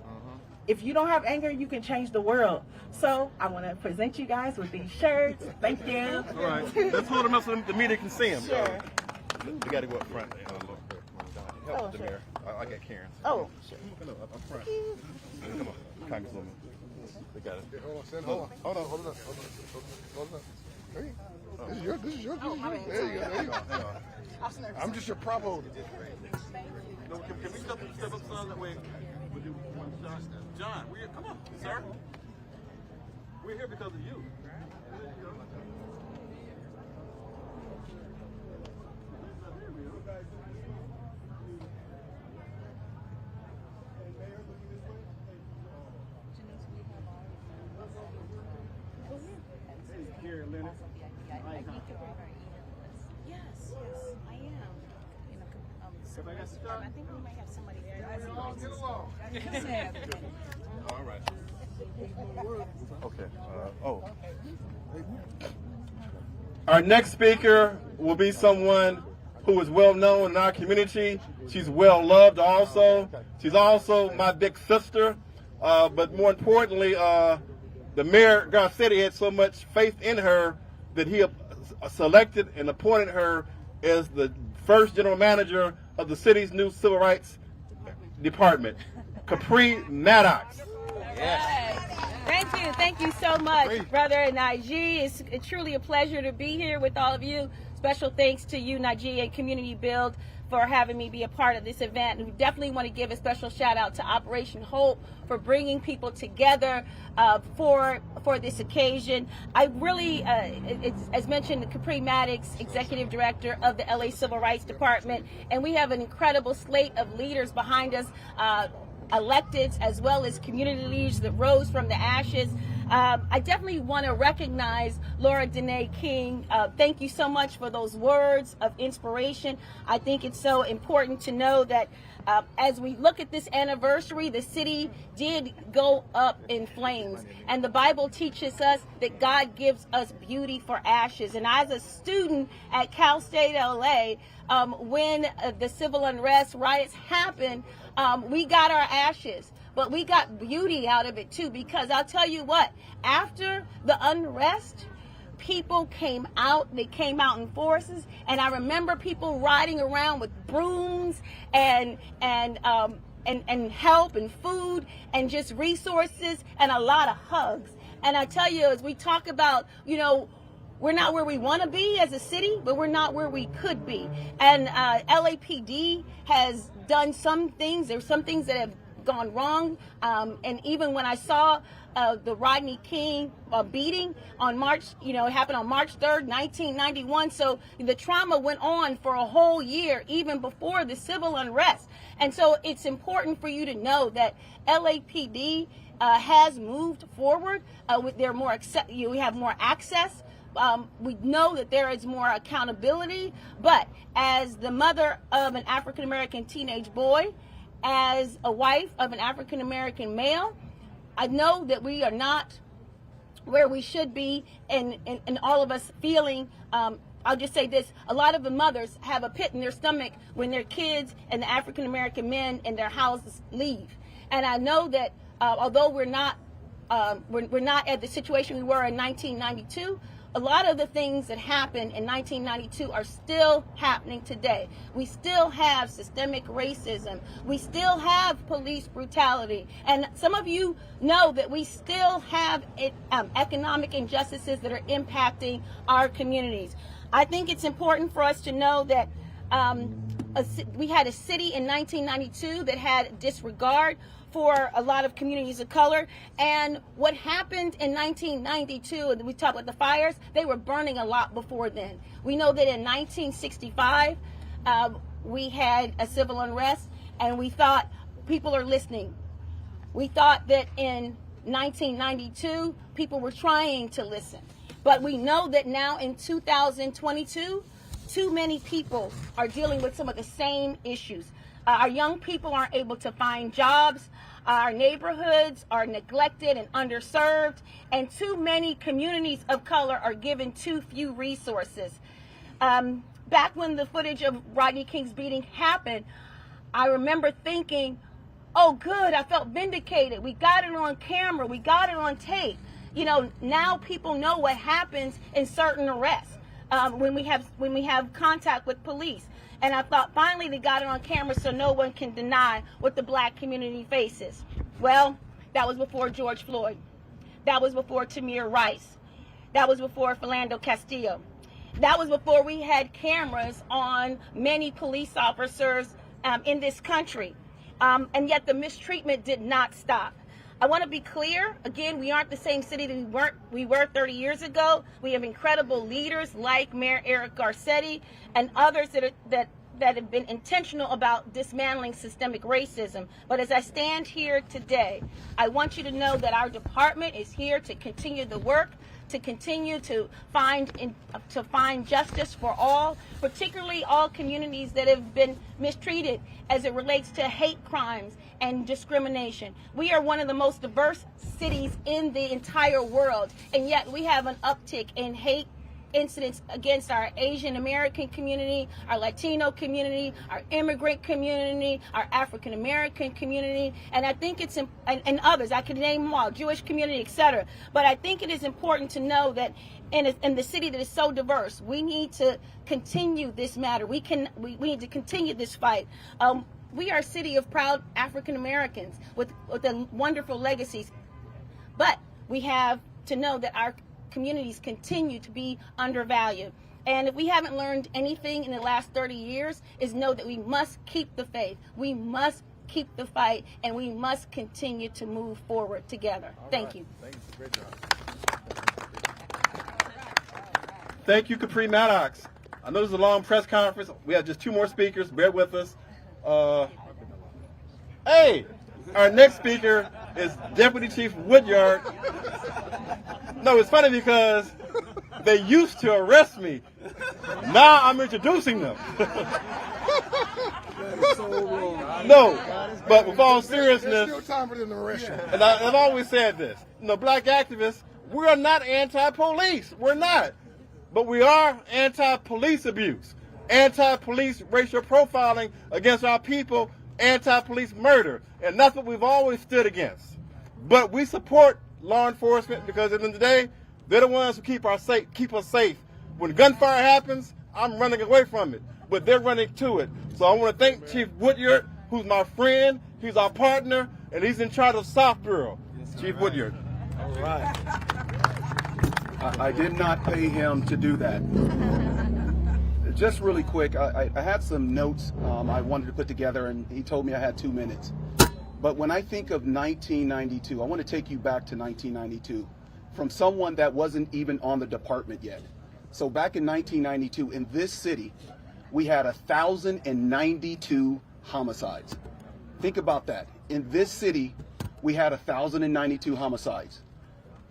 If you don't have anger, you can change the world. So I want to present you guys with these shirts. Thank you. All right. Let's hold them up so the media can see them. Sure. We got to go up front. Help the mayor. I got Karen. Oh, sure. Up front. Come on, Congresswoman. They got it. Hold on. Hey, this is your. There you go. I'm just your prop holder. Can we step up some that way? We'll do one shot. John, come on, sir. We're here because of you. Yes, I am. I think we might have somebody there. Get along. All right. Okay. Our next speaker will be someone who is well known in our community. She's well loved also. She's also my big sister. But more importantly, the Mayor Garcetti had so much faith in her that he selected and appointed her as the first general manager of the city's new civil rights department, Capri Maddox. Yes. Thank you so much, Brother Najee. It's truly a pleasure to be here with all of you. Special thanks to you, Najee, and Community Build for having me be a part of this event. And we definitely want to give a special shout out to Operation Hope for bringing people together for this occasion. I really, as mentioned, Capri Maddox, Executive Director of the LA Civil Rights Department, and we have an incredible slate of leaders behind us, electeds as well as community leaders that rose from the ashes. I definitely want to recognize Laura Dene King. Thank you so much for those words of inspiration. I think it's so important to know that as we look at this anniversary, the city did go up in flames. And the Bible teaches us that God gives us beauty for ashes. And as a student at Cal State LA, when the civil unrest riots happened, we got our ashes. But we got beauty out of it too, because I'll tell you what, after the unrest, people came out. They came out in forces, and I remember people riding around with brooms and help and food and just resources and a lot of hugs. And I tell you, as we talk about, you know, we're not where we want to be as a city, but we're not where we could be. And LAPD has done some things. There's some things that have gone wrong, and even when I saw the Rodney King beating on March, it happened on March 3rd, 1991. So the trauma went on for a whole year, even before the civil unrest. And so it's important for you to know that LAPD has moved forward. We have more access. We know that there is more accountability. But as the mother of an African American teenage boy, as a wife of an African American male, I know that we are not where we should be, and all of us feeling, I'll just say this, a lot of the mothers have a pit in their stomach when their kids and the African American men in their houses leave. And I know that although we're not at the situation we were in 1992, a lot of the things that happened in 1992 are still happening today. We still have systemic racism. We still have police brutality. And some of you know that we still have economic injustices that are impacting our communities. I think it's important for us to know that we had a city in 1992 that had disregard for a lot of communities of color. And what happened in 1992, and we talk about the fires, they were burning a lot before then. We know that in 1965, we had a civil unrest, and we thought people are listening. We thought that in 1992, people were trying to listen. But we know that now in 2022, too many people are dealing with some of the same issues. Our young people aren't able to find jobs. Our neighborhoods are neglected and underserved, and too many communities of color are given too few resources. Back when the footage of Rodney King's beating happened, I remember thinking, oh good, I felt vindicated. We got it on camera, we got it on tape. Now people know what happens in certain arrests when we have contact with police. And I thought finally they got it on camera so no one can deny what the black community faces. Well, that was before George Floyd. That was before Tamir Rice. That was before Philando Castillo. That was before we had cameras on many police officers in this country. And yet the mistreatment did not stop. I want to be clear, again, we aren't the same city that we were 30 years ago. We have incredible leaders like Mayor Eric Garcetti and others that have been intentional about dismantling systemic racism. But as I stand here today, I want you to know that our department is here to continue the work, to continue to find justice for all, particularly all communities that have been mistreated as it relates to hate crimes and discrimination. We are one of the most diverse cities in the entire world, and yet we have an uptick in hate incidents against our Asian American community, our Latino community, our immigrant community, our African American community, and I think it's and others, I could name them all, Jewish community, etc. But I think it is important to know that in the city that is so diverse, we need to continue this matter. We need to continue this fight. We are a city of proud African Americans with wonderful legacies, but we have to know that our communities continue to be undervalued. And if we haven't learned anything in the last 30 years, is know that we must keep the faith, we must keep the fight, and we must continue to move forward together. Thank you. Thank you. Great job. Thank you, Capri Maddox. I know this is a long press conference. We have just 2 more speakers. Bear with us. Hey, our next speaker is Deputy Chief Woodyard. No, it's funny because they used to arrest me. Now I'm introducing them. No, but with all seriousness, there's no time for them to arrest you. and I've always said this, black activists, we are not anti-police. We're not. But we are anti-police abuse, anti-police racial profiling against our people, anti-police murder. And that's what we've always stood against. But we support law enforcement because at the end of the day, they're the ones who keep us safe. When gunfire happens, I'm running away from it, but they're running to it. So I want to thank Chief Woodyard, who's my friend, he's our partner, and he's in charge of South Bureau. Chief Woodyard. All right. I did not pay him to do that. Just really quick, I had some notes I wanted to put together, and he told me I had 2 minutes. But when I think of 1992, I want to take you back to 1992 from someone that wasn't even on the department yet. So back in 1992, in this city, we had 1,092 homicides. Think about that. In this city, we had 1,092 homicides.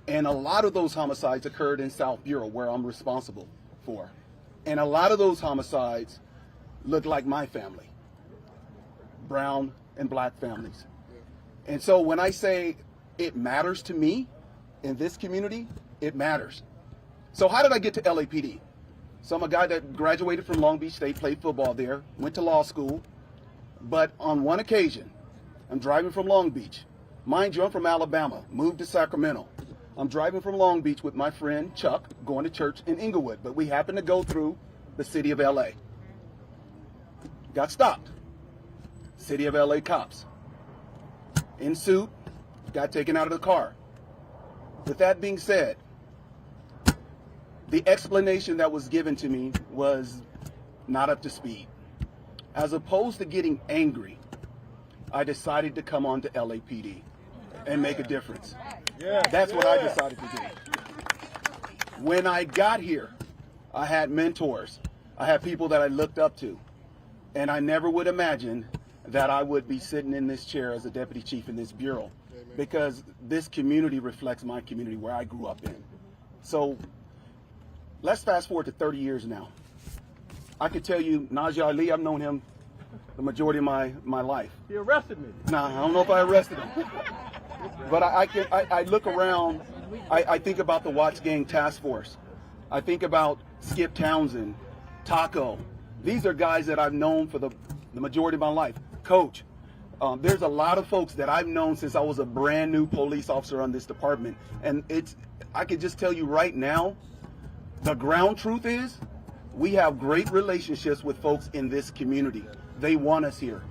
And a lot of those homicides occurred in South Bureau, where I'm responsible for. And a lot of those homicides look like my family, brown and black families. And so when I say it matters to me in this community, it matters. So how did I get to LAPD? So I'm a guy that graduated from Long Beach State, played football there, went to law school. But on one occasion, I'm driving from Long Beach. Mind you, I'm from Alabama, moved to Sacramento. I'm driving from Long Beach with my friend Chuck, going to church in Inglewood, but we happened to go through the city of LA. Got stopped. City of LA cops. In suit, got taken out of the car. With that being said, the explanation that was given to me was not up to speed. As opposed to getting angry, I decided to come on to LAPD and make a difference. That's what I decided to do. When I got here, I had mentors. I had people that I looked up to. And I never would imagine that I would be sitting in this chair as a deputy chief in this bureau, because this community reflects my community where I grew up in. So let's fast forward to 30 years now. I could tell you, Najee Ali, I've known him the majority of my life. He arrested me. Nah, I don't know if I arrested him. But I look around, I think about the Watts Gang Task Force. I think about Skip Townsend, Taco. These are guys that I've known for the majority of my life. Coach, there's a lot of folks that I've known since I was a brand new police officer on this department. And I could just tell you right now, the ground truth is, we have great relationships with folks in this community. They want us here.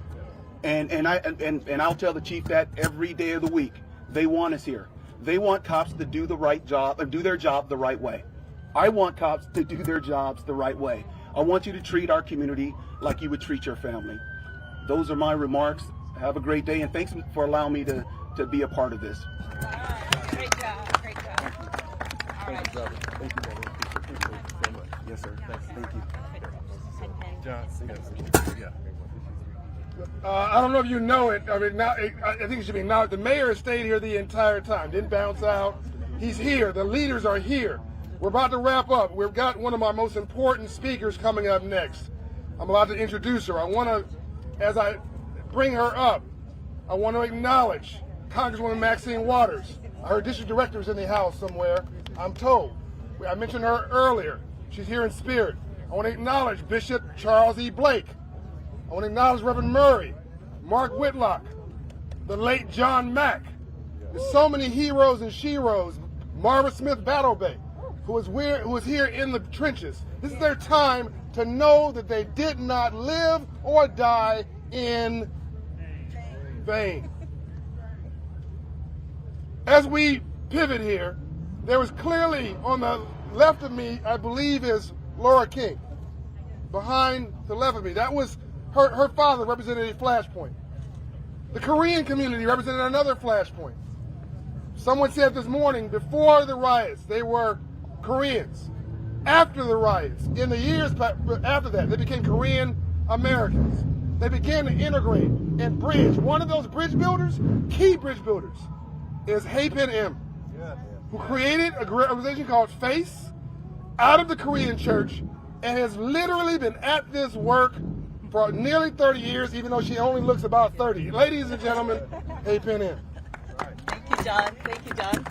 And I'll tell the chief that every day of the week. They want us here. They want cops to do the right job and do their job the right way. I want cops to do their jobs the right way. I want you to treat our community like you would treat your family. Those are my remarks. Have a great day, and thanks for allowing me to be a part of this. Great job. Great job. All right. Thank you, brother. Thank you, brother. Thank you so much. Yes, sir. Thank you. John, yeah. I don't know if you know it. I mean, now I think it should be now. The mayor has stayed here the entire time. Didn't bounce out. He's here. The leaders are here. We're about to wrap up. We've got one of my most important speakers coming up next. I'm about to introduce her. I want to, as I bring her up, I want to acknowledge Congresswoman Maxine Waters. Her district director is in the house somewhere, I'm told. I mentioned her earlier. She's here in spirit. I want to acknowledge Bishop Charles E. Blake. I want to acknowledge Reverend Murray, Mark Whitlock, the late John Mack. There's so many heroes and sheroes. Marva Smith Battle Bay, who was here in the trenches. This is their time to know that they did not live or die in vain. As we pivot here, there was clearly on the left of me, I believe, is Laura King. Behind the left of me, that was her father represented a flashpoint. The Korean community represented another flashpoint. Someone said this morning, before the riots, they were Koreans. After the riots, in the years after that, they became Korean Americans. They began to integrate and bridge. One of those bridge builders, key bridge builders, is Hae-Pin M, who created a great organization called FACE out of the Korean church and has literally been at this work for nearly 30 years, even though she only looks about 30. Ladies and gentlemen, Hae-Pin M. Thank you, John. Thank you, John.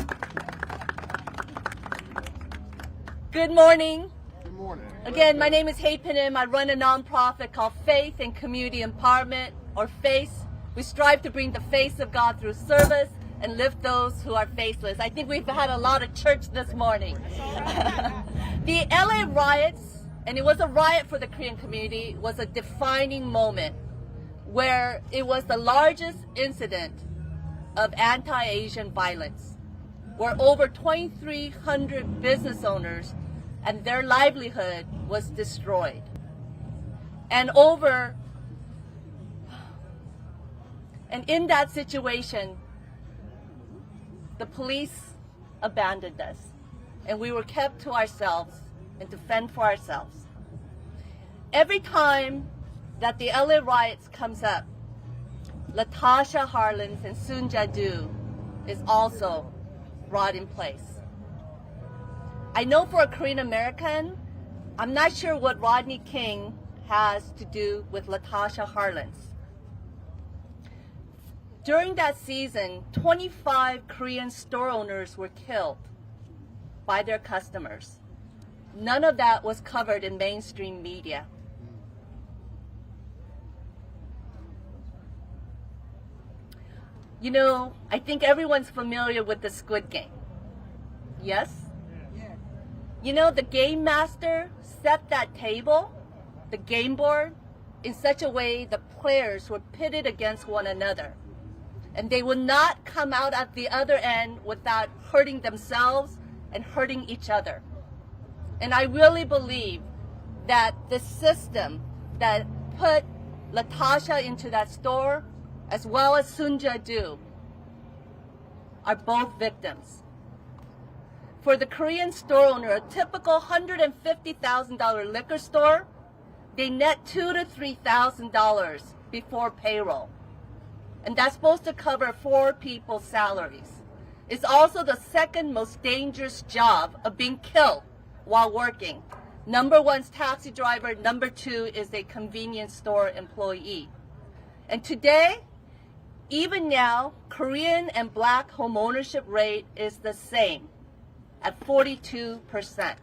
Good morning. Good morning. Again, my name is Hae-Pin M. I run a nonprofit called Faith and Community Empowerment, or FACE. We strive to bring the face of God through service and lift those who are faceless. I think we've had a lot of church this morning. The LA riots, and it was a riot for the Korean community, was a defining moment where it was the largest incident of anti-Asian violence, where over 2,300 business owners and their livelihood was destroyed. And in that situation, the police abandoned us, and we were kept to ourselves and to fend for ourselves. Every time that the LA riots comes up, Latasha Harlins and Sun Jadu is also brought in place. I know for a Korean American, I'm not sure what Rodney King has to do with Latasha Harlins. During that season, 25 Korean store owners were killed by their customers. None of that was covered in mainstream media. You know, I think everyone's familiar with the Squid Game. Yes? You know, the game master set that table, the game board, in such a way the players were pitted against one another. And they would not come out at the other end without hurting themselves and hurting each other. And I really believe that the system that put Latasha into that store, as well as Sun Jadu, are both victims. For the Korean store owner, a typical $150,000 liquor store, they net $2,000 to $3,000 before payroll. And that's supposed to cover 4 people's salaries. It's also the second most dangerous job of being killed while working. Number 1's taxi driver, number 2 is a convenience store employee. And today, even now, Korean and black home ownership rate is the same at 42%.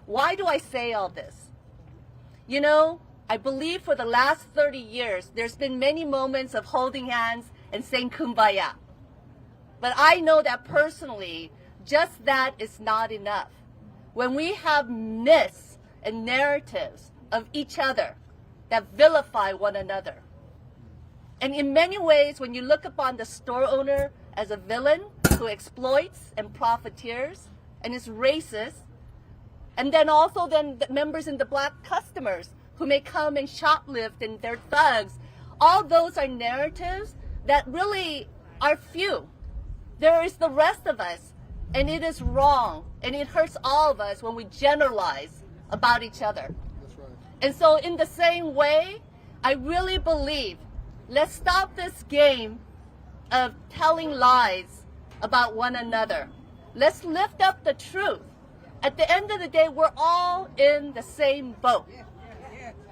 Why do I say all this? You know, I believe for the last 30 years, there's been many moments of holding hands and saying kumbaya. But I know that personally, just that is not enough. When we have myths and narratives of each other that vilify one another. And in many ways, when you look upon the store owner as a villain who exploits and profiteers and is racist, and then also the members in the black customers who may come and shoplift and they're thugs. All those are narratives that really are few. There is the rest of us, and it is wrong, and it hurts all of us when we generalize about each other. That's right. And so in the same way, I really believe, let's stop this game of telling lies about one another. Let's lift up the truth. At the end of the day, we're all in the same boat.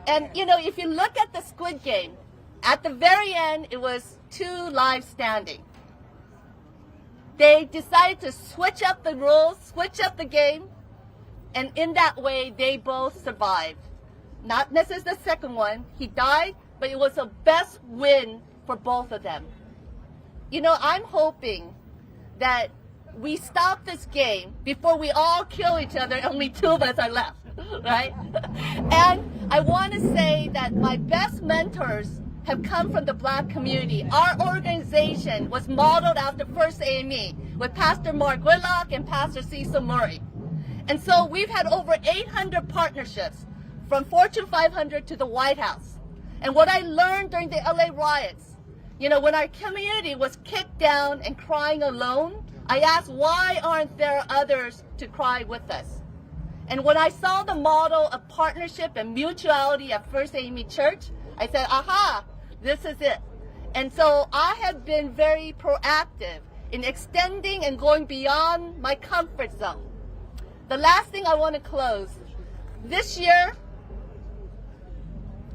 And, you know, if you look at the Squid Game, at the very end, it was 2 lives standing. They decided to switch up the rules, switch up the game, and in that way, they both survived. Not necessarily the second one. He died, but it was a best win for both of them. You know, I'm hoping that we stop this game before we all kill each other and only 2 of us are left, right? And I want to say that my best mentors have come from the black community. Our organization was modeled after 30th Anniv with Pastor Mark Whitlock and Pastor Cecil Murray. And so we've had over 800 partnerships from Fortune 500 to the White House. And what I learned during the LA riots, you know, when our community was kicked down and crying alone, I asked, why aren't there others to cry with us? And when I saw the model of partnership and mutuality at 30th Anniv Church, I said, aha, this is it. And so I have been very proactive in extending and going beyond my comfort zone. The last thing I want to close. This year,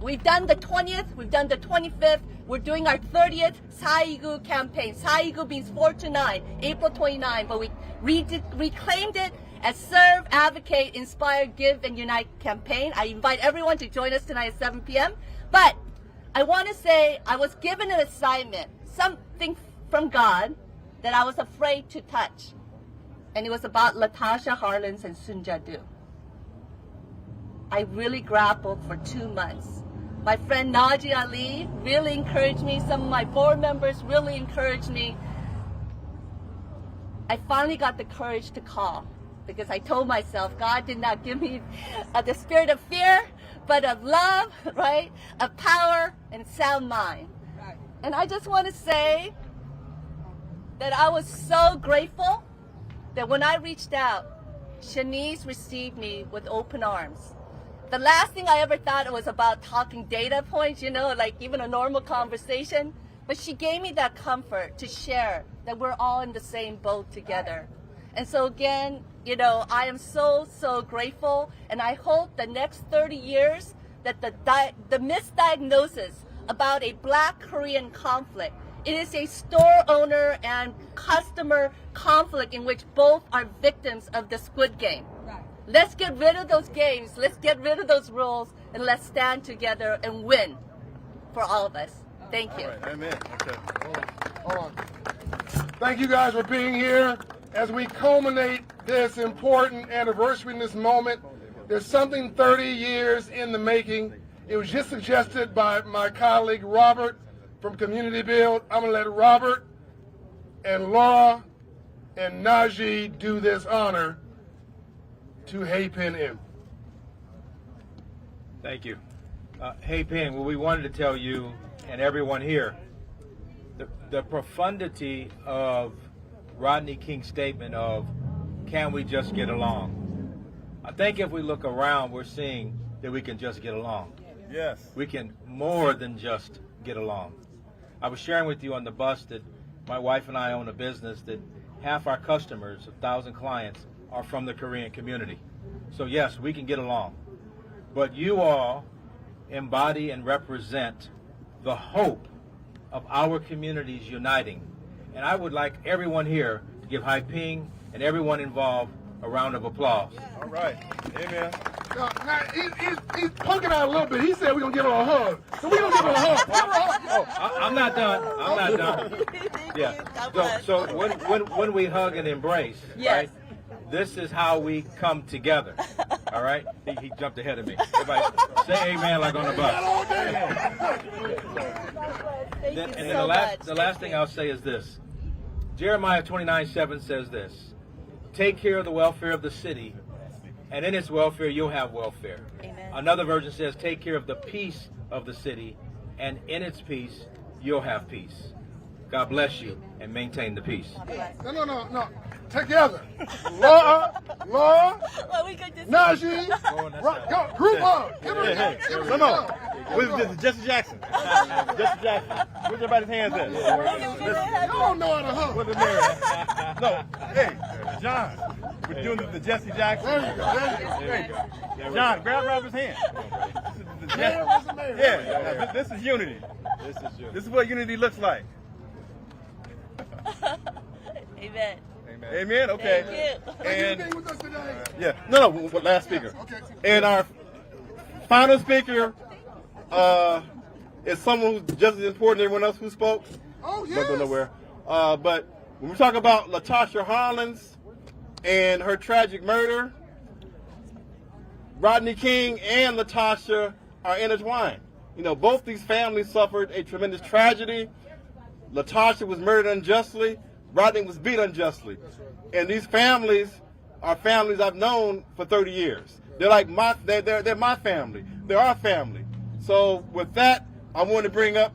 we've done the 20th, we've done the 25th, we're doing our 30th Saigu campaign. Saigu means 4 to 9, April 29, but we reclaimed it as Serve, Advocate, Inspire, Give, and Unite campaign. I invite everyone to join us tonight at 7 p.m. But I want to say I was given an assignment, something from God that I was afraid to touch. And it was about Latasha Harlins and Sunjadu. I really grappled for 2 months. My friend Naji Ali really encouraged me. Some of my board members really encouraged me. I finally got the courage to call because I told myself God did not give me the spirit of fear, but of love, right? Of power and sound mind. And I just want to say that I was so grateful that when I reached out, Shanice received me with open arms. The last thing I ever thought was about talking data points, like even a normal conversation. But she gave me that comfort to share that we're all in the same boat together. And so again, I am so, so grateful. And I hope the next 30 years that the misdiagnosis about a Black Korean conflict, it is a store owner and customer conflict in which both are victims of the Squid Game. Let's get rid of those games, let's get rid of those rules, and let's stand together and win for all of us. Thank you. All right, amen. Okay. Hold on. Thank you guys for being here. As we culminate this important anniversary in this moment, there's something 30 years in the making. It was just suggested by my colleague Robert from Community Build. I'm going to let Robert and Laura and Najee do this honor to Hey Pen M. Thank you. Hey Pen, well, we wanted to tell you and everyone here the profundity of Rodney King's statement of, can we just get along? I think if we look around, we're seeing that we can just get along. Yes. We can more than just get along. I was sharing with you on the bus that my wife and I own a business that half our customers, 1,000 clients, are from the Korean community. So yes, we can get along. But you all embody and represent the hope of our communities uniting. And I would like everyone here to give Hai Ping and everyone involved a round of applause. All right. Amen. Now, he's poking out a little bit. He said we're going to give her a hug. So we're going to give her a hug. Give her a hug. Oh, I'm not done. I'm not done. Yeah. So when we hug and embrace, right? This is how we come together. All right? He jumped ahead of me. Everybody say amen like on the bus. And then the last thing I'll say is this. Jeremiah 29:7 says this. Take care of the welfare of the city, and in its welfare you'll have welfare. Amen. Another version says take care of the peace of the city, and in its peace you'll have peace. God bless you, and maintain the peace. No. Together. Laura, Najee, go, group hug. Give her a hug. No. With Jesse Jackson. Jesse Jackson. Where's everybody's hands at? You don't know how to hug. With the mirror. No. Hey, John. We're doing the Jesse Jackson. There you go. John, grab Robert's hand. This is unity. This is what unity looks like. Amen. Amen. Okay. Thank you. And Being with us today. yeah, no. Last speaker. Okay. And our final speaker is someone who's just as important as everyone else who spoke. Oh yes. Don't go nowhere. But when we talk about Latasha Harlins and her tragic murder, Rodney King and Latasha are intertwined. Both these families suffered a tremendous tragedy. Latasha was murdered unjustly. Rodney was beat unjustly. And these families are families I've known for 30 years. They're like they're my family. They're our family. So with that, I want to bring up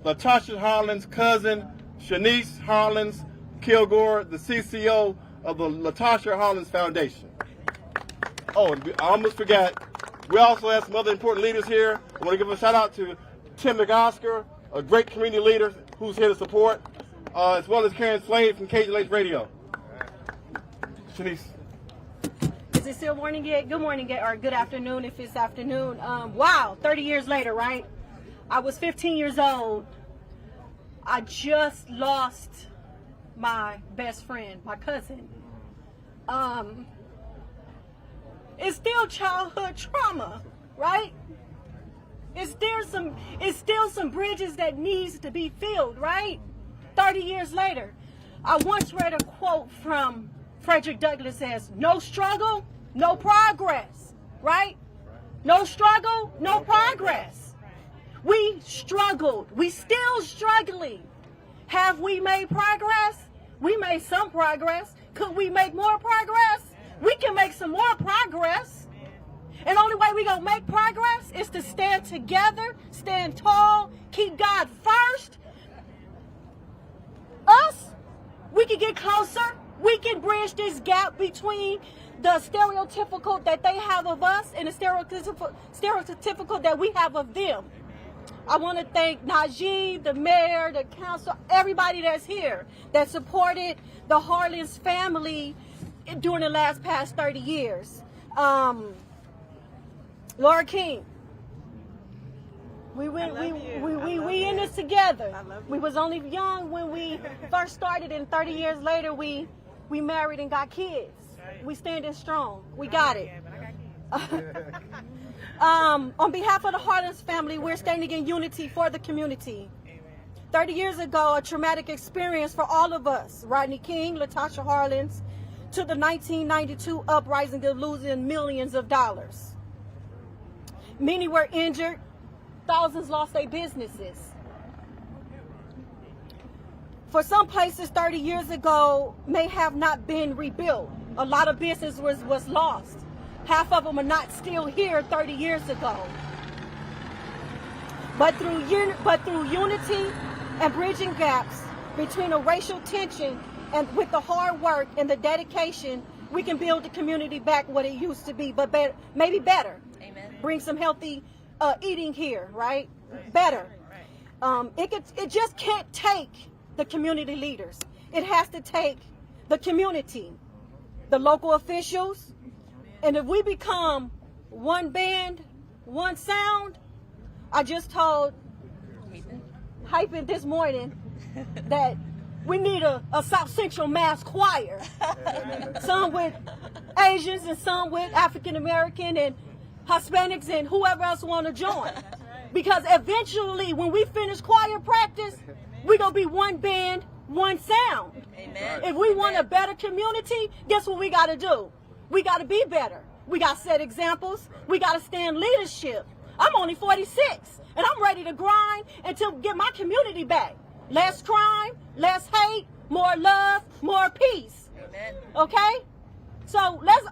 Latasha Harlins' cousin, Shanice Harlins Kilgore, the CCO of the Latasha Harlins Foundation. Oh, and I almost forgot. We also have some other important leaders here. I want to give a shout out to Tim McOsker, a great community leader who's here to support. as well as Karen Slade from Cajun Lakes Radio. Shanice. Is it still morning yet? Good morning yet, or good afternoon if it's afternoon. Wow, 30 years later, right? I was 15 years old. I just lost my best friend, my cousin. It's still childhood trauma, right? It's still some bridges that needs to be filled, right? 30 years later. I once read a quote from Frederick Douglass says, no struggle, no progress, right? No struggle, no progress. We struggled. We still struggling. Have we made progress? We made some progress. Could we make more progress? We can make some more progress. And the only way we gonna make progress is to stand together, stand tall, keep God first. Us, we can get closer. We can bridge this gap between the stereotypical that they have of us and the stereotypical that we have of them. I want to thank Najee, the mayor, the council, everybody that's here that supported the Harlins family during the past 30 years. Laura King, we in this together. We was only young when we first started, and 30 years later we married and got kids. We standing strong. We got it. On behalf of the Harlins family, we're standing in unity for the community. 30 years ago, a traumatic experience for all of us. Rodney King, LaTosha Harlins, to the 1992 uprising of losing millions of dollars. Many were injured. Thousands lost their businesses. For some places 30 years ago may have not been rebuilt. A lot of business was lost. Half of them are not still here 30 years ago. But through unity and bridging gaps between the racial tension and with the hard work and the dedication, we can build the community back what it used to be, but better, maybe better. Amen. Bring some healthy eating here, right? Better. It just can't take the community leaders. It has to take the community, the local officials, and if we become one band, one sound. I just told Hyphen this morning that we need a South Central mass choir. Some with Asians and some with African American and Hispanics and whoever else want to join. Because eventually when we finish choir practice, we're going to be one band, one sound. Amen. If we want a better community, guess what we got to do? We got to be better. We got to set examples. We got to stand leadership. I'm only 46 and I'm ready to grind until get my community back. Less crime, less hate, more love, more peace. Amen. Okay? So let's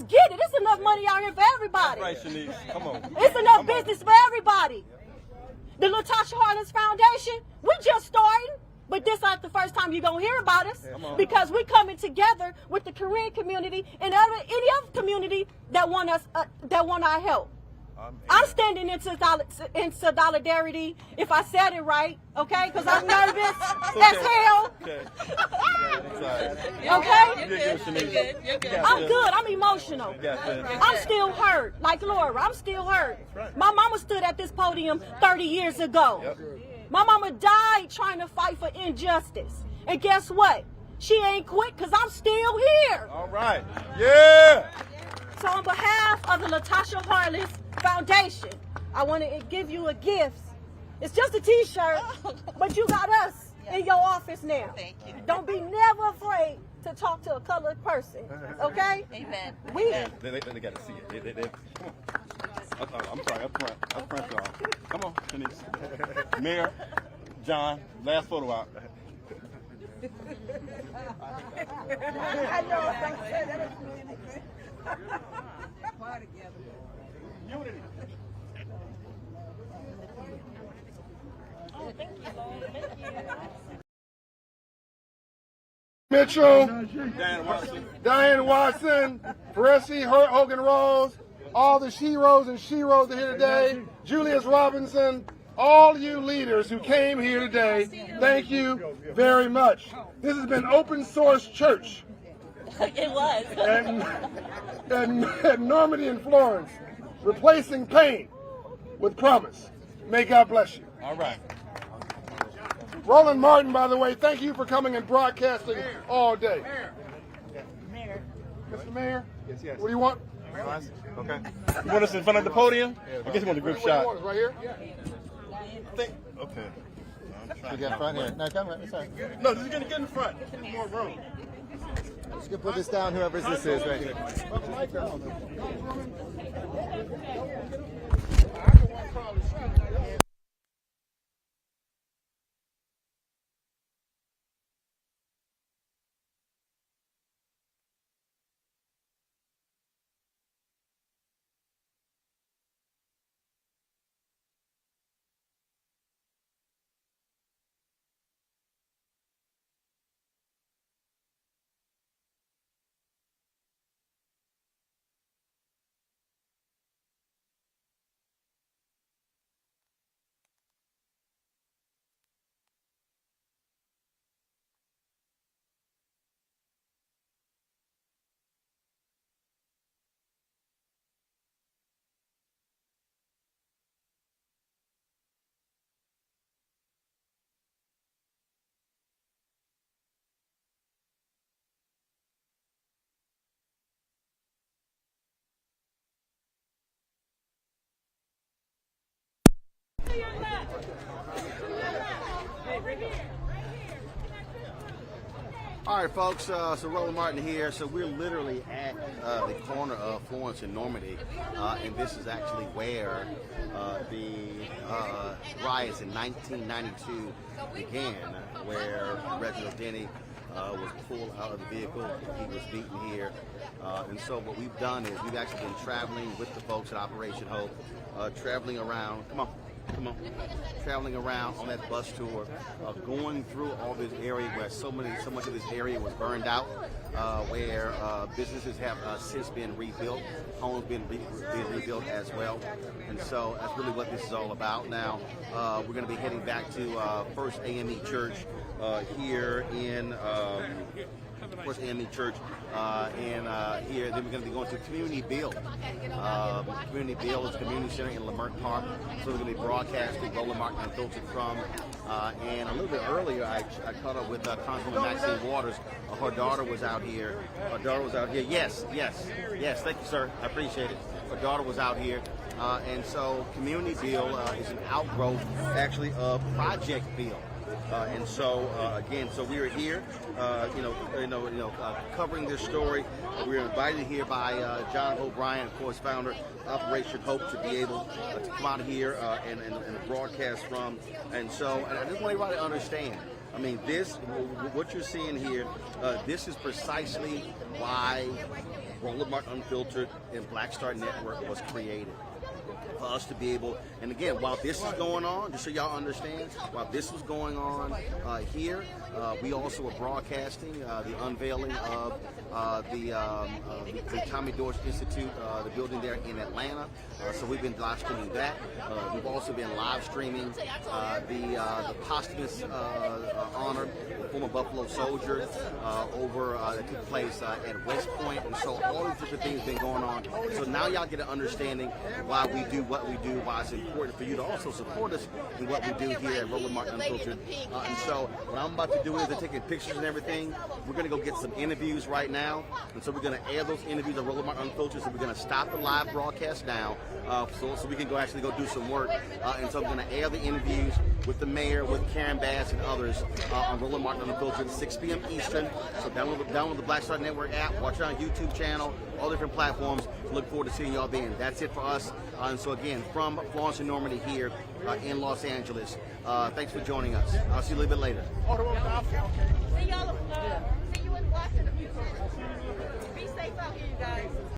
get it. There's enough money out here for everybody. That's right, Shanice. Come on. It's enough business for everybody. The LaTosha Harlins Foundation, we just starting, but this ain't the first time you're going to hear about us because we're coming together with the Korean community and any other community that want our help. I'm standing in solidarity, if I said it right, okay? Because I'm nervous as hell. Okay? I'm good. I'm emotional. I'm still hurt. Like Laura, I'm still hurt. My mama stood at this podium 30 years ago. My mama died trying to fight for injustice. And guess what? She ain't quit because I'm still here. All right. Yeah. So on behalf of the LaTosha Harlins Foundation, I want to give you a gift. It's just a t-shirt, but you got us in your office now. Thank you. Don't be never afraid to talk to a colored person, okay? Amen. They got to see it. I'm sorry, up front, y'all. Come on, Shanice. Mayor, John, last photo out. I know, I'm saying that. Unity. Oh, thank you, Lord. Thank you. Mitchell, Diane Watson, Peresi, Hogan Rose, all the Sheroes and Sheroes are here today, Julius Robinson, all you leaders who came here today, thank you very much. This has been Open Source Church. It was. and Normandy and Florence, replacing pain with promise. May God bless you. All right. Roland Martin, by the way, thank you for coming and broadcasting all day. Mayor. Mr. Mayor? Yes. What do you want? Okay. You want us in front of the podium? I guess you want a group shot. Right here? Okay. You get front here. No, come on. Sorry. No, just get in front. More room. Just gonna put this down, whoever this is right here. All right, folks, so Roland Martin here. So we're literally at the corner of Florence and Normandy, and this is actually where the riots in 1992 began, where Reginald Denny was pulled out of the vehicle. He was beaten here. And so what we've done is we've actually been traveling with the folks at Operation Hope, traveling around. Come on. Traveling around on that bus tour, going through all this area where so much of this area was burned out, where businesses have since been rebuilt, homes been rebuilt as well, and so that's really what this is all about. Now we're going to be heading back to First AME Church here in. First AME Church, and here, then we're going to be going to Community Build. Community Build is a community center in Leimert Park, so we're going to be broadcasting Roland Martin Unfiltered from. And a little bit earlier, I caught up with Councilwoman Maxine Waters. Her daughter was out here. Yes, thank you, sir. I appreciate it. Her daughter was out here. And so Community Build is an outgrowth, actually, of Project Build. And so again, so we are here, covering this story. We were invited here by John O'Brien, of course, founder of Operation Hope, to be able to come out here and broadcast from. And so, and I just want everybody to understand. I mean, what you're seeing here, this is precisely why Roland Martin Unfiltered and Black Star Network was created. For us to be able, and again, while this is going on, just so y'all understand, while this was going on here, we also were broadcasting the unveiling of the Tommy Dorsey Institute, the building there in Atlanta. So we've been live streaming that. We've also been live streaming the posthumous honor, the former Buffalo soldier, over that took place at West Point. And so all these different things have been going on. So now y'all get an understanding why we do what we do, why it's important for you to also support us in what we do here at Roland Martin Unfiltered. And so what I'm about to do is they're taking pictures and everything. We're going to go get some interviews right now. And so we're going to air those interviews on Roland Martin Unfiltered. So we're going to stop the live broadcast now so we can actually go do some work. And so I'm going to air the interviews with the mayor, with Karen Bass and others on Roland Martin Unfiltered, 6 p.m. Eastern. So download the Black Star Network app, watch it on YouTube channel, all different platforms. Look forward to seeing y'all then. That's it for us. And so again, from Florence and Normandy here in Los Angeles, thanks for joining us. I'll see you a little bit later. See y'all. See you in Washington. Be safe out here, you guys.